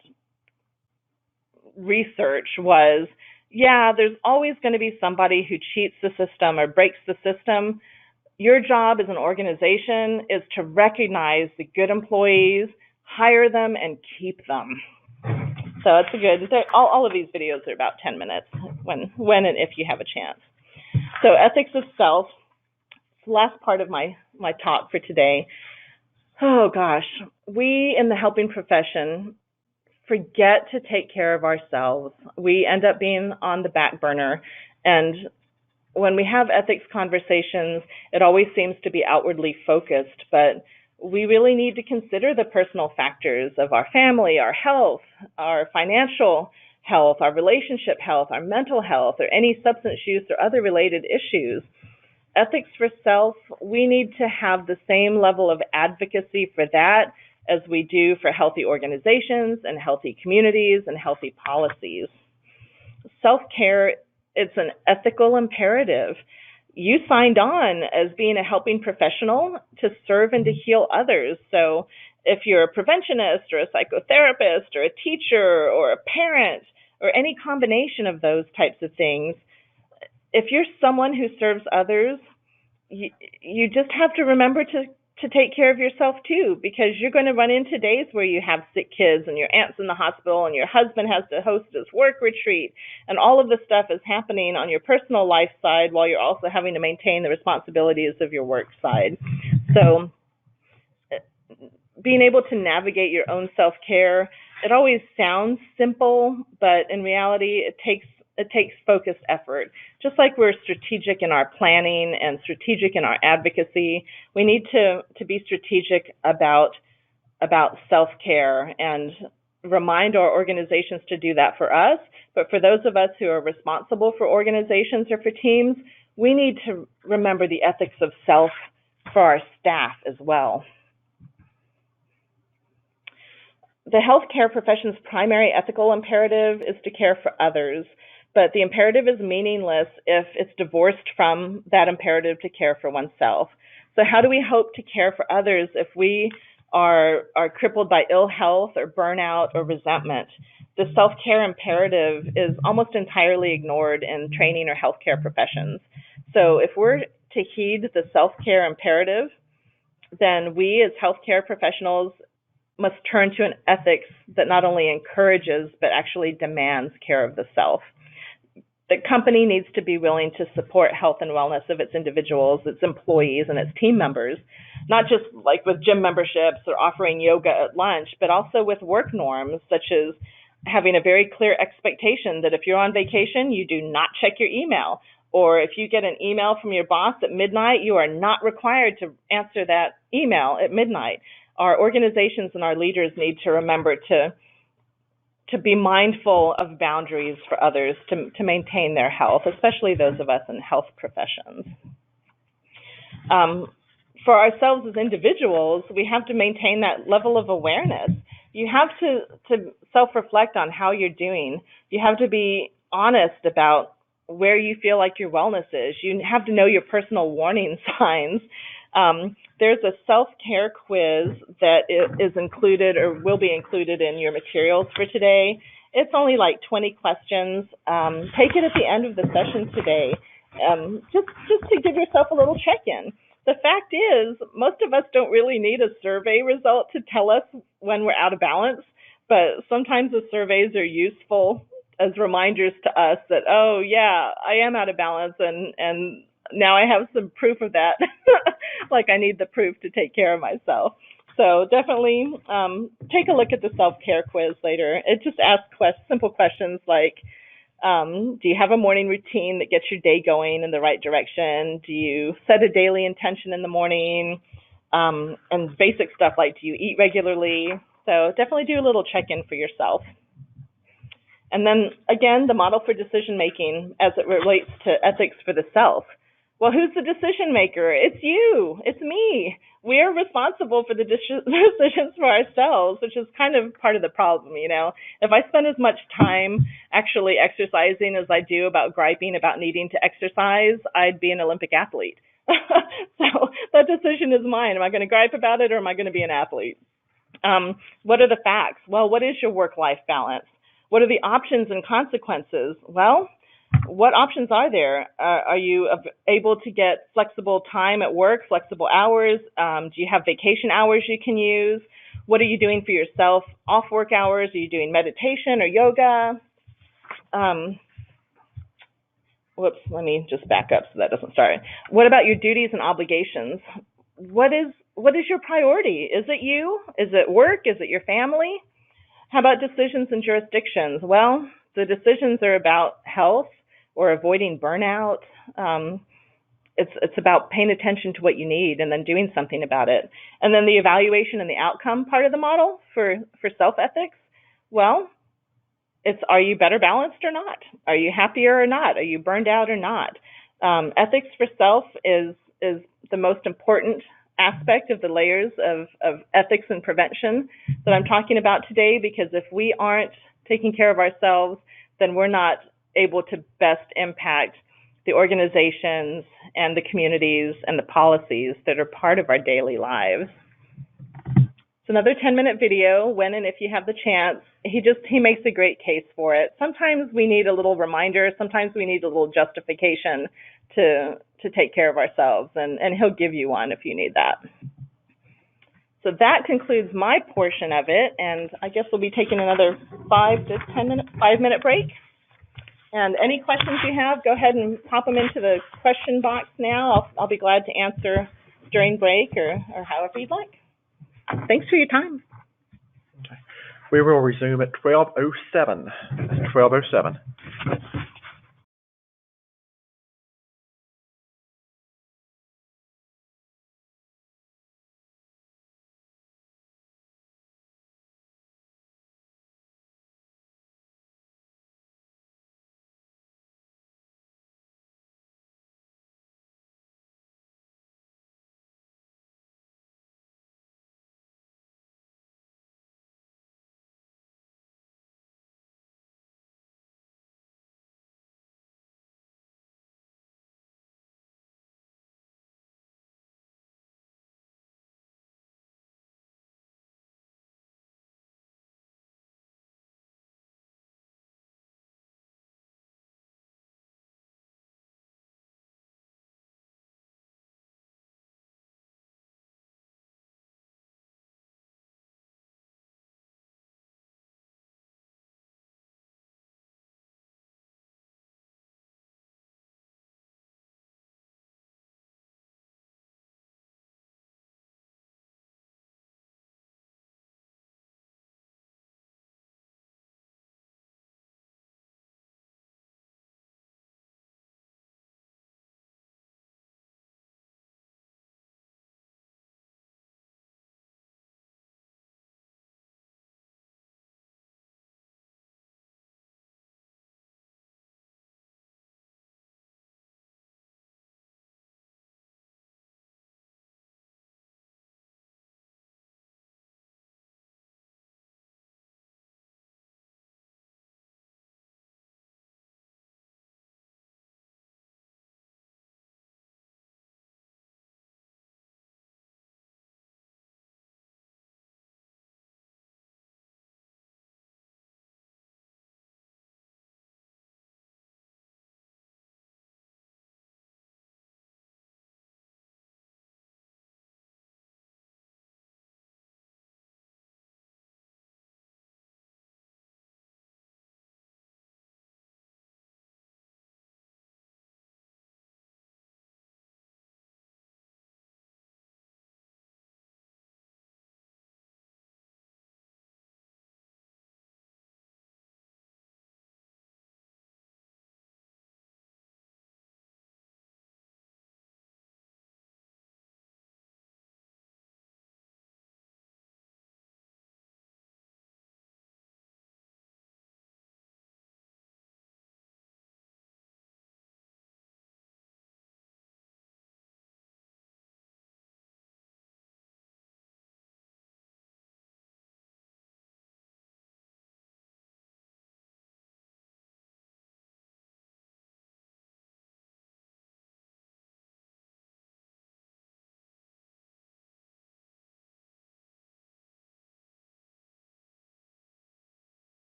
research was, yeah, there's always going to be somebody who cheats the system or breaks the system. Your job as an organization is to recognize the good employees, hire them, and keep them. So it's all of these videos are about 10 minutes when and if you have a chance. So ethics of self, last part of my talk for today. Oh gosh, we in the helping profession forget to take care of ourselves. We end up being on the back burner, and when we have ethics conversations, it always seems to be outwardly focused, but we really need to consider the personal factors of our family, our health, our financial health, our relationship health, our mental health, or any substance use or other related issues. Ethics for self, we need to have the same level of advocacy for that as we do for healthy organizations and healthy communities and healthy policies. Self-care, it's an ethical imperative. You signed on as being a helping professional to serve and to heal others. So if you're a preventionist or a psychotherapist or a teacher or a parent or any combination of those types of things, if you're someone who serves others, you just have to remember to take care of yourself too, because you're going to run into days where you have sick kids and your aunt's in the hospital and your husband has to host this work retreat, and all of this stuff is happening on your personal life side while you're also having to maintain the responsibilities of your work side. So being able to navigate your own self-care, it always sounds simple, but in reality, it takes focused effort. Just like we're strategic in our planning and strategic in our advocacy, we need to be strategic about self-care and remind our organizations to do that for us. But for those of us who are responsible for organizations or for teams, we need to remember the ethics of self for our staff as well. The healthcare profession's primary ethical imperative is to care for others, but the imperative is meaningless if it's divorced from that imperative to care for oneself. So how do we hope to care for others if we are crippled by ill health or burnout or resentment? The self-care imperative is almost entirely ignored in training or healthcare professions. So if we're to heed the self-care imperative, then we as healthcare professionals must turn to an ethics that not only encourages but actually demands care of the self. The company needs to be willing to support health and wellness of its individuals, its employees, and its team members, not just like with gym memberships or offering yoga at lunch, but also with work norms, such as having a very clear expectation that if you're on vacation, you do not check your email. Or if you get an email from your boss at midnight, you are not required to answer that email at midnight. Our organizations and our leaders need to remember to be mindful of boundaries for others to maintain their health, especially those of us in health professions. For ourselves as individuals, we have to maintain that level of awareness. You have to self-reflect on how you're doing. You have to be honest about where you feel like your wellness is. You have to know your personal warning signs. There's a self-care quiz that is included or will be included in your materials for today. It's only like 20 questions. Take it at the end of the session today, just to give yourself a little check-in. The fact is, most of us don't really need a survey result to tell us when we're out of balance, but sometimes the surveys are useful as reminders to us that, oh yeah, I am out of balance, and now I have some proof of that. Like I need the proof to take care of myself. So definitely take a look at the self-care quiz later. It just asks simple questions like, do you have a morning routine that gets your day going in the right direction? Do you set a daily intention in the morning? And basic stuff like, do you eat regularly? So definitely do a little check-in for yourself. And then again, the model for decision making as it relates to ethics for the self. Well, who's the decision maker? It's you. It's me. we are responsible for the decisions for ourselves, which is kind of part of the problem, you know. If I spend as much time actually exercising as I do about griping about needing to exercise, I'd be an Olympic athlete. So that decision is mine. Am I going to gripe about it, or am I going to be an athlete? What are the facts? Well, what is your work-life balance? What are the options and consequences? Well, what options are there? Are you able to get flexible time at work, flexible hours? Do you have vacation hours you can use? What are you doing for yourself off work hours? Are you doing meditation or yoga? Let me just back up so that doesn't start. What about your duties and obligations? What is your priority? Is it you? Is it work? Is it your family? How about decisions and jurisdictions? Well, the decisions are about health or avoiding burnout. It's about paying attention to what you need and then doing something about it. And then the evaluation and the outcome part of the model for self-ethics, well, it's, are you better balanced or not? Are you happier or not? Are you burned out or not? Ethics for self is the most important aspect of the layers of ethics and prevention that I'm talking about today, because if we aren't taking care of ourselves, then we're not able to best impact the organizations and the communities and the policies that are part of our daily lives. It's another 10-minute video. When and if you have the chance, he makes a great case for it. Sometimes we need a little reminder. Sometimes we need a little justification to take care of ourselves, and he'll give you one if you need that. So that concludes my portion of it, and I guess we'll be taking another 5-minute break. And any questions you have, go ahead and pop them into the question box now. I'll be glad to answer during break or however you'd like. Thanks for your time. Okay. We will resume at 12:07. 12:07.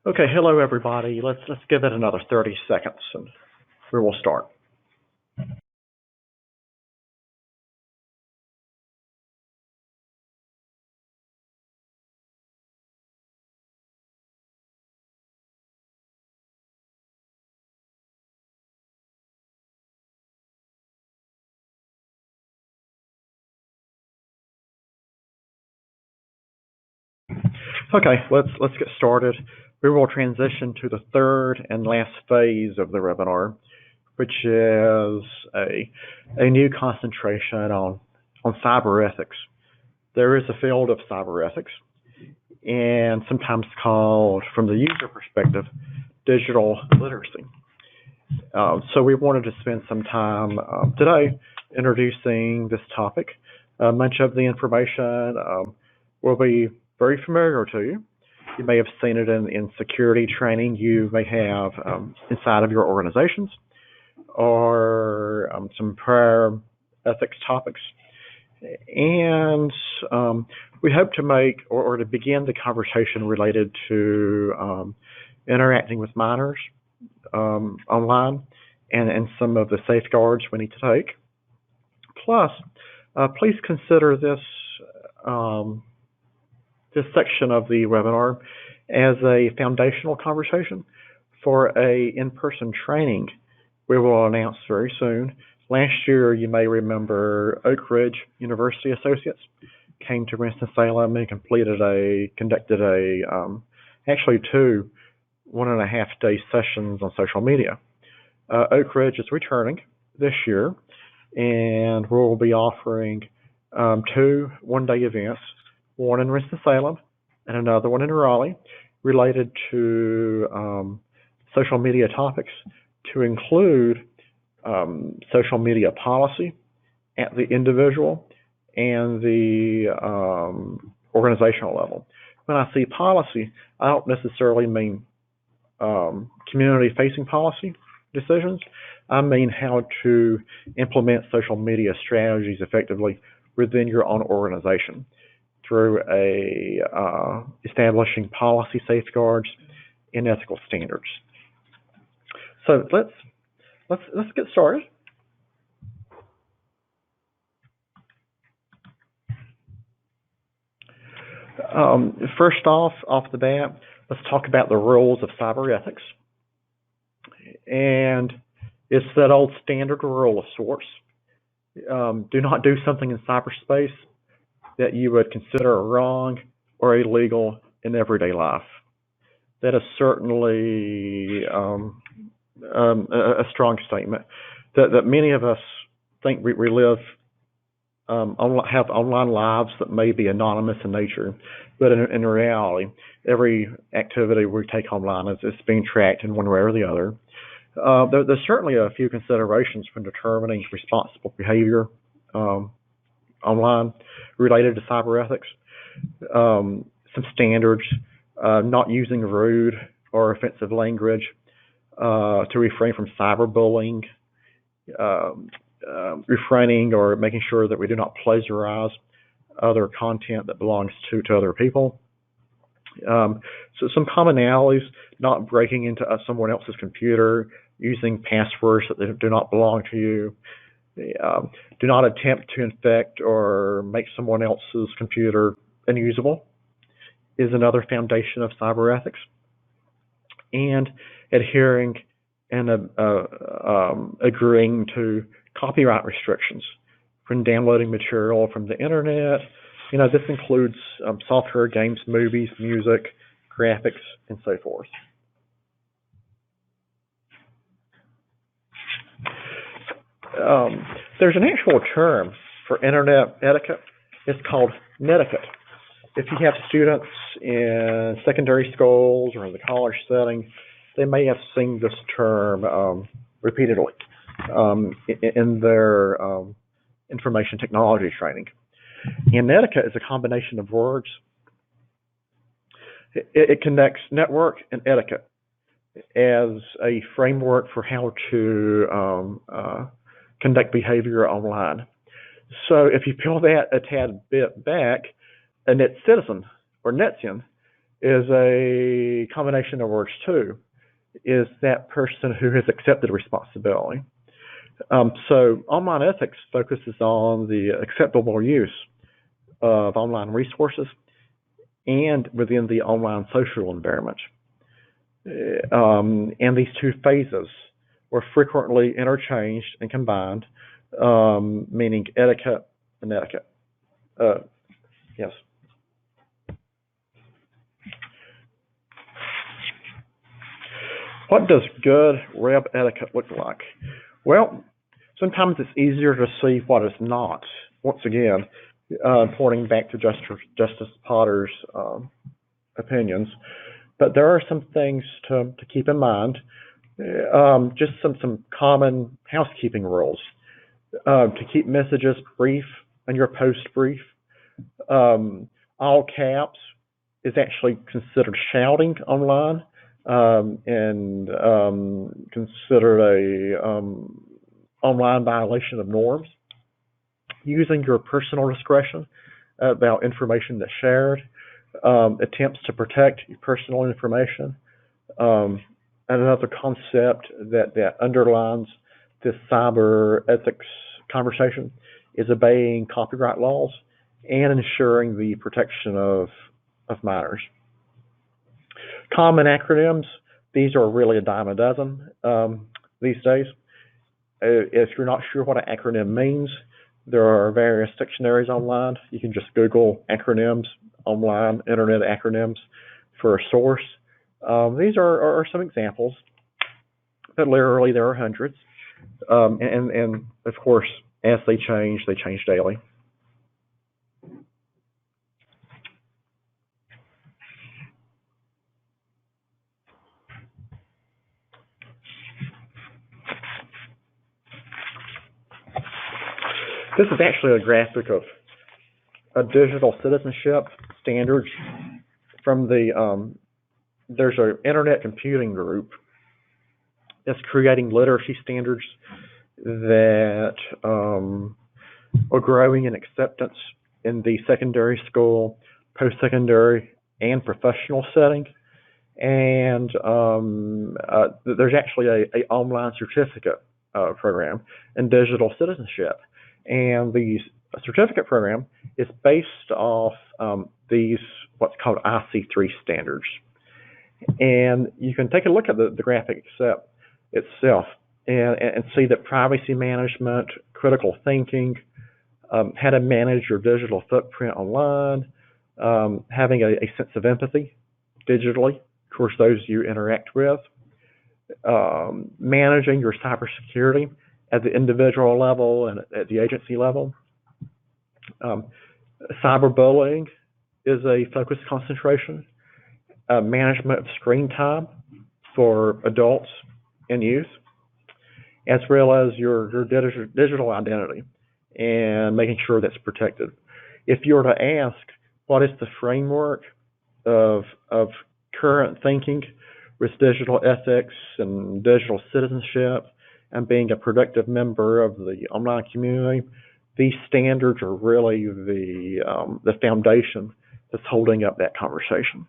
Okay, hello everybody. Let's give it another 30 seconds and we will start. Okay, let's get started. We will transition to the third and last phase of the webinar, which is a new concentration on cyber ethics. There is a field of cyber ethics, and sometimes called, from the user perspective, digital literacy. So we wanted to spend some time today introducing this topic. Much of the information will be very familiar to you. You may have seen it in security training you may have inside of your organizations, or some prior ethics topics. And we hope to make or to begin the conversation related to interacting with minors online and some of the safeguards we need to take. Plus, please consider this this section of the webinar as a foundational conversation for a in-person training we will announce very soon. Last year, you may remember Oak Ridge University Associates came to Winston-Salem and conducted actually two 1.5 day sessions on social media. Oak Ridge is returning this year, and we'll be offering two one-day events, one in Winston-Salem and another one in Raleigh, related to social media topics, to include social media policy at the individual and the organizational level. When I say policy, I don't necessarily mean community-facing policy decisions. I mean how to implement social media strategies effectively within your own organization through establishing policy safeguards and ethical standards. So let's get started. First off the bat, let's talk about the rules of cyber ethics. And it's that old standard rule of sorts. Do not do something in cyberspace that you would consider wrong or illegal in everyday life. That is certainly a strong statement that many of us think we live, have online lives that may be anonymous in nature, but in reality, every activity we take online is being tracked in one way or the other. There's certainly a few considerations when determining responsible behavior online related to cyber ethics. Some standards: not using rude or offensive language, to refrain from cyberbullying, refraining or making sure that we do not plagiarize other content that belongs to other people. So some commonalities: not breaking into someone else's computer, using passwords that do not belong to you. Do not attempt to infect or make someone else's computer unusable is another foundation of cyber ethics. And adhering and agreeing to copyright restrictions when downloading material from the internet. This includes software, games, movies, music, graphics, and so forth. There's an actual term for internet etiquette. It's called netiquette. If you have students in secondary schools or in the college setting, they may have seen this term repeatedly in their information technology training. And netiquette is a combination of words. It connects network and etiquette as a framework for how to conduct behavior online. So if you peel that a tad bit back, a net citizen or netizen is a combination of words too. Is that person who has accepted responsibility. So online ethics focuses on the acceptable use of online resources and within the online social environment. And these two phases were frequently interchanged and combined, meaning etiquette and etiquette. Yes. What does good web etiquette look like? Well, sometimes it's easier to see what is not. Once again, pointing back to Justice Potter's opinions, but there are some things to keep in mind. Just some common housekeeping rules to keep messages brief and your post brief. All caps is actually considered shouting online and considered a online violation of norms. Using your personal discretion about information that's shared, attempts to protect your personal information. And another concept that underlines this cyber ethics conversation is obeying copyright laws and ensuring the protection of minors. Common acronyms, these are really a dime a dozen these days. If you're not sure what an acronym means, there are various dictionaries online. You can just Google acronyms online, internet acronyms for a source. These are some examples, but literally there are hundreds. And of course, as they change daily. This is actually a graphic of a digital citizenship standards from there's an internet computing group that's creating literacy standards that are growing in acceptance in the secondary school, post-secondary, and professional setting. And there's actually a online certificate program in digital citizenship. And the certificate program is based off these what's called IC3 standards. And you can take a look at the graphic itself and see that privacy management, critical thinking, how to manage your digital footprint online, having a sense of empathy digitally, of course, those you interact with, managing your cybersecurity at the individual level and at the agency level. Cyberbullying is a focused concentration. Management of screen time for adults and youth, as well as your digital identity and making sure that's protected. If you were to ask what is the framework of current thinking with digital ethics and digital citizenship and being a productive member of the online community, these standards are really the foundation that's holding up that conversation.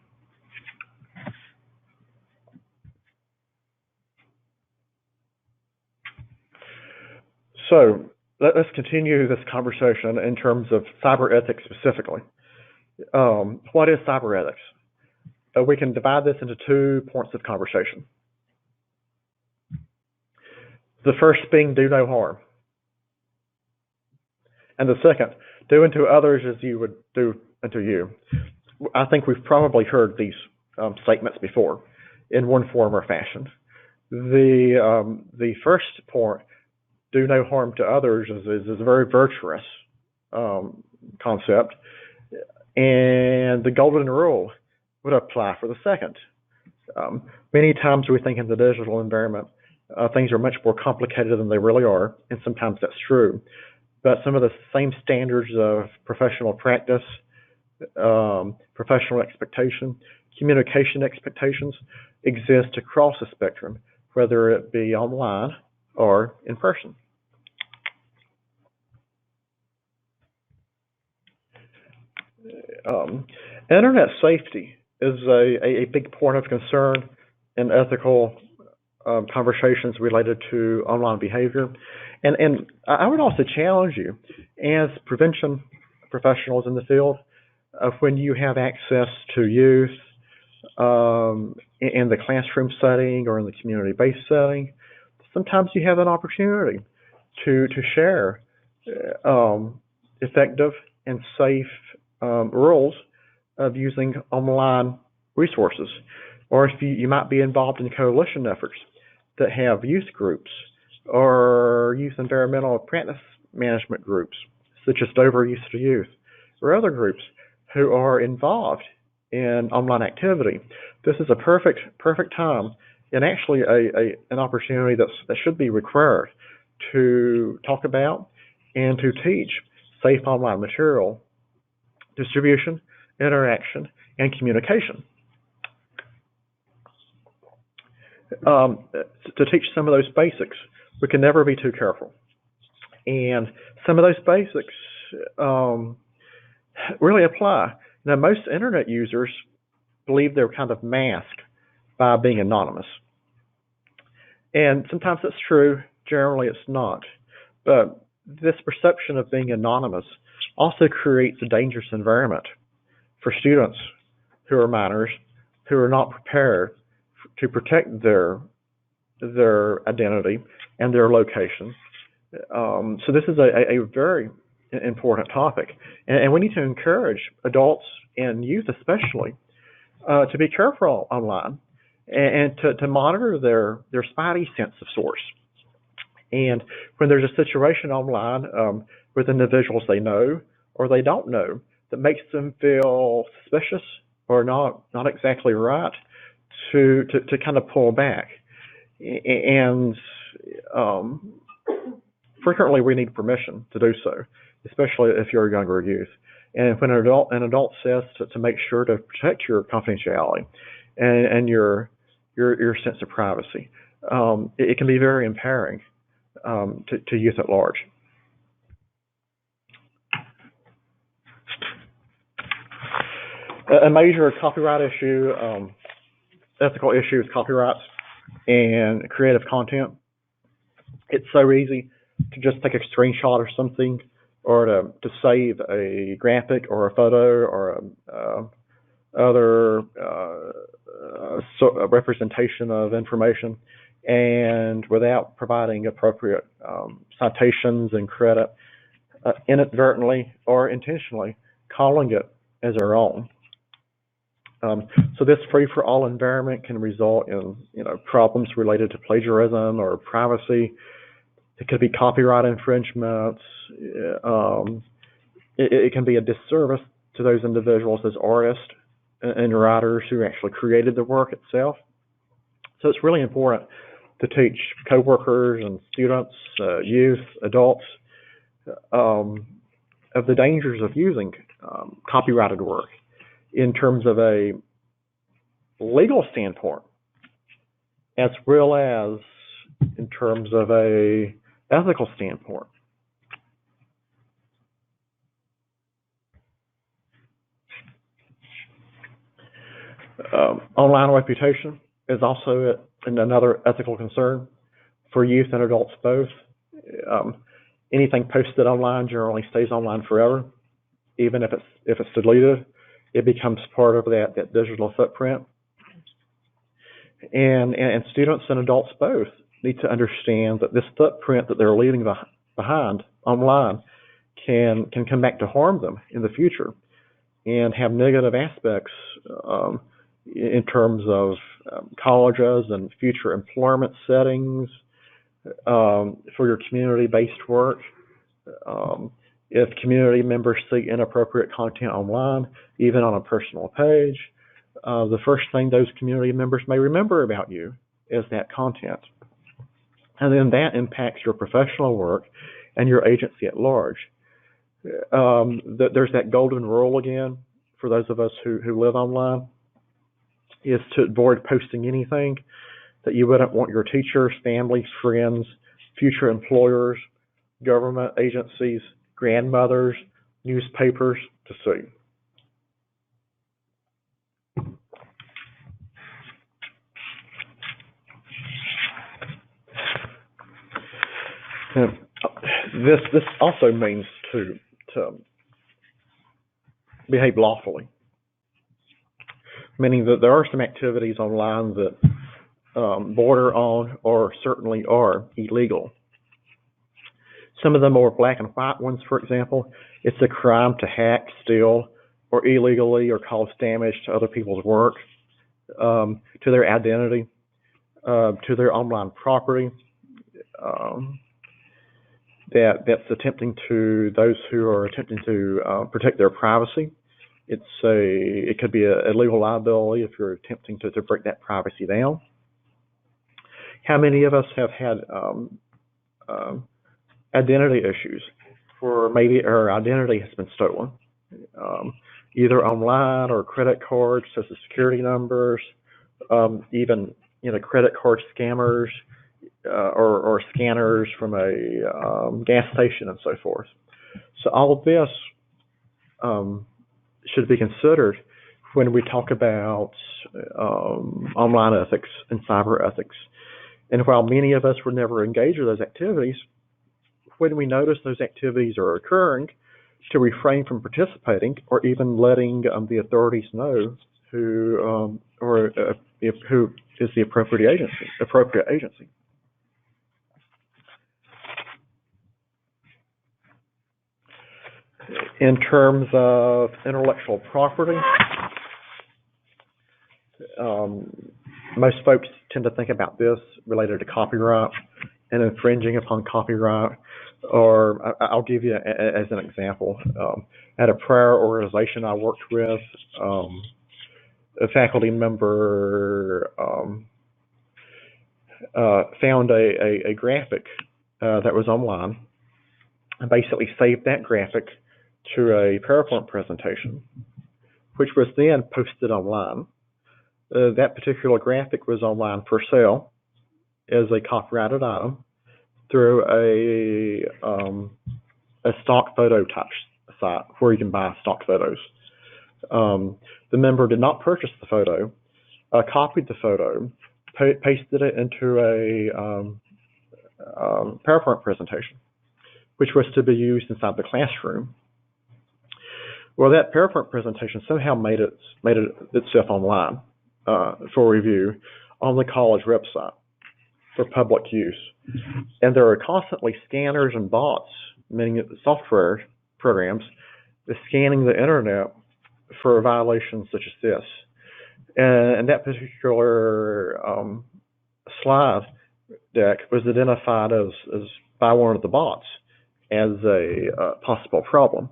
So let's continue this conversation in terms of cyber ethics specifically. What is cyber ethics? We can divide this into 2 points of conversation. The first being do no harm. And the second, do unto others as you would do unto you. I think we've probably heard these statements before in one form or fashion. The first point, do no harm to others, is a very virtuous concept. And the golden rule would apply for the second. Many times we think in the digital environment, things are much more complicated than they really are, and sometimes that's true. But some of the same standards of professional practice, professional expectation, communication expectations exist across the spectrum, whether it be online or in person. Internet safety is a big point of concern in ethical conversations related to online behavior. And I would also challenge you, as prevention professionals in the field, of when you have access to youth in the classroom setting or in the community-based setting, sometimes you have an opportunity to share effective and safe rules of using online resources. Or if you might be involved in coalition efforts that have youth groups or youth environmental apprentice management groups, such as Dover Youth to Youth, or other groups who are involved in online activity. This is a perfect time, and actually an opportunity that should be required to talk about and to teach safe online material distribution, interaction, and communication. To teach some of those basics, we can never be too careful. And some of those basics really apply. Now, most internet users believe they're kind of masked by being anonymous. And sometimes it's true, generally it's not. But this perception of being anonymous also creates a dangerous environment for students who are minors, who are not prepared to protect their identity and their location. So this is a very important topic, and we need to encourage adults and youth especially to be careful online and to monitor their spidey sense of source. And when there's a situation online with individuals they know or they don't know that makes them feel suspicious or not exactly right, to kind of pull back. And frequently we need permission to do so, especially if you're a younger youth. And when an adult says to make sure to protect your confidentiality and your sense of privacy, it can be very empowering to youth at large. A major copyright issue, ethical issue is copyrights and creative content. It's so easy to just take a screenshot or something, or to save a graphic or a photo or other a representation of information, and without providing appropriate citations and credit, inadvertently or intentionally calling it as our own. So this free-for-all environment can result in problems related to plagiarism or privacy. It could be copyright infringements. It can be a disservice to those individuals as artists and writers who actually created the work itself. So it's really important to teach coworkers and students, youth, adults, of the dangers of using copyrighted work in terms of a legal standpoint, as well as in terms of a ethical standpoint. Online reputation is also another ethical concern for youth and adults both. Anything posted online generally stays online forever, even if it's deleted. It becomes part of that digital footprint. And students and adults both need to understand that this footprint that they're leaving behind online can come back to harm them in the future and have negative aspects in terms of colleges and future employment settings for your community-based work. If community members see inappropriate content online, even on a personal page, the first thing those community members may remember about you is that content. And then that impacts your professional work and your agency at large. There's that golden rule again for those of us who live online, is to avoid posting anything that you wouldn't want your teachers, families, friends, future employers, government agencies, grandmothers, newspapers to see. This also means to behave lawfully, meaning that there are some activities online that border on or certainly are illegal. Some of the more black and white ones, for example, it's a crime to hack, steal, or illegally or cause damage to other people's work, to their identity, to their online property. That's attempting to those who are attempting to protect their privacy. It could be a legal liability if you're attempting to break that privacy down. How many of us have had identity issues where maybe our identity has been stolen, either online or credit cards, social security numbers, even credit card scammers or scanners from a gas station and so forth. So all of this should be considered when we talk about online ethics and cyber ethics. And while many of us would never engage in those activities, when we notice those activities are occurring, to refrain from participating or even letting the authorities know who is the appropriate agency. In terms of intellectual property, most folks tend to think about this related to copyright and infringing upon copyright. Or I'll give you as an example. At a prior organization I worked with, a faculty member found a graphic that was online and basically saved that graphic to a PowerPoint presentation, which was then posted online. That particular graphic was online for sale as a copyrighted item through a stock photo type site where you can buy stock photos. The member did not purchase the photo, copied the photo, pasted it into a PowerPoint presentation, which was to be used inside the classroom. Well, that PowerPoint presentation somehow made itself online for review on the college website for public use. And there are constantly scanners and bots, meaning software programs, scanning the internet for violations such as this. And that particular slide deck was identified as by one of the bots as a possible problem.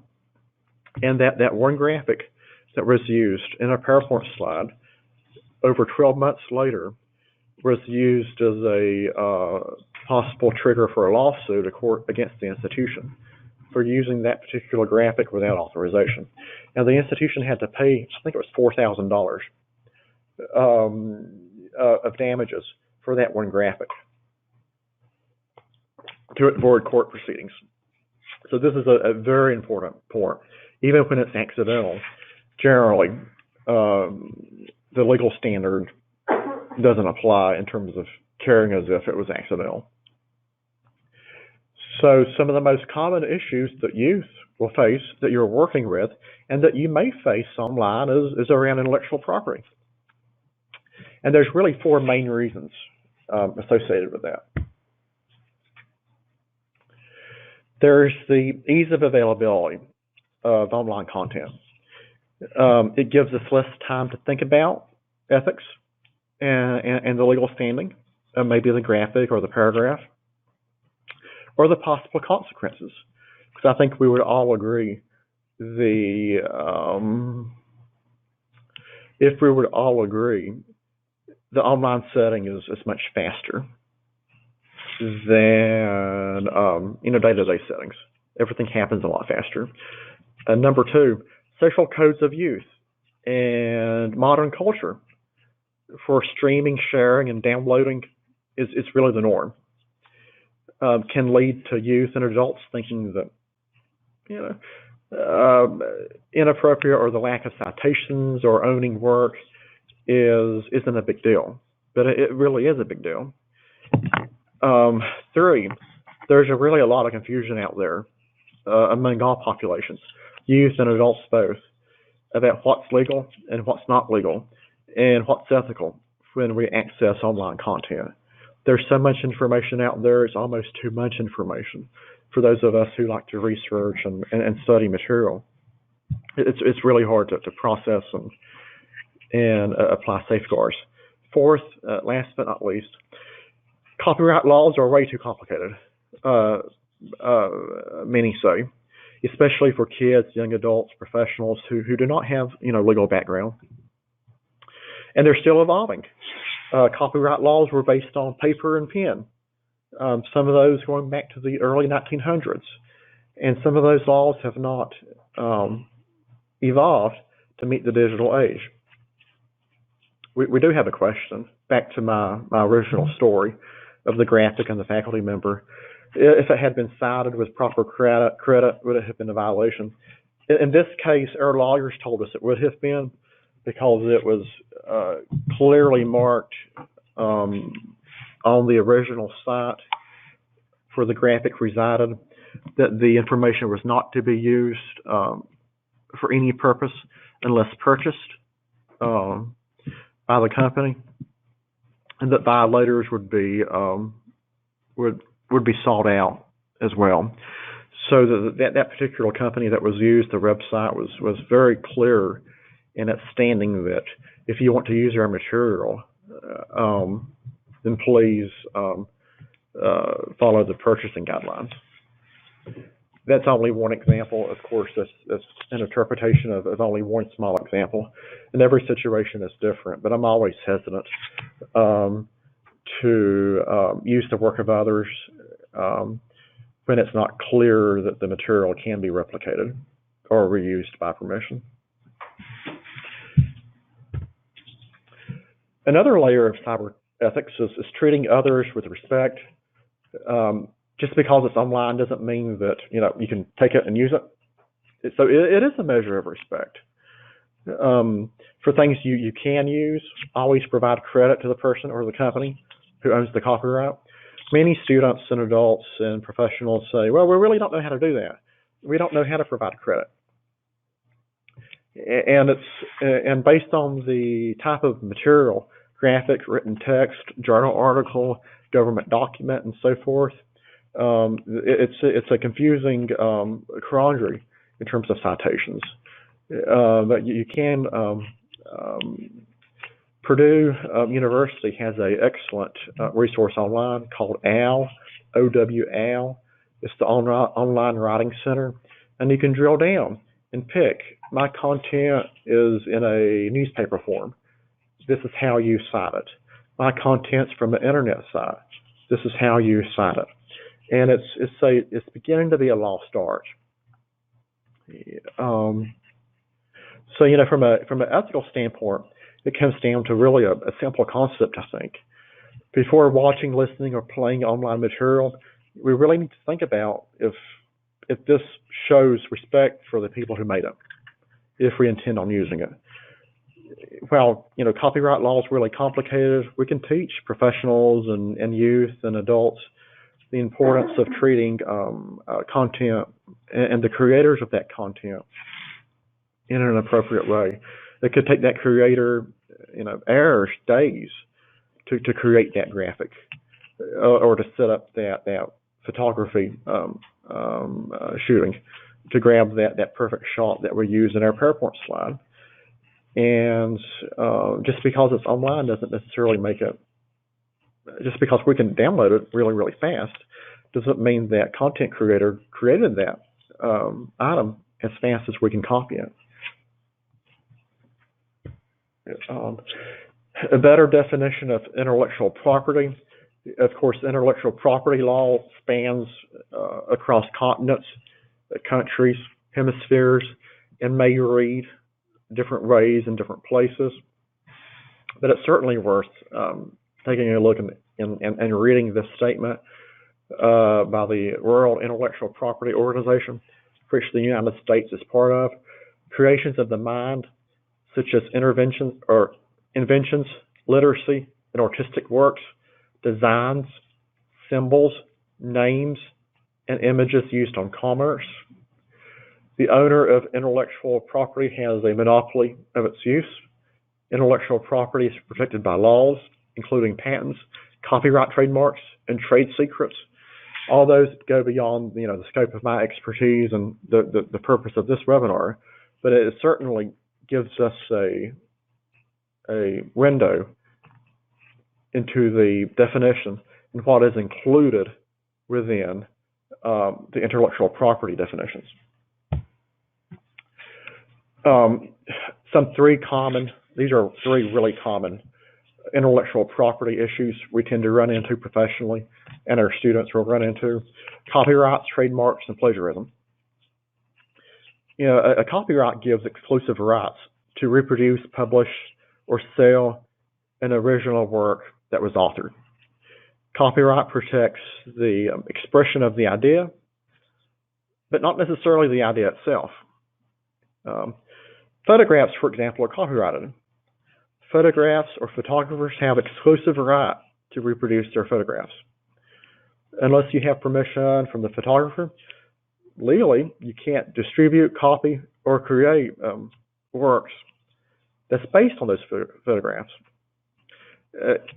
And that one graphic that was used in a PowerPoint slide over 12 months later was used as a possible trigger for a lawsuit against the institution for using that particular graphic without authorization. And the institution had to pay, I think it was $4,000 of damages for that one graphic to avoid court proceedings. So this is a very important point. Even when it's accidental, generally, the legal standard doesn't apply in terms of caring as if it was accidental. So some of the most common issues that youth will face, that you're working with, and that you may face online is around intellectual property. And there's really four main reasons associated with that. There's the ease of availability of online content. It gives us less time to think about ethics and the legal standing of maybe the graphic or the paragraph, or the possible consequences. Because I think we would all agree if we would all agree, the online setting is much faster than day-to-day settings. Everything happens a lot faster. Number two, social codes of youth and modern culture for streaming, sharing, and downloading is really the norm. Can lead to youth and adults thinking that inappropriate or the lack of citations or owning work isn't a big deal, but it really is a big deal. Three, there's really a lot of confusion out there among all populations, youth and adults both, about what's legal and what's not legal, and what's ethical when we access online content. There's so much information out there, it's almost too much information for those of us who like to research and study material. It's really hard to process and apply safeguards. Fourth, last but not least, copyright laws are way too complicated. Many say, especially for kids, young adults, professionals who do not have legal background, and they're still evolving. Copyright laws were based on paper and pen. Some of those going back to the early 1900s, and some of those laws have not evolved to meet the digital age. We do have a question, back to my original story of the graphic and the faculty member. If it had been cited with proper credit, would it have been a violation? In this case, our lawyers told us it would have been, because it was clearly marked on the original site for the graphic resided that the information was not to be used for any purpose unless purchased by the company, and that violators would be sought out as well. So that particular company that was used, the website was very clear in its standing that if you want to use our material, then please follow the purchasing guidelines. That's only one example. Of course, that's an interpretation of only one small example, and every situation is different. But I'm always hesitant to use the work of others when it's not clear that the material can be replicated or reused by permission. Another layer of cyber ethics is treating others with respect. Just because it's online doesn't mean that you can take it and use it. So it is a measure of respect. For things you can use, always provide credit to the person or the company who owns the copyright. Many students and adults and professionals say, well, we really don't know how to do that. We don't know how to provide credit. And based on the type of material, graphic, written text, journal article, government document, and so forth, it's a confusing quandary in terms of citations. But you can, Purdue University has an excellent resource online called OWL, OWL. It's the Online Writing Center, and you can drill down and pick. My content is in a newspaper form. This is how you cite it. My content's from the internet site. This is how you cite it. And it's beginning to be a lost art. So from an ethical standpoint, it comes down to really a simple concept, I think. Before watching, listening, or playing online material, we really need to think about if this shows respect for the people who made it, if we intend on using it. While copyright law is really complicated, we can teach professionals and youth and adults the importance of treating content and the creators of that content in an appropriate way. It could take that creator, hours, days to create that graphic or to set up that photography shooting to grab that perfect shot that we use in our PowerPoint slide. And just because it's online doesn't necessarily make it, just because we can download it really, really fast, doesn't mean that content creator created that item as fast as we can copy it. A better definition of intellectual property. Of course, intellectual property law spans across continents, countries, hemispheres, and may read different ways in different places. But it's certainly worth taking a look and reading this statement by the World Intellectual Property Organization, which the United States is part of. Creations of the mind, such as inventions, literacy, and artistic works, designs, symbols, names, and images used on commerce. The owner of intellectual property has a monopoly of its use. Intellectual property is protected by laws, including patents, copyright, trademarks, and trade secrets. All those go beyond, the scope of my expertise and the purpose of this webinar, but it certainly gives us a window into the definition and what is included within the intellectual property definitions. These are three really common intellectual property issues we tend to run into professionally, and our students will run into: copyrights, trademarks, and plagiarism. A copyright gives exclusive rights to reproduce, publish, or sell an original work that was authored. Copyright protects the expression of the idea, but not necessarily the idea itself. Photographs, for example, are copyrighted. Photographs or photographers have exclusive right to reproduce their photographs. Unless you have permission from the photographer, legally, you can't distribute, copy, or create works that's based on those photographs.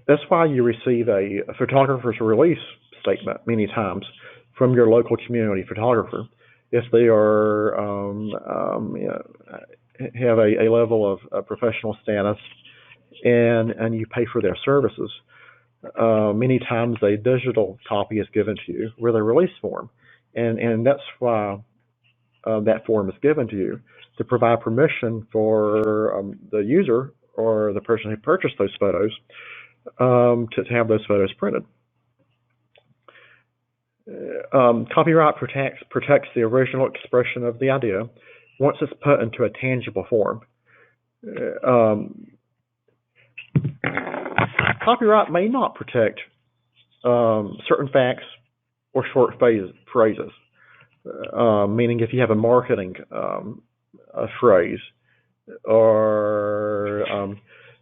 That's why you receive a photographer's release statement many times from your local community photographer if they are have a level of professional status and you pay for their services. Many times a digital copy is given to you with a release form, and that's why that form is given to you, to provide permission for the user or the person who purchased those photos to have those photos printed. Copyright protects the original expression of the idea once it's put into a tangible form. Copyright may not protect certain facts or short phrases, meaning if you have a marketing a phrase or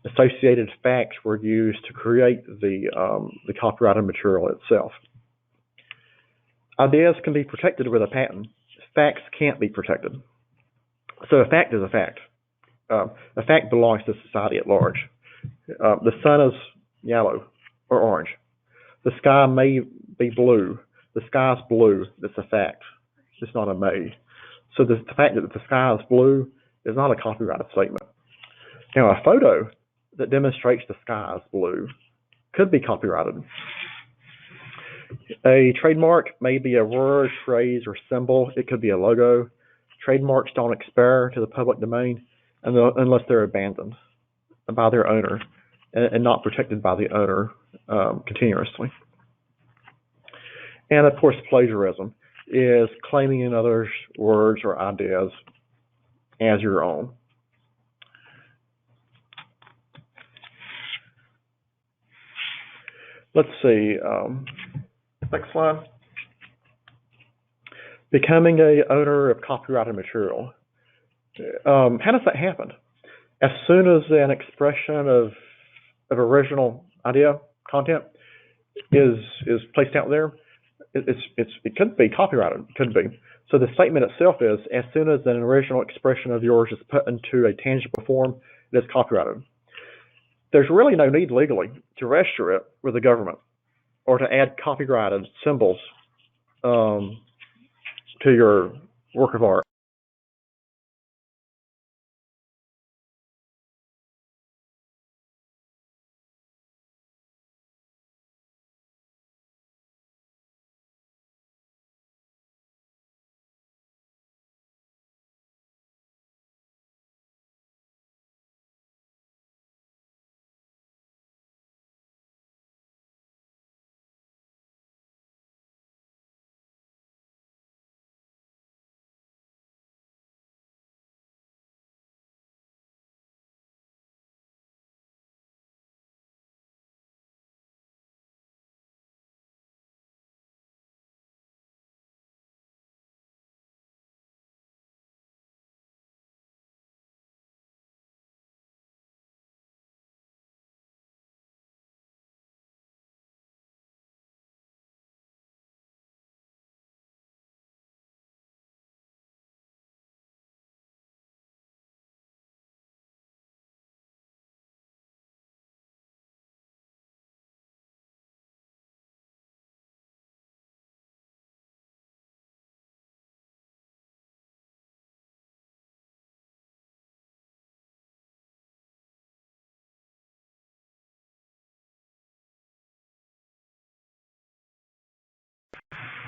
associated facts were used to create the copyrighted material itself. Ideas can be protected with a patent. Facts can't be protected. So a fact is a fact. A fact belongs to society at large. The sun is yellow or orange. The sky may be blue. The sky is blue. That's a fact. It's not a may. So the fact that the sky is blue is not a copyrighted statement. Now, a photo that demonstrates the sky is blue could be copyrighted. A trademark may be a word, phrase, or symbol. It could be a logo. Trademarks don't expire to the public domain unless they're abandoned by their owner and not protected by the owner continuously. And of course, plagiarism is claiming another's words or ideas as your own. Let's see. Next slide. Becoming an owner of copyrighted material. How does that happen? As soon as an expression of original idea, content, is placed out there, it could be copyrighted. It could be. So the statement itself is, as soon as an original expression of yours is put into a tangible form, it is copyrighted. There's really no need legally to register it with the government or to add copyrighted symbols to your work of art.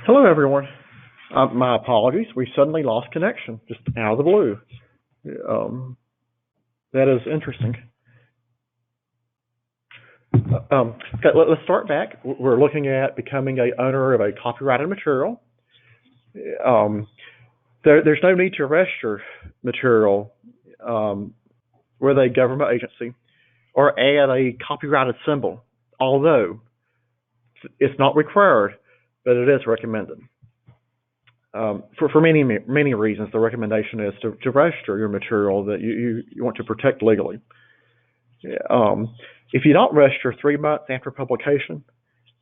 Hello, everyone. My apologies. We suddenly lost connection, just out of the blue. Um, that is interesting. Okay, let's start back. We're looking at becoming a owner of a copyrighted material. Um, there's no need to register material with a government agency or add a copyrighted symbol, although it's not required, but it is recommended. For many reasons, the recommendation is to register your material that you want to protect legally. If you don't register 3 months after publication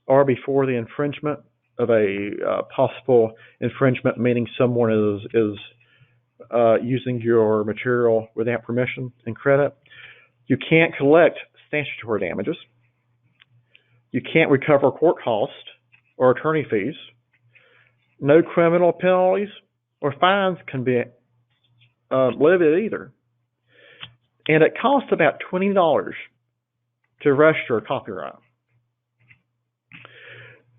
or before the infringement of a possible infringement, meaning someone is using your material without permission and credit, you can't collect statutory damages. You can't recover court costs or attorney fees. No criminal penalties or fines can be levied either. And it costs about $20 to register a copyright.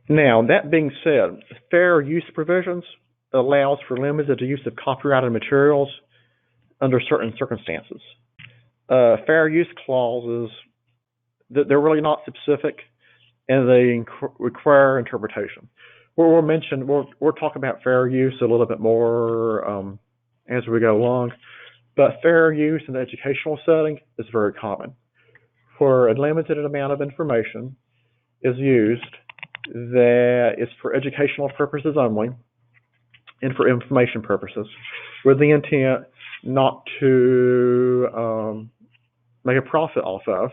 Now, that being said, fair use provisions allows for limited use of copyrighted materials under certain circumstances. Fair use clauses, they're really not specific, and they require interpretation. We'll talk about fair use a little bit more as we go along, but fair use in the educational setting is very common. Where a limited amount of information is used that is for educational purposes only and for information purposes, with the intent not to make a profit off of.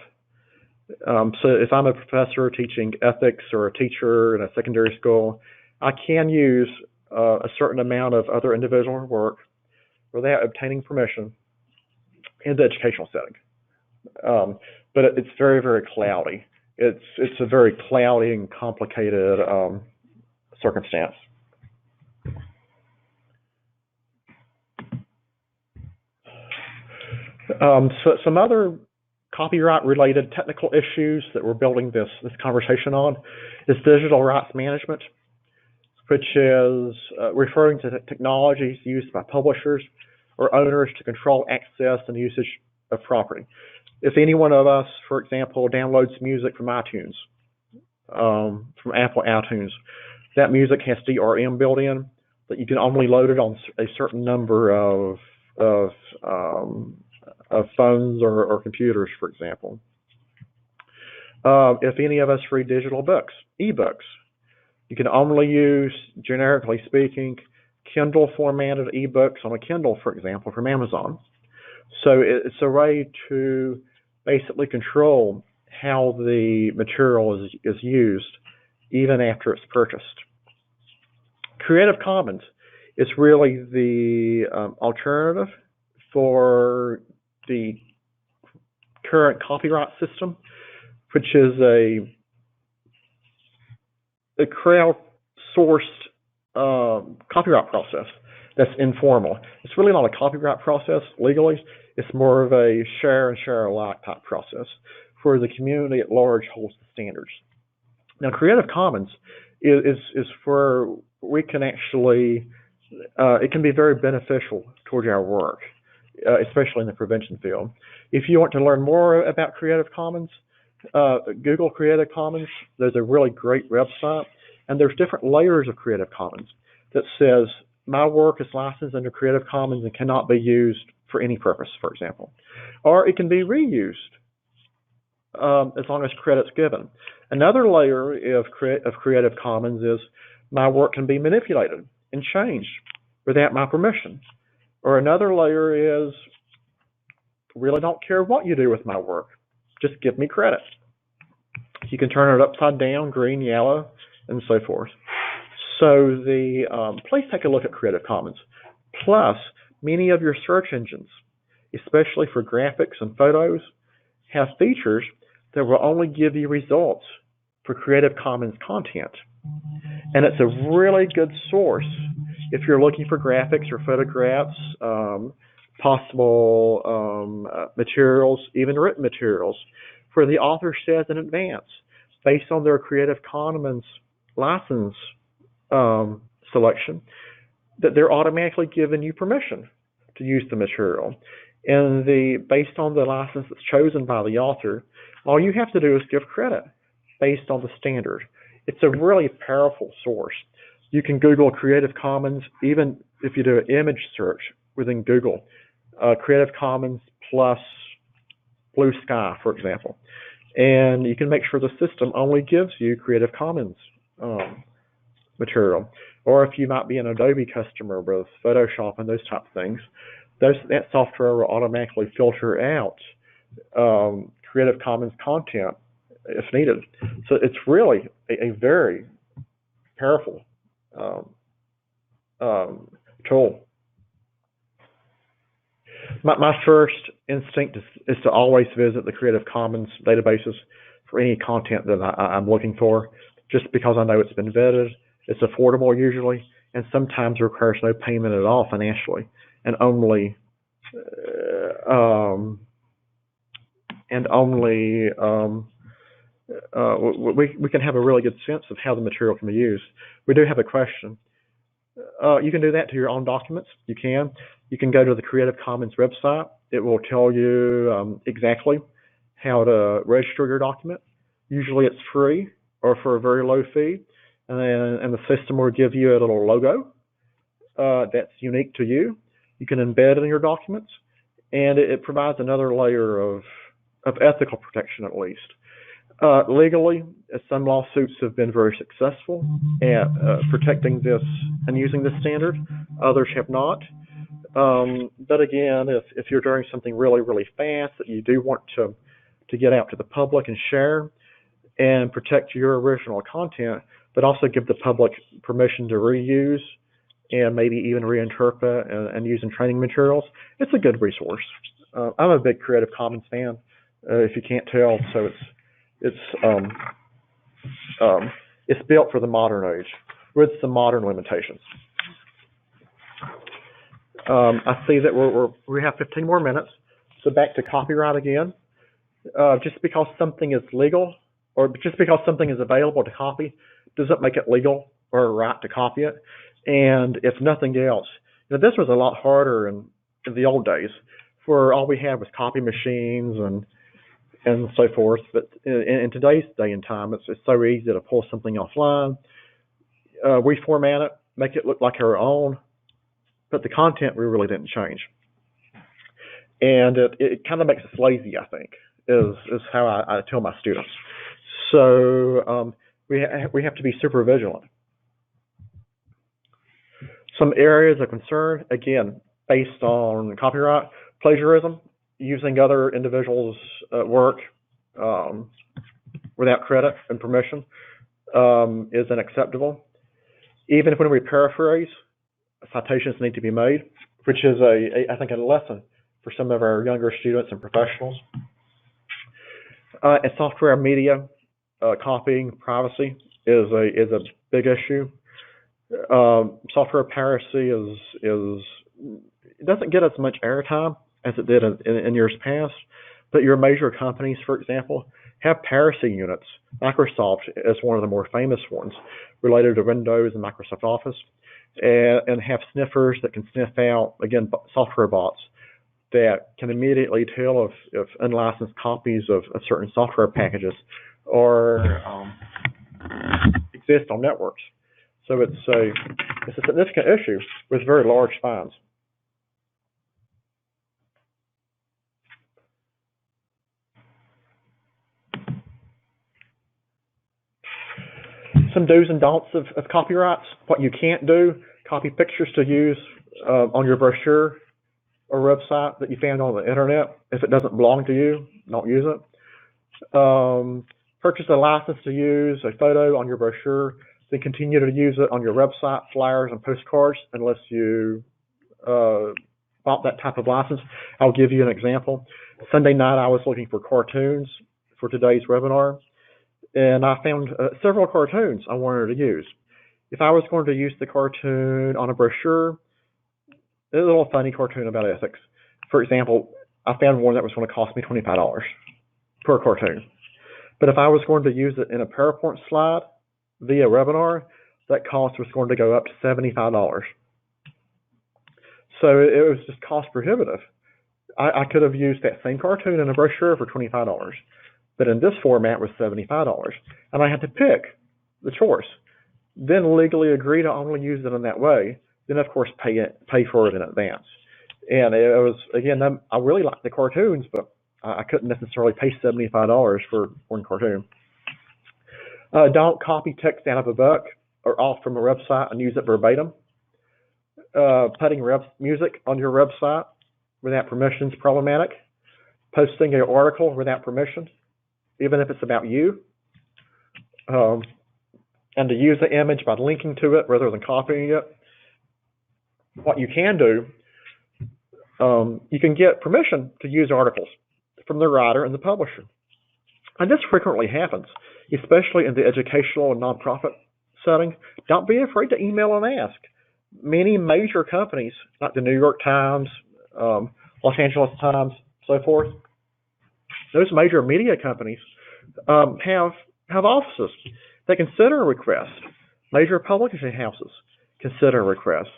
So if I'm a professor teaching ethics or a teacher in a secondary school, I can use a certain amount of other individual work without obtaining permission in the educational setting. But it's very, very cloudy. It's a very cloudy and complicated circumstance. So some other copyright-related technical issues that we're building this conversation on is digital rights management, which is referring to technologies used by publishers or owners to control access and usage of property. If any one of us, for example, downloads music from iTunes, from Apple iTunes, that music has DRM built in, but you can only load it on a certain number of phones or computers, for example. If any of us read digital books, ebooks, you can only use, generically speaking, Kindle formatted ebooks on a Kindle, for example, from Amazon. So it's a way to basically control how the material is used even after it's purchased. Creative Commons is really the alternative for the current copyright system, which is a crowd-sourced copyright process that's informal. It's really not a copyright process legally. It's more of a share and share alike type process where the community at large holds the standards. Now, Creative Commons is where we can actually, it can be very beneficial towards our work, especially in the prevention field. If you want to learn more about Creative Commons, Google Creative Commons. There's a really great website, and there's different layers of Creative Commons that says my work is licensed under Creative Commons and cannot be used for any purpose, for example. Or it can be reused as long as credit's given. Another layer of Creative Commons is my work can be manipulated and changed without my permission. Or another layer is really don't care what you do with my work. Just give me credit. You can turn it upside down, green, yellow, and so forth. So please take a look at Creative Commons. Plus, many of your search engines, especially for graphics and photos, have features that will only give you results for Creative Commons content. And it's a really good source if you're looking for graphics or photographs, possible materials, even written materials, where the author says in advance, based on their Creative Commons license selection, that they're automatically giving you permission to use the material. And based on the license that's chosen by the author, all you have to do is give credit based on the standard. It's a really powerful source. You can Google Creative Commons, even if you do an image search within Google, Creative Commons plus Blue Sky, for example. And you can make sure the system only gives you Creative Commons material. Or if you might be an Adobe customer with Photoshop and those type of things, that software will automatically filter out Creative Commons content if needed. So it's really a very powerful tool. My first instinct is to always visit the Creative Commons databases for any content that I'm looking for, just because I know it's been vetted, it's affordable usually, and sometimes requires no payment at all financially, and only we can have a really good sense of how the material can be used. We do have a question. You can do that to your own documents. You can go to the Creative Commons website. It will tell you exactly how to register your document. Usually it's free or for a very low fee, and the system will give you a little logo that's unique to you. You can embed it in your documents, and it provides another layer of ethical protection, at least. Legally, some lawsuits have been very successful at protecting this and using this standard. Others have not. But again, if you're doing something really, really fast that you do want to get out to the public and share and protect your original content, but also give the public permission to reuse and maybe even reinterpret and use in training materials, it's a good resource. I'm a big Creative Commons fan, if you can't tell, so it's built for the modern age with some modern limitations. I see that we have 15 more minutes, so back to copyright again. Just because something is legal or just because something is available to copy doesn't make it legal or a right to copy it. And if nothing else, this was a lot harder in the old days, where all we had was copy machines and so forth. But in today's day and time, it's so easy to pull something offline, reformat it, make it look like our own, but the content we really didn't change. And it kind of makes us lazy, I think, is how I tell my students. So we have to be super vigilant. Some areas of concern, again, based on copyright, plagiarism, using other individuals' work without credit and permission is unacceptable. Even when we paraphrase, citations need to be made, which is I think a lesson for some of our younger students and professionals. And software media copying privacy is a big issue. Software piracy it doesn't get as much airtime as it did in years past, but your major companies, for example, have piracy units. Microsoft is one of the more famous ones related to Windows and Microsoft Office, and have sniffers that can sniff out, again, software bots that can immediately tell if unlicensed copies of certain software packages or exist on networks. So it's a significant issue with very large fines. Some do's and don'ts of copyrights. What you can't do: copy pictures to use on your brochure or website that you found on the internet. If it doesn't belong to you, don't use it. Purchase a license to use a photo on your brochure, then continue to use it on your website, flyers, and postcards unless you bought that type of license. I'll give you an example. Sunday night I was looking for cartoons for today's webinar, and I found several cartoons I wanted to use. If I was going to use the cartoon on a brochure, a little funny cartoon about ethics. For example, I found one that was going to cost me $25 per cartoon. But if I was going to use it in a PowerPoint slide via webinar, that cost was going to go up to $75. So it was just cost prohibitive. I could have used that same cartoon in a brochure for $25, but in this format was $75, and I had to pick the choice. Then legally agree to only use it in that way. Then of course pay for it in advance. And it was, again, I really liked the cartoons, but I couldn't necessarily pay $75 for one cartoon. Don't copy text out of a book or off from a website and use it verbatim. Putting music on your website without permission is problematic. Posting an article without permission, even if it's about you. And to use the image by linking to it rather than copying it. What you can do, you can get permission to use articles from the writer and the publisher. And this frequently happens, especially in the educational and nonprofit setting. Don't be afraid to email and ask. Many major companies, like the New York Times, Los Angeles Times, so forth, those major media companies have offices. They consider a request. Major publishing houses consider a request.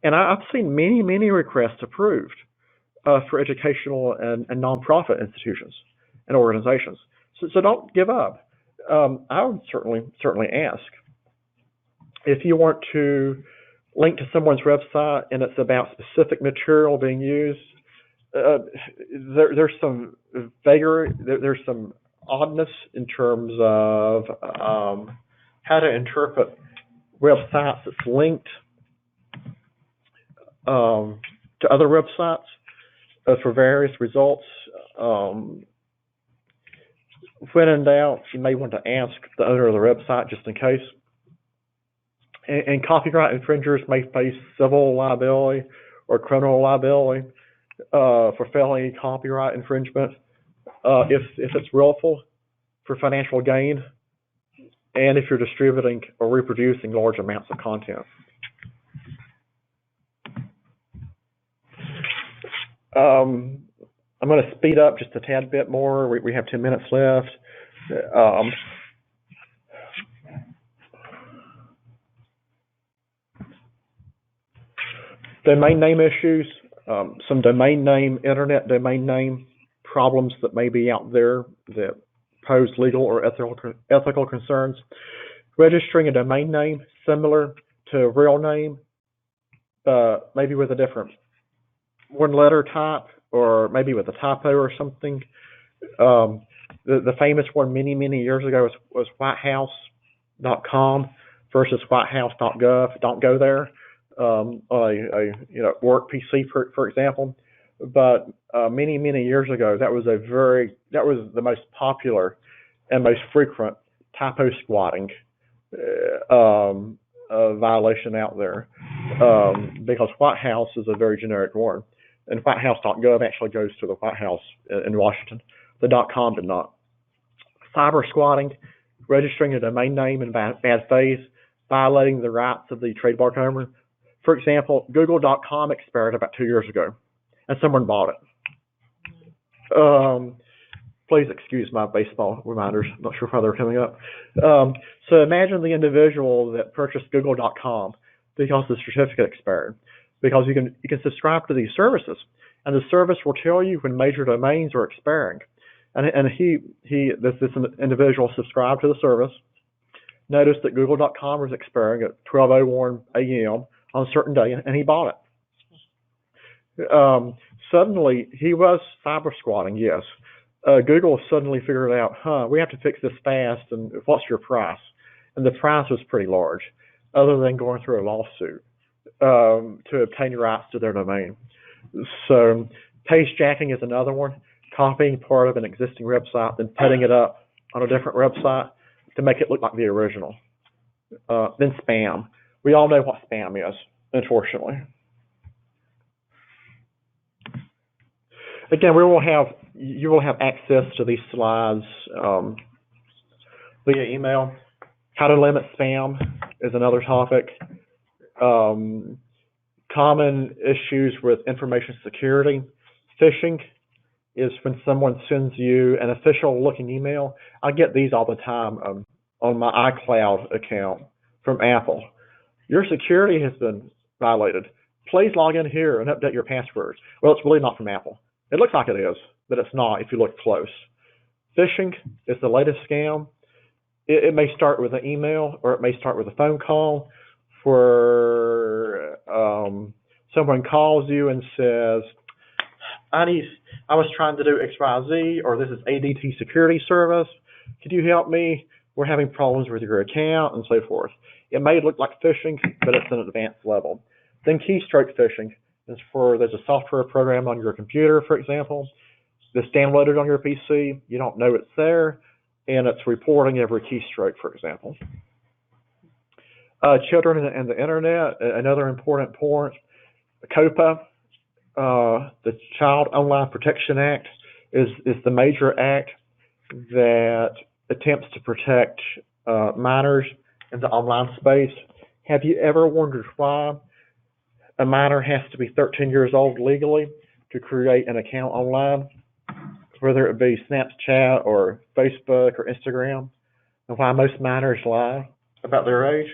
And I've seen many requests approved for educational and nonprofit institutions and organizations. So don't give up. I would certainly ask. If you want to link to someone's website and it's about specific material being used, there's some vagary, there's some oddness in terms of how to interpret websites that's linked to other websites for various results. When in doubt, you may want to ask the owner of the website just in case. And copyright infringers may face civil liability or criminal liability for felony copyright infringement if it's willful for financial gain, and if you're distributing or reproducing large amounts of content. I'm going to speed up just a tad bit more. We have 10 minutes left. Domain name issues, some internet domain name problems that may be out there that pose legal or ethical concerns. Registering a domain name similar to a real name, maybe with a different one-letter type, or maybe with a typo or something. The famous one many years ago was whitehouse.com versus whitehouse.gov. Don't go there. On a work PC, for example. But many years ago, that was the most popular and most frequent typo squatting violation out there, because White House is a very generic word, and whitehouse.gov actually goes to the White House in Washington. The .com did not. Cyber squatting, registering a domain name in bad faith, violating the rights of the trademark owner. For example, Google.com expired about 2 years ago, and someone bought it. Please excuse my baseball reminders. I'm not sure why they're coming up. So imagine the individual that purchased Google.com because the certificate expired. Because you can subscribe to these services, and the service will tell you when major domains are expiring. And this individual subscribed to the service, noticed that Google.com was expiring at 12:01 a.m. on a certain day, and he bought it. Suddenly, he was cyber squatting, yes. Google suddenly figured out, we have to fix this fast, and what's your price? And the price was pretty large, other than going through a lawsuit to obtain rights to their domain. So page jacking is another one, copying part of an existing website, then putting it up on a different website to make it look like the original. Then spam. We all know what spam is, unfortunately. Again, you will have access to these slides via email. How to limit spam is another topic. Common issues with information security. Phishing is when someone sends you an official looking email. I get these all the time on my iCloud account from Apple. Your security has been violated. Please log in here and update your passwords. Well, it's really not from Apple. It looks like it is, but it's not if you look close. Phishing is the latest scam. It may start with an email or it may start with a phone call where someone calls you and says, I was trying to do XYZ, or this is ADT security service. Could you help me? We're having problems with your account and so forth. It may look like phishing, but it's an advanced level. Then keystroke phishing is there's a software program on your computer, for example, that's downloaded on your PC. You don't know it's there, and it's reporting every keystroke, for example. Children and the internet, another important point. COPA, the Child Online Protection Act, is the major act that attempts to protect minors in the online space. Have you ever wondered why a minor has to be 13 years old legally to create an account online, whether it be Snapchat or Facebook or Instagram, and why most minors lie about their age?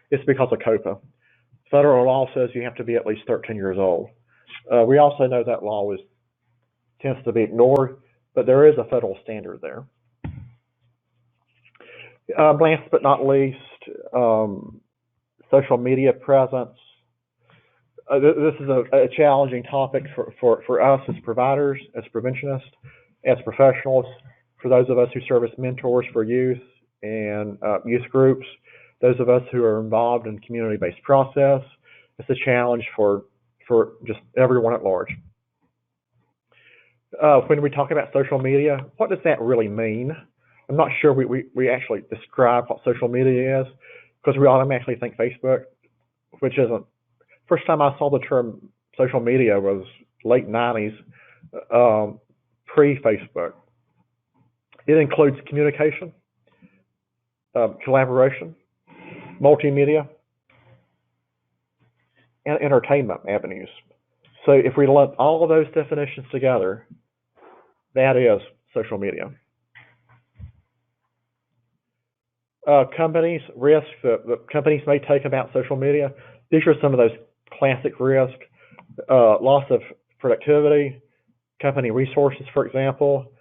It's because of COPA. Federal law says you have to be at least 13 years old. We also know that law tends to be ignored, but there is a federal standard there. Last but not least, social media presence. This is a challenging topic for us as providers, as preventionists, as professionals, for those of us who serve as mentors for youth and youth groups, those of us who are involved in community-based process. It's a challenge for just everyone at large. When we talk about social media, what does that really mean? I'm not sure we actually describe what social media is, because we automatically think Facebook, which isn't. First time I saw the term social media was late 90s, pre-Facebook. It includes communication, collaboration, multimedia, and entertainment avenues. So if we lump all of those definitions together, that is social media. Companies, risks that companies may take about social media. These are some of those classic risks. Loss of productivity, company resources, for example,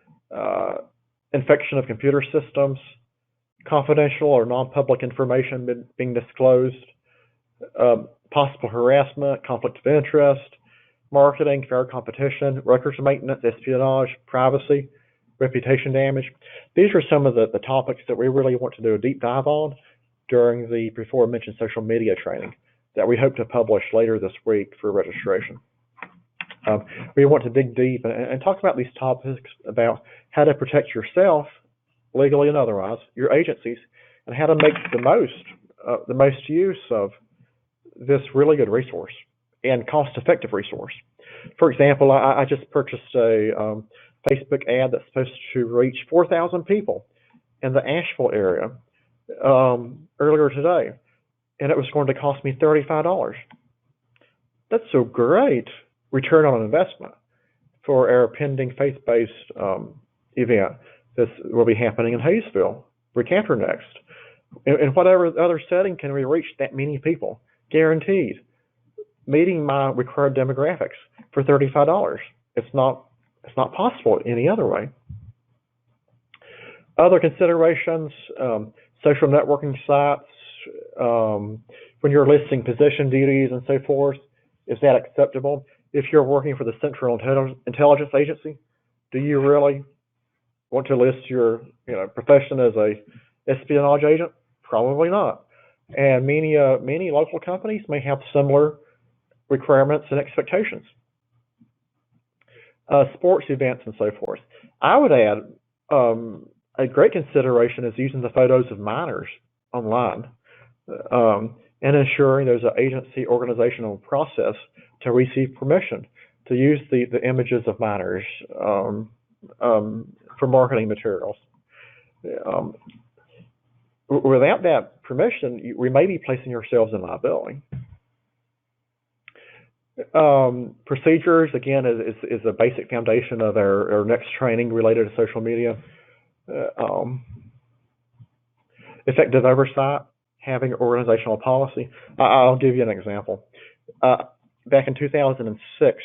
infection of computer systems, confidential or non-public information being disclosed, possible harassment, conflict of interest, marketing, fair competition, records maintenance, espionage, privacy, reputation damage. These are some of the topics that we really want to do a deep dive on during the before mentioned social media training that we hope to publish later this week for registration. We want to dig deep and talk about these topics about how to protect yourself, legally and otherwise, your agencies, and how to make the most use of this really good resource and cost-effective resource. For example, I just purchased a Facebook ad that's supposed to reach 4,000 people in the Asheville area earlier today, and it was going to cost me $35. That's a great return on investment for our pending faith-based event. This will be happening in Hayesville, Recanter next. In whatever other setting can we reach that many people? Guaranteed. Meeting my required demographics for $35. It's not possible any other way. Other considerations, social networking sites, when you're listing position duties and so forth, is that acceptable? If you're working for the Central Intelligence Agency, do you really want to list your profession as a espionage agent? Probably not. And many local companies may have similar requirements and expectations. Sports events and so forth. I would add a great consideration is using the photos of minors online and ensuring there's an agency organizational process to receive permission to use the images of minors for marketing materials. Without that permission, we may be placing ourselves in liability. Procedures, again, is a basic foundation of our next training related to social media. Effective oversight. having organizational policy. I'll give you an example. Back in 2006,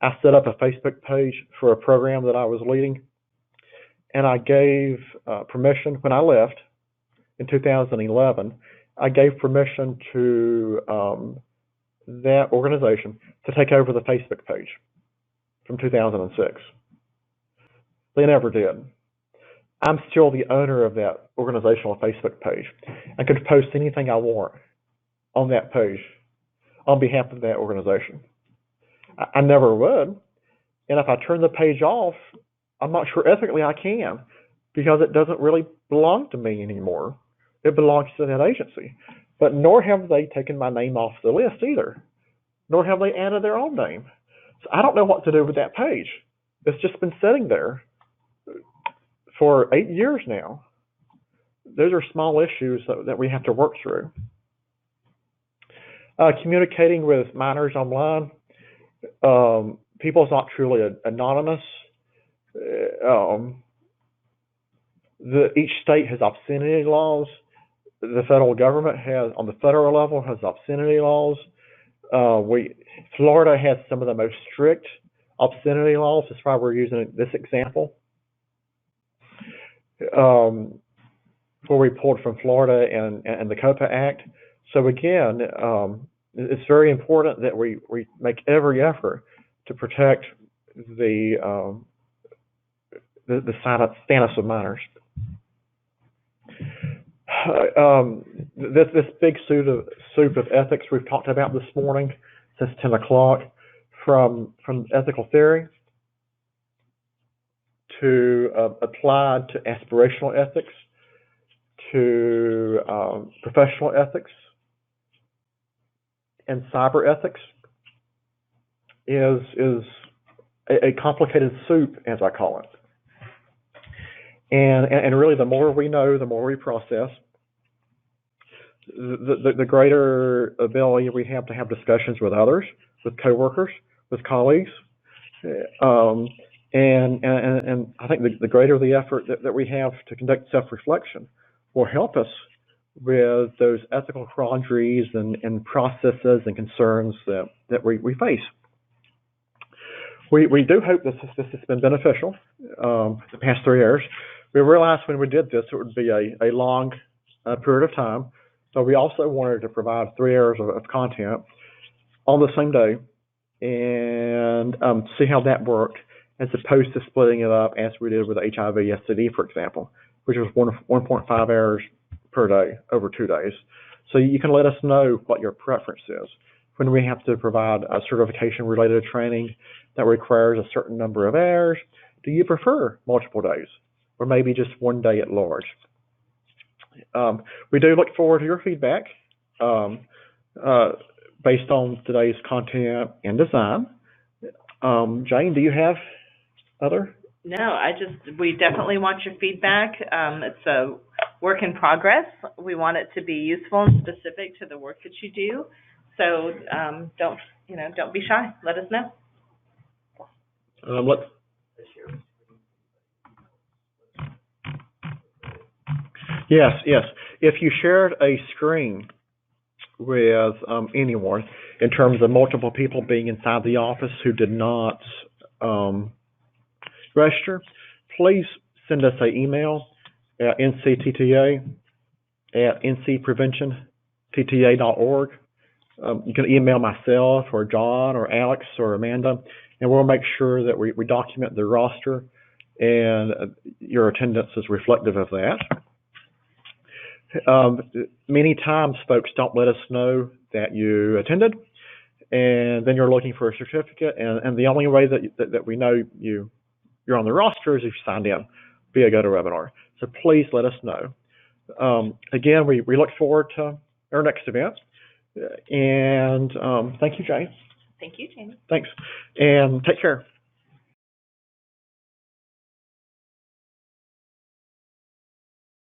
I set up a Facebook page for a program that I was leading, and I gave permission when I left in 2011. I gave permission to that organization to take over the Facebook page from 2006. They never did. I'm still the owner of that organizational Facebook page. I could post anything I want on that page on behalf of that organization. I never would. And if I turn the page off, I'm not sure ethically I can, because it doesn't really belong to me anymore. It belongs to that agency. But nor have they taken my name off the list either, nor have they added their own name. So I don't know what to do with that page. It's just been sitting there for 8 years now. Those are small issues that we have to work through. Communicating with minors online. People's not truly anonymous. Each state has obscenity laws. The federal government has, on the federal level, has obscenity laws. Florida has some of the most strict obscenity laws. That's why we're using this example. Where we pulled from Florida and the COPA Act. So again, it's very important that we make every effort to protect the status of minors. This big soup of ethics we've talked about this morning since 10 o'clock, from ethical theory to applied to aspirational ethics, to professional ethics, and cyber ethics, is a complicated soup, as I call it. And really, the more we know, the more we process, the greater ability we have to have discussions with others, with coworkers, with colleagues. And I think the greater the effort that we have to conduct self-reflection will help us with those ethical quandaries and processes and concerns that we face. We do hope this has been beneficial the past 3 years. We realized when we did this it would be a long period of time, but we also wanted to provide 3 hours of content on the same day and see how that worked, as opposed to splitting it up as we did with HIV STD, for example, which was 1.5 hours per day over 2 days. So you can let us know what your preference is. When we have to provide a certification-related training that requires a certain number of hours, do you prefer multiple days, or maybe just 1 day at large? We do look forward to your feedback based on today's content and design. Jane, do you have other? No, we definitely want your feedback. It's a work in progress. We want it to be useful and specific to the work that you do. So don't be shy. Let us know. Yes. If you shared a screen with anyone, in terms of multiple people being inside the office who did not register, please send us an email at nctta@ncpreventiontta.org. You can email myself or John or Alex or Amanda, and we'll make sure that we document the roster and your attendance is reflective of that. Many times folks don't let us know that you attended, and then you're looking for a certificate, and the only way that we know you're on the roster is if you signed in via GoToWebinar. So please let us know. Again, we look forward to our next event, and thank you, Jane. Thank you, Jamie. Thanks, and take care.